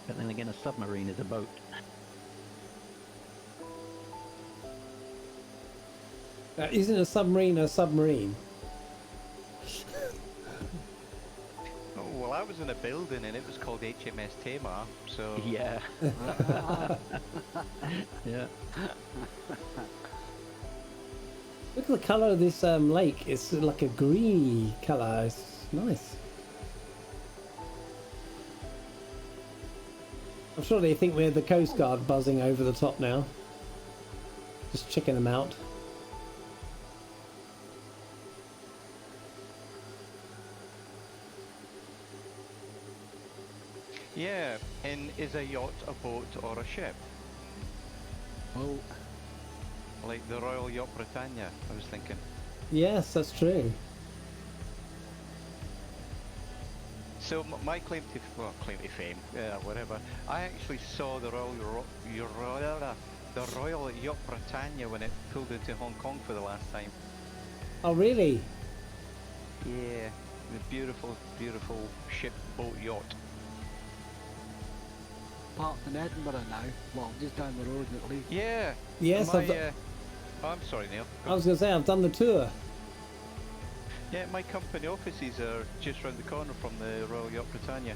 But then again, a submarine is a boat. Isn't a submarine a submarine? Oh, well, I was in a building and it was called HMS Tamar, so... Yeah. Yeah. Look at the colour of this lake. It's like a greeny colour. It's nice. I'm sure they think we're the Coast Guard buzzing over the top now. Just checking them out. Yeah, and is a yacht a boat or a ship? Well, Like the Royal Yacht Britannia, I was thinking. Yes, that's true. So my claim to fame, whatever. I actually saw the Royal Yacht Britannia when it pulled into Hong Kong for the last time. Oh, really? Yeah, the beautiful, beautiful ship, boat, yacht. parked in Edinburgh now. Well, just down the road at least. Yeah. Yes, My, I've oh, I'm sorry, Neil. I was going to say, I've done the tour. Yeah, my company offices are just round the corner from the Royal Yacht Britannia.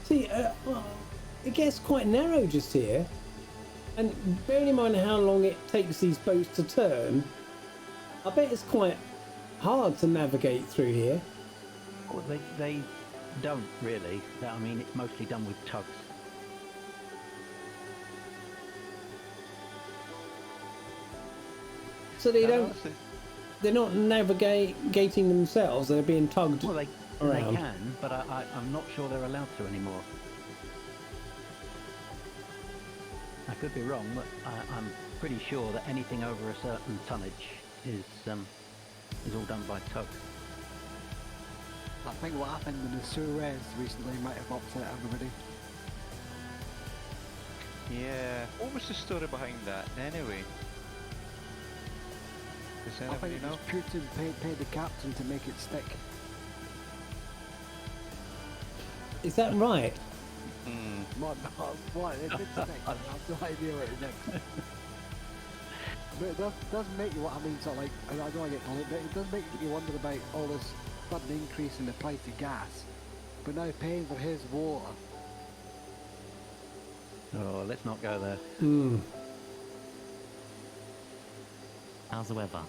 See, well, it gets quite narrow just here. And bearing in mind how long it takes these boats to turn, I bet it's quite hard to navigate through here. Well, they don't really. I mean, it's mostly done with tugs. So they don't, Honestly, they're not navigating themselves, they're being tugged Well, they around. can, but I'm not sure they're allowed to anymore. I could be wrong, but I'm pretty sure that anything over a certain tonnage is all done by tugs. I think what happened in the Suez recently might have upset everybody. yeah. What was the story behind that, anyway? Does I anybody think it know? was Putin paid the captain to make it stick. Is that right? Hmm. What? It did stick. I have no idea what it did. But it does make you, what I mean, sort of like, I don't want to get on it, but it does make you wonder about all this sudden increase in the price of gas. But now paying for his water. Oh, let's not go there. Hmm. How's the weather?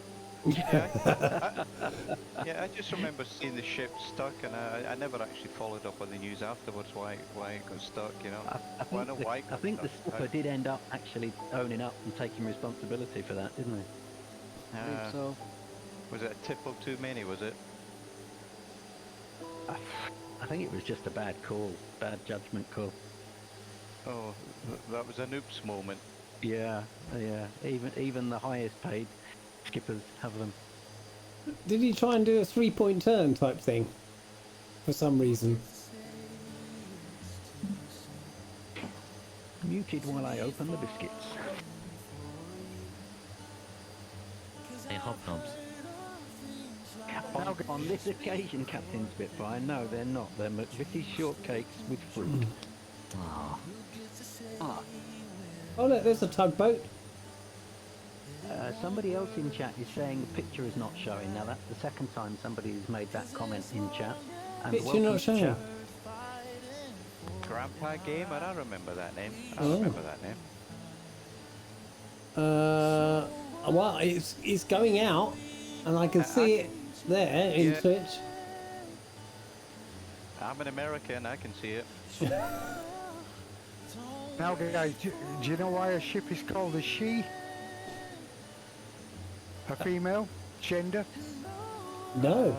Yeah, I just remember seeing the ship stuck, and I never actually followed up on the news afterwards why it got stuck. You know, I think, know why it I got think the stuck. skipper did end up actually owning up and taking responsibility for that, didn't he? I think so. Was it a tipple too many? Was it? I think it was just a bad call, bad judgment call. Oh, that was an oops moment. Yeah. Even the highest paid skippers have them. Did he try and do a 3-point turn type thing? For some reason. Muted while I open the biscuits. Hey, hobnobs. On this occasion, Captain Spitfire, no, they're not. They're McVitie's shortcakes with fruit. Ah, Oh look, there's a tugboat. Somebody else in chat is saying the picture is not showing. Now that's the second time somebody's made that comment in chat. And Picture welcome not to showing. chat. Grandpa Gamer, I remember that name. I Oh. remember that name. Well, it's going out, and I can see it there in Yeah. Twitch. I'm an American, I can see it. Now, guys, do you know why a ship is called a she? A female? Gender? No.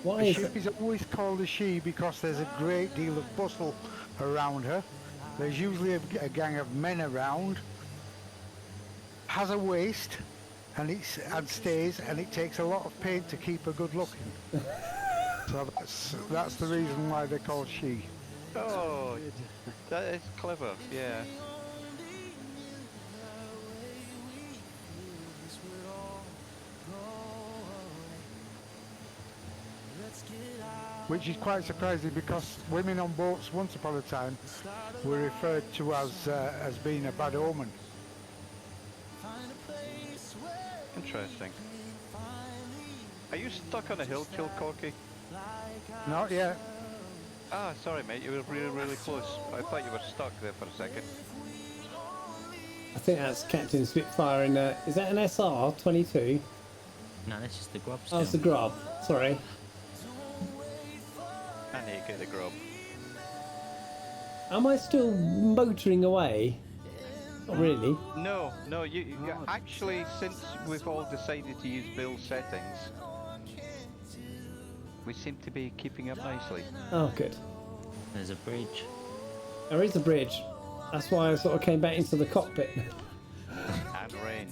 Why A is ship it? is always called a she because there's a great deal of bustle around her. There's usually a gang of men around. Has a waist, and stays, and it takes a lot of paint to keep her good looking. So that's the reason why they're called she. Oh, that is clever, yeah. Which is quite surprising because women on boats once upon a time were referred to as being a bad omen. Interesting. Are you stuck on a hill, Corky? Not yet. Ah, sorry mate, you were really, really close. I thought you were stuck there for a second. I think that's Captain Spitfire in is that an SR-22? no, that's just the grub Oh, still. it's the grub. Sorry. I need to get the grub. Am I still motoring away? Not really. No, you actually, since we've all decided to use build settings, we seem to be keeping up nicely. Oh, good. There's a bridge. There is a bridge. That's why I sort of came back into the cockpit. And rain.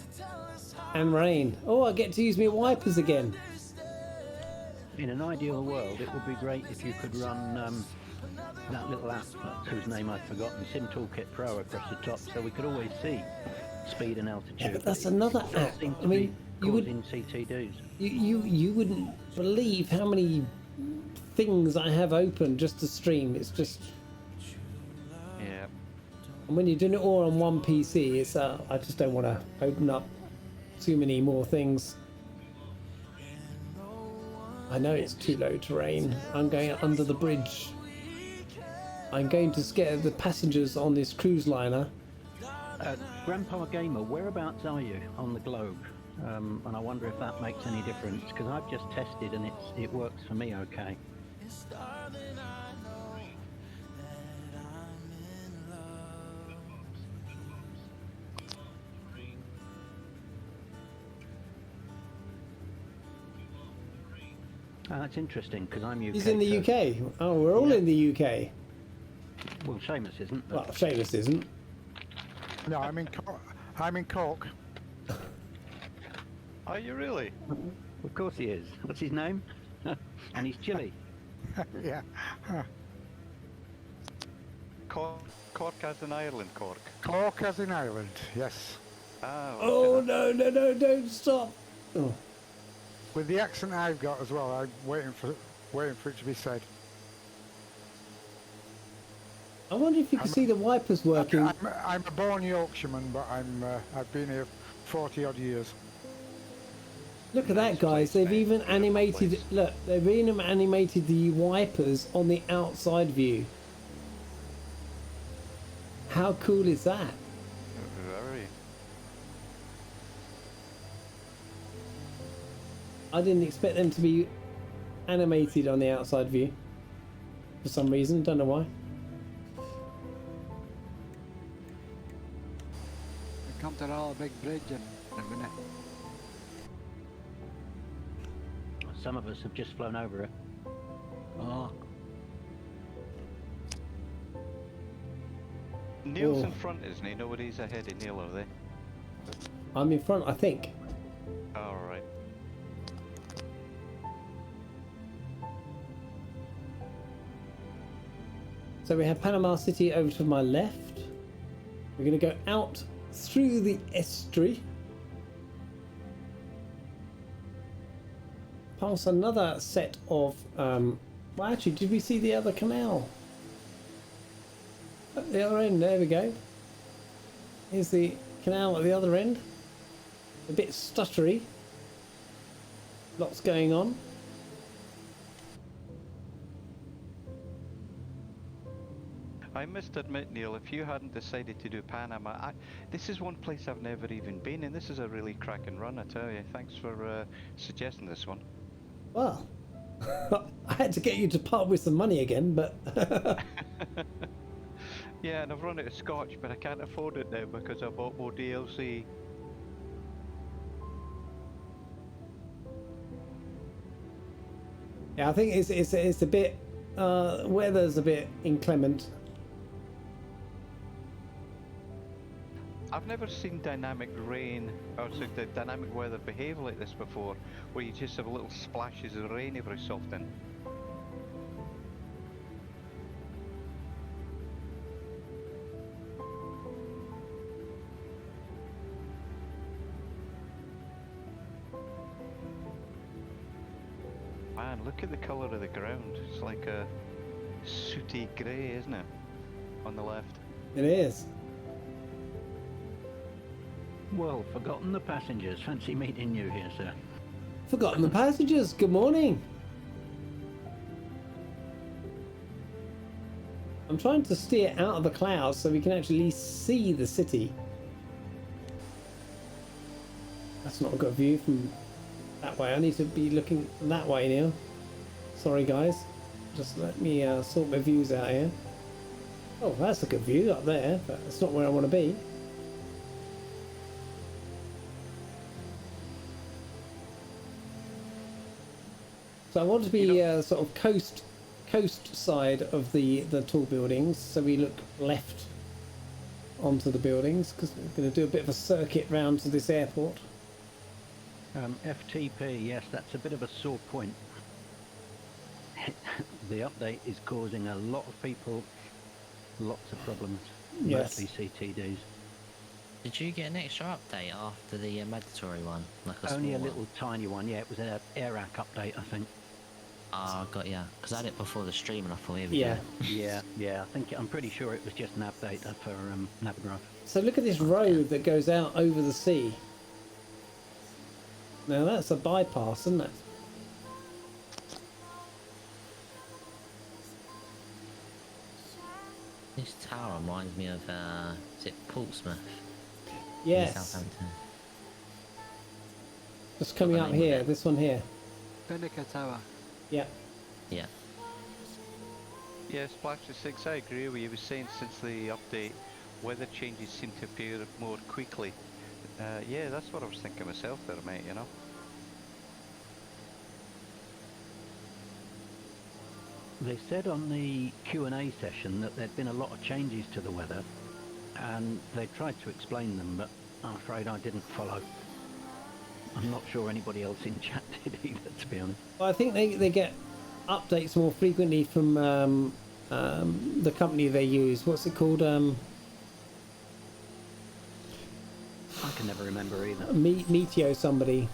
And rain. Oh, I get to use my wipers again. In an ideal world, it would be great if you could run that little app, whose name I've forgotten, Sim Toolkit Pro, across the top, so we could always see speed and altitude. Yeah, but that's another It does app. seem to I mean, be you would causing CTDs. you wouldn't believe how many things I have open just to stream. It's just, Yeah. and when you're doing it all on one PC, it's I just don't want to open up too many more things. I know it's too low terrain. I'm going under the bridge. I'm going to scare the passengers on this cruise liner. Grandpa Gamer, whereabouts are you on the globe? And I wonder if that makes any difference, because I've just tested and it works for me okay. That's interesting, because I'm UK. He's in the so- UK. Oh, we're all Yeah. in the UK. Well, Seamus isn't. But Well, Seamus isn't. No, I'm in Cork. Are you really? of course he is. What's his name? And he's chilly. Yeah. Cork as in Ireland, Cork. Cork as in Ireland, yes. Ah, okay. Oh no! Don't stop. Oh. With the accent I've got as well, I'm waiting for it to be said. I wonder if you can see the wipers working. I'm a born Yorkshireman, but I've been here 40 odd years. Look at that, guys. They've even animated. Look, they've even animated the wipers on the outside view. How cool is that? Very. I didn't expect them to be animated on the outside view for some reason. Don't know why. We come to another big bridge in a minute. Some of us have just flown over it. Oh, Neil's Oh. in front, isn't he? Nobody's ahead of Neil, are they? I'm in front, I think. All right. So we have Panama City over to my left. We're going to go out through the estuary. Past another set of... well, actually, did we see the other canal? At the other end, there we go. Here's the canal at the other end. A bit stuttery. Lots going on. I must admit, Neil, if you hadn't decided to do Panama, this is one place I've never even been in. This is a really cracking run, I tell you. Thanks for suggesting this one. Well, I had to get you to part with some money again, but... Yeah, and I've run out of scotch, but I can't afford it now because I bought more DLC. Yeah, I think it's a bit... weather's a bit inclement. I've never seen dynamic rain, or sorry, the dynamic weather behave like this before, where you just have little splashes of rain every so often. Man, look at the colour of the ground. It's like a sooty grey, isn't it? On the left. It is. Well, forgotten the passengers. Fancy meeting you here, sir. Forgotten the passengers. Good morning. I'm trying to steer out of the clouds so we can actually see the city. That's not a good view from that way. I need to be looking that way now. Sorry, guys. Just let me sort my views out here. Oh, that's a good view up there, but it's not where I want to be. So I want to be sort of coast side of the tall buildings, so we look left onto the buildings, because we're going to do a bit of a circuit round to this airport. FTP, yes, that's a bit of a sore point. The update is causing a lot of people lots of problems, Yes. mostly CTDs. Did you get an extra update after the mandatory one? Like a Only a small little one? tiny one, yeah, it was an AirAC update, I think. Ah, got ya. Because I had it before the stream and I thought, here we Yeah. go. Yeah, I'm pretty sure it was just an update for Navigraph. So look at this road that goes out over the sea. Now that's a bypass, isn't it? This tower reminds me of, is it Portsmouth? in Yes. Southampton. Just coming Got up the name of here, it. this one here. Pinnacle Tower. Yeah. Yeah. Yeah, Splash to 6, I agree with you. He was saying since the update, weather changes seem to appear more quickly. Yeah, that's what I was thinking myself there, mate, you know. They said on the Q&A session that there'd been a lot of changes to the weather, and they tried to explain them, but I'm afraid I didn't follow. I'm not sure anybody else in chat did either, to be honest. Well, I think they get updates more frequently from the company they use. What's it called? I can never remember either. Meteo somebody.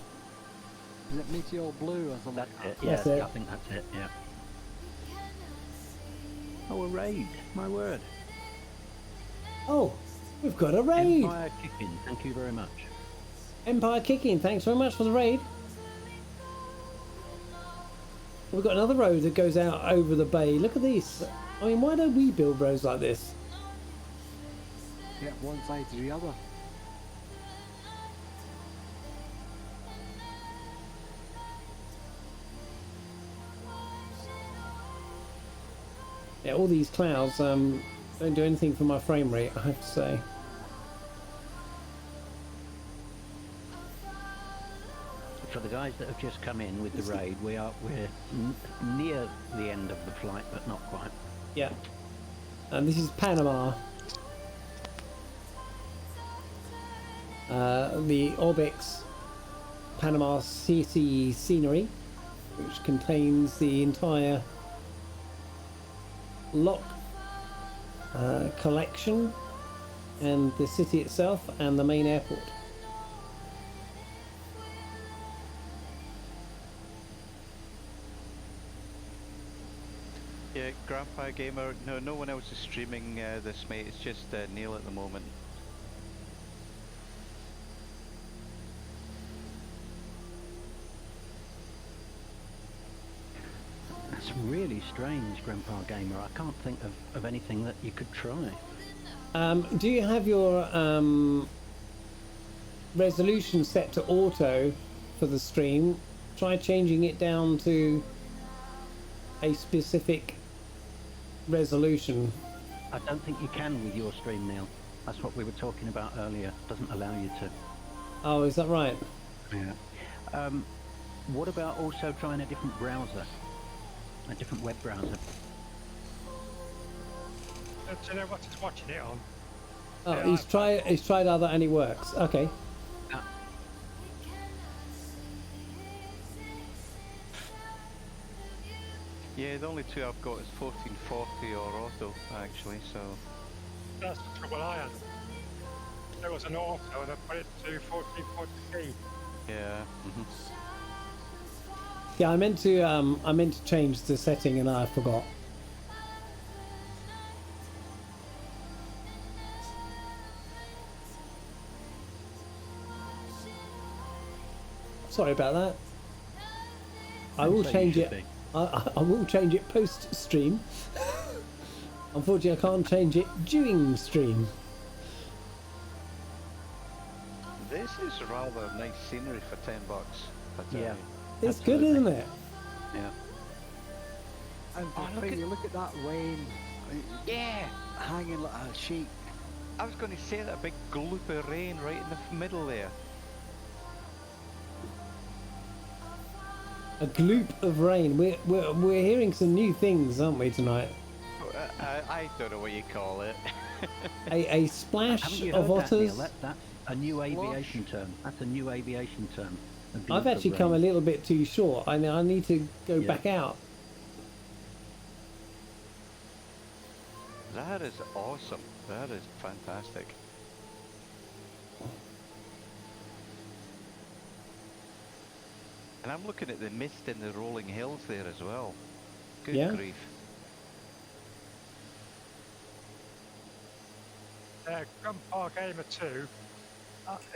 Is it Meteor Blue or something? That's it, That's yeah, it. I think that's it, yeah. Oh, a raid, my word. Oh, we've got a raid. Empire Kicking, thank you very much. Empire Kicking, thanks very much for the raid. We've got another road that goes out over the bay. Look at these. I mean, why don't we build roads like this? get one side to the other. Yeah, all these clouds don't do anything for my frame rate, I have to say. For the guys that have just come in with the raid, we're near the end of the flight, but not quite. Yeah. And this is Panama. The Orbix Panama City scenery, which contains the entire lock collection and the city itself and the main airport. Yeah, Grandpa Gamer. No one else is streaming this, mate. It's just Neil at the moment. That's really strange, Grandpa Gamer. I can't think of anything that you could try. Do you have your resolution set to auto for the stream? Try changing it down to a specific resolution. I don't think you can with your stream, Neil. That's what we were talking about earlier. It doesn't allow you to. Oh, is that right? Yeah. What about also trying a different browser? A different web browser? Do you know what he's watching it on? Oh, Yeah, he's tried other and it works. Okay. Yeah, the only two I've got is 1440 or auto, actually, so... That's the trouble I had. There was an auto and I put it to 1440p. Yeah. Yeah, I meant to change the setting and I forgot. Sorry about that. I will change it. I will change it post stream. Unfortunately, I can't change it during stream. This is rather nice scenery for $10. Yeah. It's good, isn't it? Yeah. And Oh, look at that rain. Yeah! Hanging like a sheet. I was going to say that, a big gloop of rain right in the middle there. A gloop of rain. We're hearing some new things, aren't we, tonight? I don't know what you call it. A Haven't splash you of heard that, Neil? otters. That's a new aviation term. That's a new aviation term. A I've gloop actually of come a rain. little bit too short. I need to go Yeah. back out. That is awesome. That is fantastic. And I'm looking at the mist in the rolling hills there as well. Good Yeah. grief. Grandpa Gamer 2,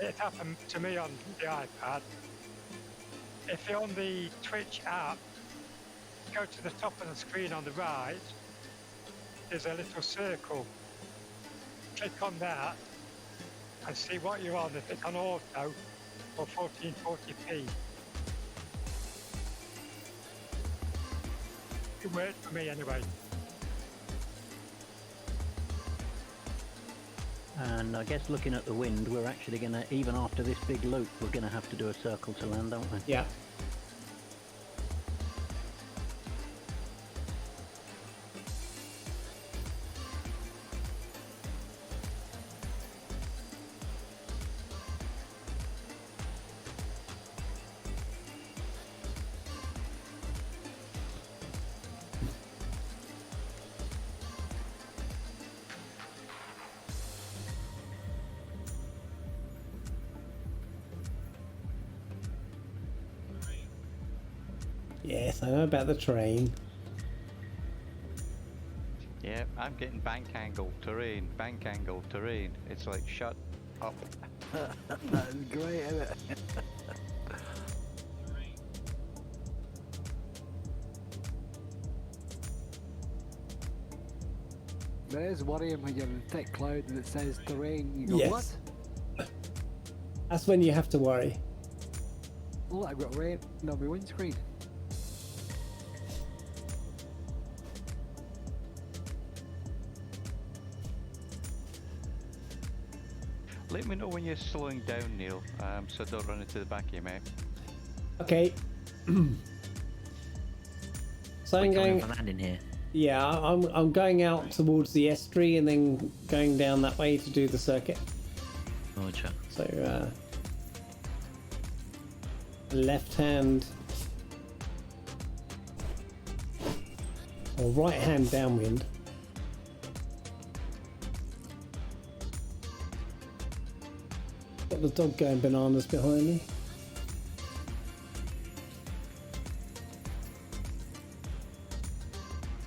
it happened to me on the iPad. If you're on the Twitch app, go to the top of the screen on the right, there's a little circle. Click on that and see what you're on, if it's on auto or 1440p. It worked for me anyway. And I guess looking at the wind, we're actually going to, even after this big loop, we're going to have to do a circle to land, aren't we? Yeah. Yes, I know about the train. Yeah, I'm getting bank angle terrain, bank angle terrain. It's like, shut up. That's great, isn't it? It is worrying when you're in a thick cloud and it says terrain. You go, Yes. That's when you have to worry. what? Look, I've got rain on my windscreen. Let me know when you're slowing down, Neil, so I don't run into the back of you, mate. Okay. So I'm We're coming going. for landing here. Yeah, I'm going out towards the estuary and then going down that way to do the circuit. Roger. So left hand or right hand downwind. Got the dog going bananas behind me.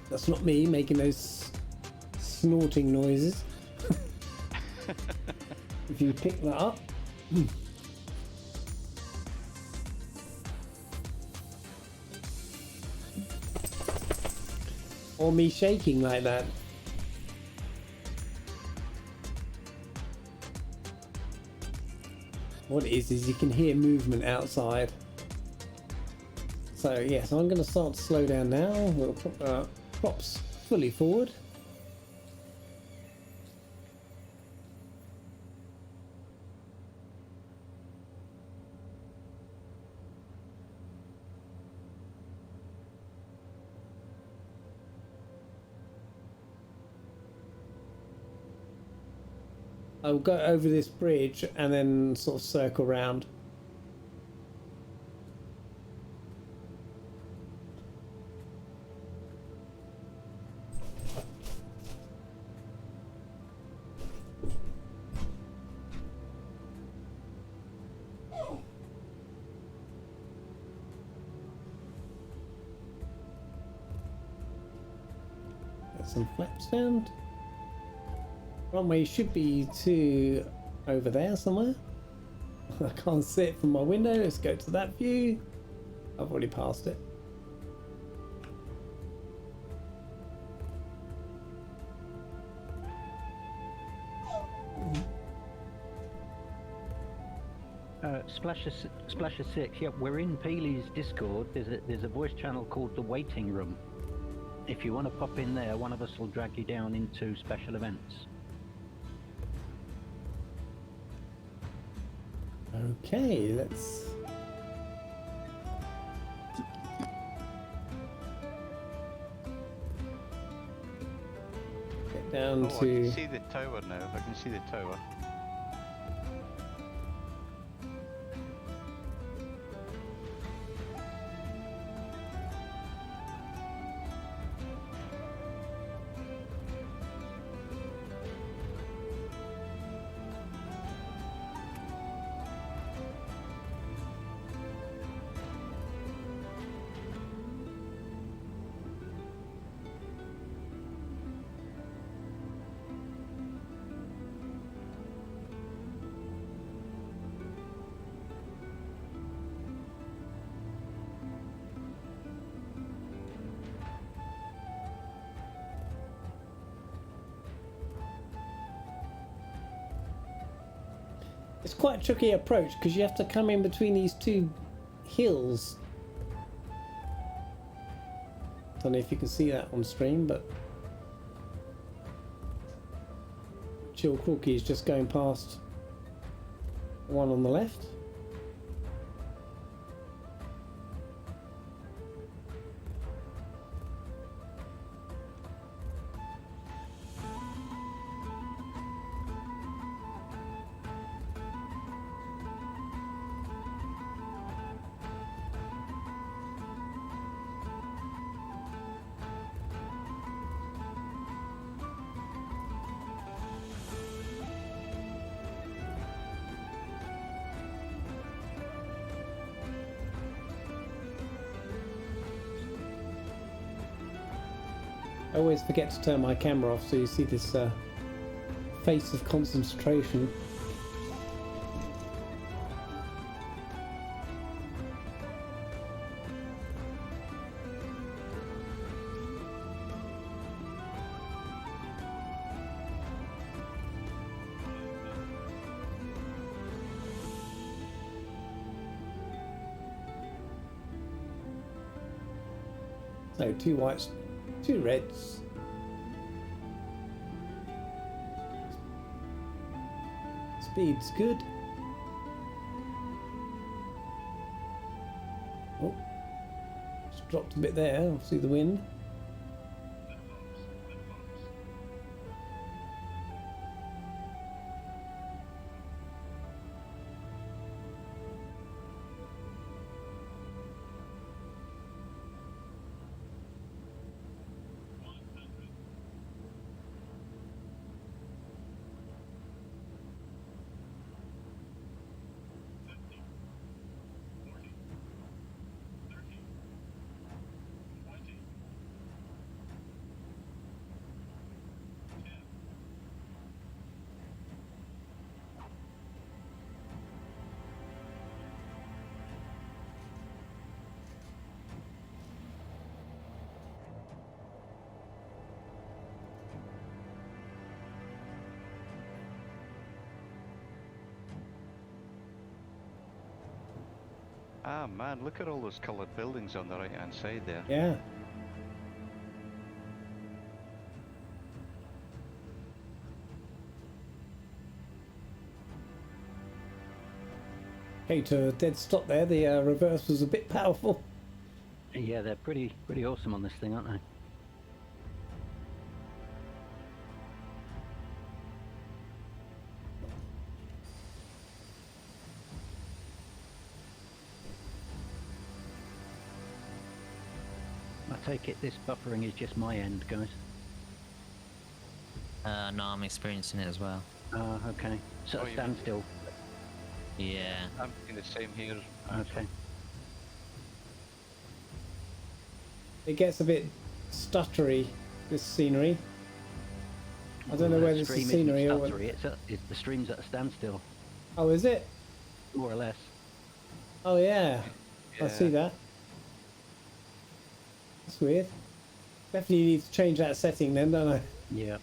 That's not me making those snorting noises. If you pick that up. Or me shaking like that. What it is you can hear movement outside. So yes, I'm going to start to slow down now. We'll put props fully forward. I'll go over this bridge and then sort of circle round. Get some flaps down. Runway should be to over there somewhere. I can't see it from my window. Let's go to that view. I've already passed it. Splasher 6, yeah, we're in Peely's Discord. There's a voice channel called The Waiting Room. If you want to pop in there, one of us will drag you down into special events. Okay, let's... get down I to... can see the tower now. I can see the tower. It's quite a tricky approach because you have to come in between these two hills. Don't know if you can see that on stream, but Chill Corky is just going past the one on the left. I always forget to turn my camera off so you see this face of concentration. No, 2 whites, 2 reds. Speed's good. Oh, just dropped a bit there. See the wind. Ah man, look at all those coloured buildings on the right hand side there. Yeah. Okay, to a dead stop there. The reverse was a bit powerful. Yeah, they're pretty awesome on this thing, aren't they? I take it this buffering is just my end, guys. No, I'm experiencing it as well. Okay. So Oh, you stand mean- still. Yeah. I'm doing the same here. Okay. It gets a bit stuttery, this scenery. I don't know Well, whether the it's the stream scenery isn't or... stuttery, the stream's at a standstill, Oh, is it? more or less. Oh, yeah. I see Yeah. that. That's weird. Definitely need to change that setting then, don't I? Yeah.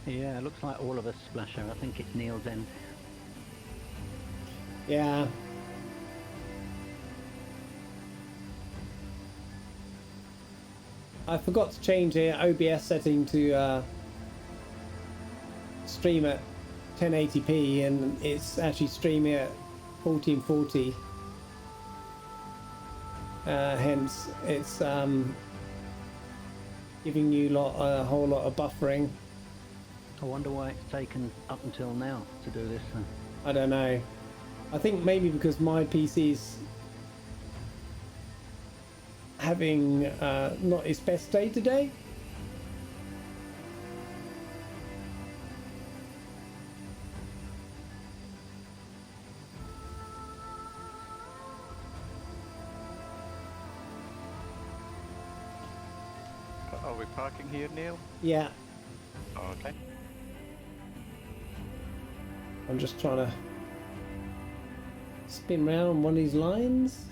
Yeah, it looks like all of us splash out. I think it's Neil's end. Yeah. I forgot to change the OBS setting to stream at 1080p, and it's actually streaming at 1440. Hence, it's giving you a whole lot of buffering. I wonder why it's taken up until now to do this. I don't know. I think maybe because my PC's having not its best day today. Are we parking here, Neil? Yeah, Okay. I'm just trying to spin round on one of these lines.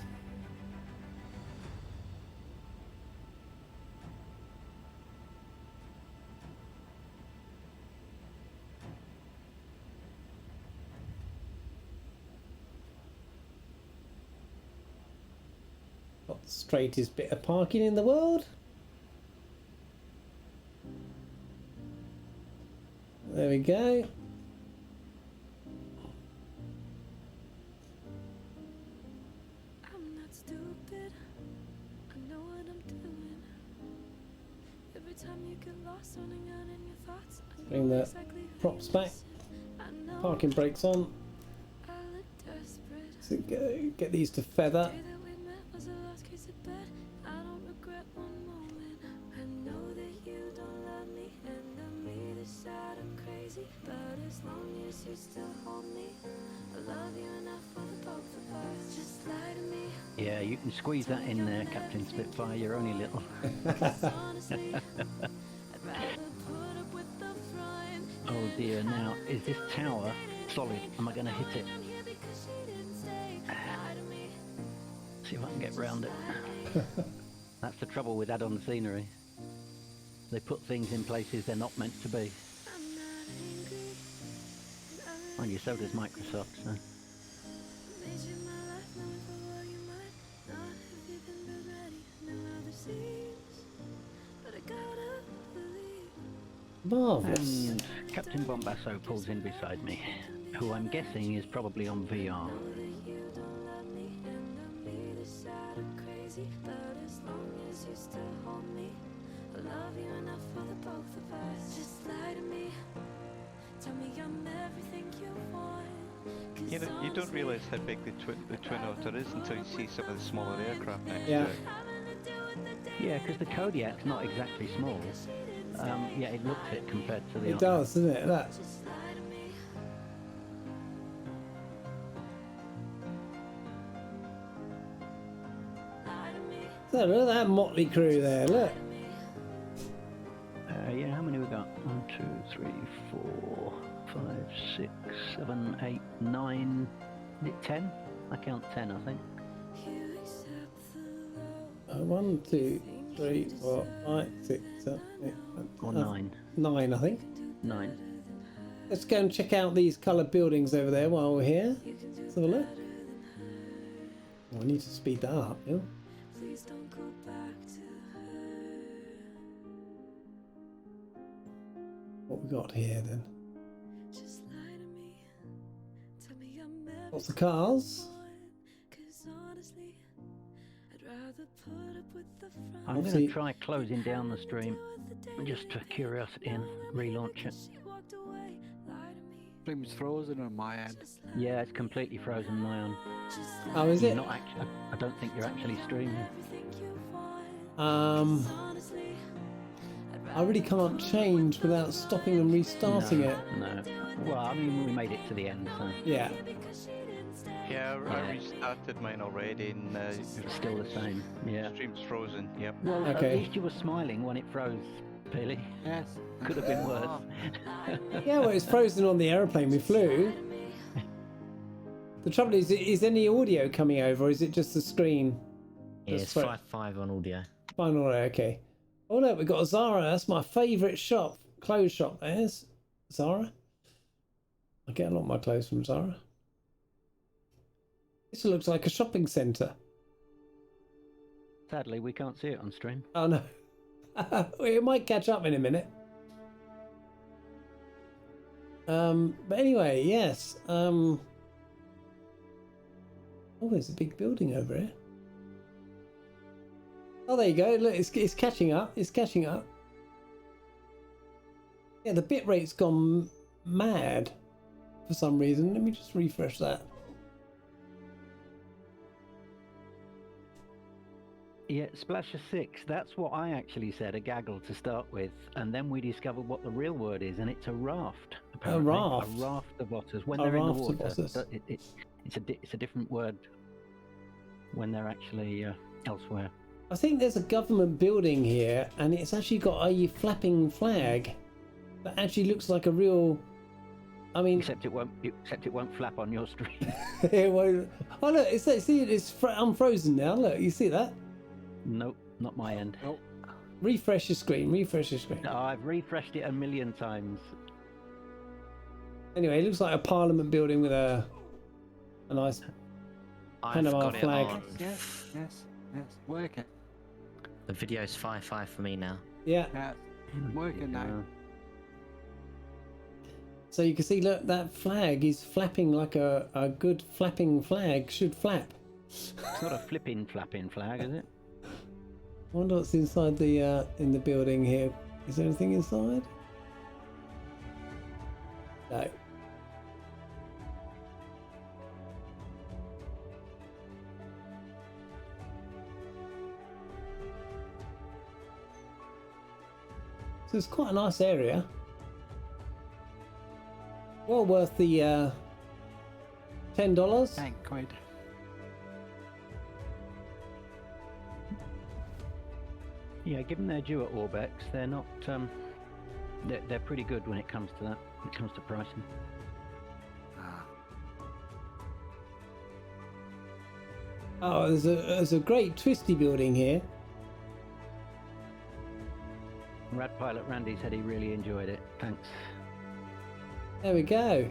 Not the straightest bit of parking in the world. There we go. I'm not stupid. I know what I'm doing. Every time you get lost running out in your thoughts, I Bring know the exactly who props you're back. missing. I know Parking brakes on. I look desperate. So get these to feather. The day that we met was a lost case of bed. I don't regret one moment. I know that you don't love me, and I'm either sad or crazy. But as long as you still hold me, I love you enough for the both of us. Just lie to me. Yeah, you can squeeze that in there, Captain Spitfire. You're only little. 'Cause honestly, I'd rather put up with the frying. Oh dear, now, is this tower solid? Am I going to hit it? I'm here because she didn't stay. Lie to me. See if I can get round it. That's the trouble with add-on scenery. They put things in places they're not meant to be. I'm not angry. Mind you, so does Microsoft. So. Made you my life, knowing for what you might not have even been ready. Knew how this seems, but I gotta believe. Marvellous. And Captain Bombasso pulls in beside me, who I'm guessing is probably on VR. Know that you don't love me, and on either side I'm crazy. But as long as you still hold me, I love you enough for the both of us. Just lie to me. Tell me I'm everything you want. You know, you don't realise how big the Twin Otter is until you see some of the smaller aircraft next Yeah. to it. Yeah, because the Kodiak's not exactly small. Yeah, it looks it compared to the It Otter. does, doesn't it? That. Just lie to me. Lie to me. So look at that motley crew there. Look. Yeah, how many we got? 1, 2, 3, 4, 5, 6, 7, 8, 9. Is it 10? I count 10, I think. You accept the love. 1, 2, 3, 4, 5, 6, 7, 8, Or 9. 9, I think. 9. Let's go and check out these coloured buildings over there while we're here. Let's have a look. Oh, I need to speed that up. Yeah. Please don't go back to her. What we got here then? Just lie to me. Tell me I'm Lots of cars. Cause honestly, I'd rather put up with the front. I'm going Obviously- to try closing down the stream just for curiosity and relaunch it. She walked away. Lie to me. Stream's frozen on my end. Yeah, it's completely frozen my own. Oh, is You're it? not actually, I don't think you're actually streaming. Everything you want. Honestly, I really can't change without stopping and restarting it. No. Well, I mean, we made it to the end, so Yeah. because she didn't stay. Yeah, I Yeah. restarted mine already and it's still the same. Yeah. stream's frozen. Yep. Well, Okay. at least you were smiling when it froze, Billy. Yes. Could have been worse. Yeah, well, it's frozen on the aeroplane we flew. The trouble is any audio coming over, or is it just the screen? Yeah, That's it's right. 5-5 on audio. Fine, all right, okay. Oh look, we've got Zara. That's my favourite shop, clothes shop. There's Zara. I get a lot of my clothes from Zara. This looks like a shopping centre. Sadly, we can't see it on stream. Oh no, it might catch up in a minute. But anyway, yes. Oh, there's a big building over here. Oh, there you go. Look, it's catching up. It's catching up. Yeah, the bit rate's gone mad for some reason. Let me just refresh that. Yeah, Splasher 6, that's what I actually said, a gaggle to start with, and then we discovered what the real word is, and it's a raft. Apparently. raft? A raft of otters. When A they're in the raft of water, otters. it's a different word when they're actually elsewhere. I think there's a government building here, and it's actually got a flapping flag that actually looks like a real. I mean, Except it won't flap on your stream. it won't. Oh look, it's unfrozen now. Look, you see that? Nope, not my end. Nope. Refresh your screen. Refresh your screen. No, I've refreshed it a million times. Anyway, it looks like a parliament building with a nice I've Panama got flag. it on. Yes. Work it. The video's 5-5 for me now. Yeah. Yeah. Working now. So you can see, look, that flag is flapping like a good flapping flag should flap. It's not a flapping flag, is it? I wonder what's inside the in the building here. Is there anything inside? No. So it's quite a nice area. Well worth the $10. £10. Yeah, given their due at Orbex, they're not. They're pretty good when it comes to that. When it comes to pricing. Oh, there's a great twisty building here. Rad Pilot Randy said he really enjoyed it. Thanks. There we go.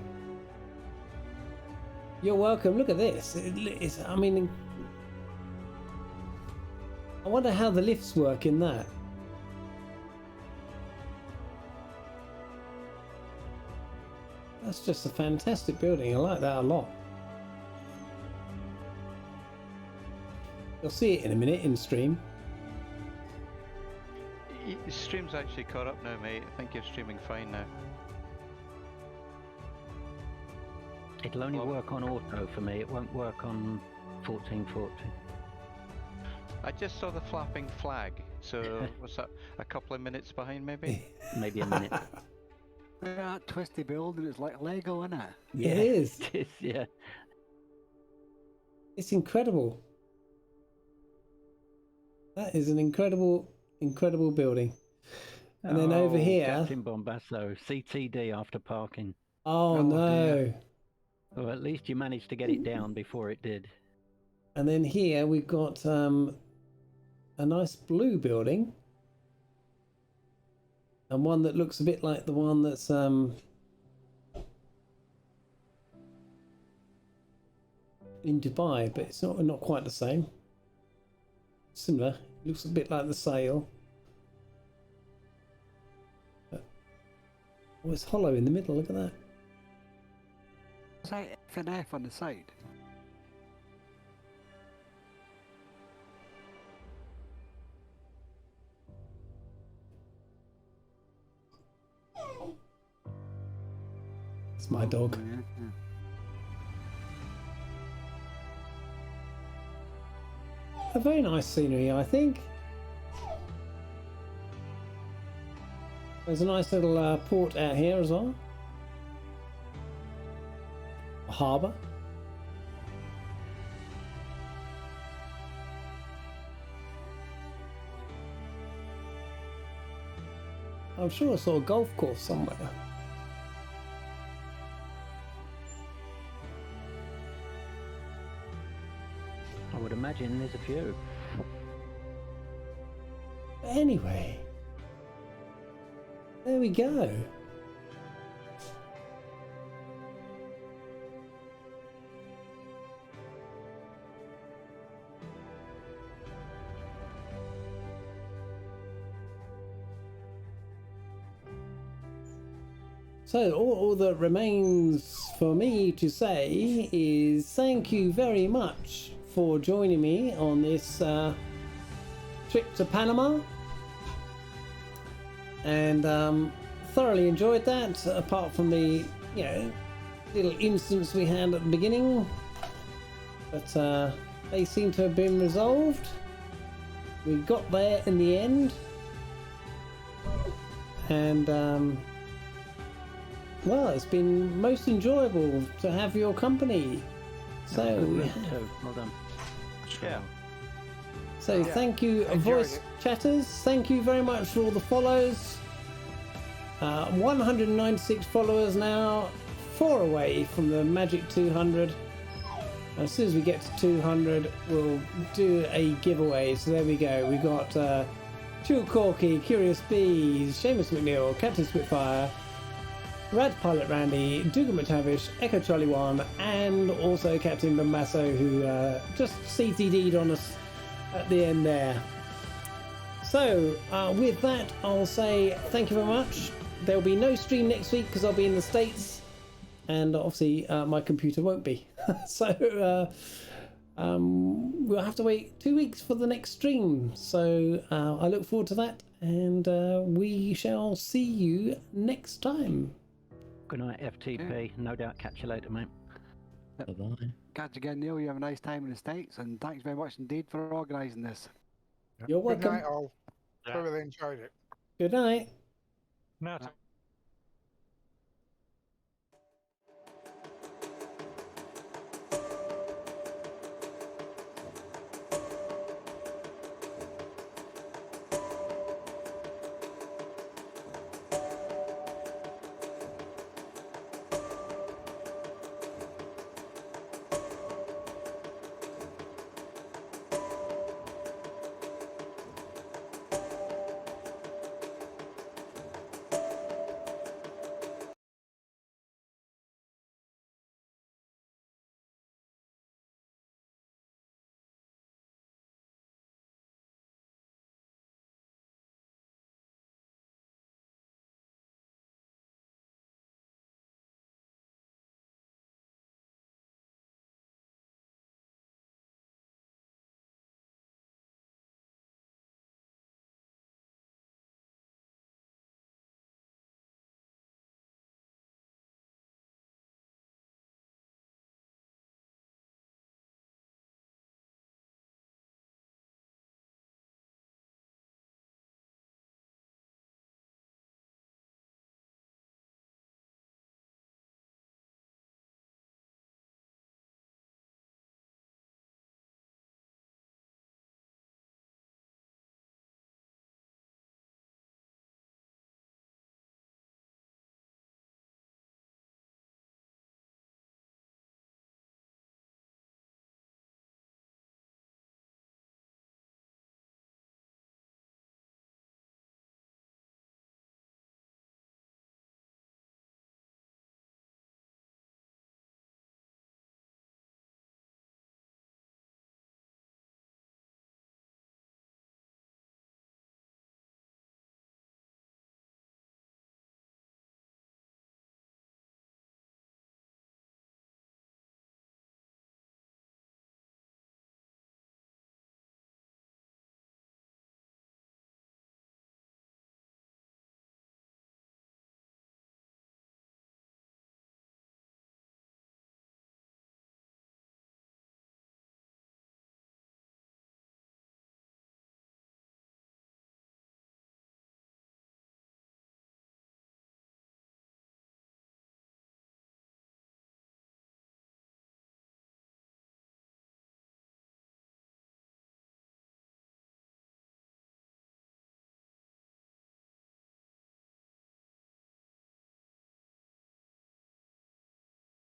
You're welcome. Look at this. I mean, I wonder how the lifts work in that. That's just a fantastic building. I like that a lot. You'll see it in a minute in stream. The stream's actually caught up now, mate. I think you're streaming fine now. It'll only work on auto for me. It won't work on 1440. I just saw the flapping flag. So what's that? A couple of minutes behind, maybe? Maybe a minute. That twisty building is like Lego, isn't it? It is. It is, yeah. It's incredible. That is an incredible building. And then over here. Captain Bombasso, CTD after parking. Oh no. dear. Well, at least you managed to get it down before it did. And then here we've got a nice blue building. And one that looks a bit like the one that's in Dubai, but it's not quite the same. Similar. It looks a bit like the sail. But, oh, it's hollow in the middle. Look at that. Is that F and F on the side? It's my dog. Yeah. A very nice scenery, I think. There's a nice little port out here as well. A harbour. I'm sure I saw a golf course somewhere. I would imagine there's a few. Anyway, there we go. So all that remains for me to say is thank you very much for joining me on this trip to Panama, and thoroughly enjoyed that, apart from the little incidents we had at the beginning, but they seem to have been resolved. We got there in the end, and well, it's been most enjoyable to have your company. So Well done. Yeah. So thank you, voice chatters. Thank you very much for all the follows. 196 followers now, 4 away from the magic 200. As soon as we get to 200, we'll do a giveaway. So there we go. We got Chew Corky, Curious Bees, Seamus McNeil, Captain Spitfire, Rad Pilot Randy, Dougal McTavish, Echo Charlie 1, and also Captain Bombasso, who just CTD'd on us at the end there. So with that, I'll say thank you very much. There'll be no stream next week because I'll be in the States, and obviously my computer won't be. So we'll have to wait 2 weeks for the next stream. So I look forward to that, and we shall see you next time. Good night, FTP. No doubt catch you later, mate. Bye-bye. Catch you again, Neil. You have a nice time in the States, and thanks very much indeed for organising this. You're welcome. Good night, all. Yeah. Thoroughly enjoyed it. Good night. No,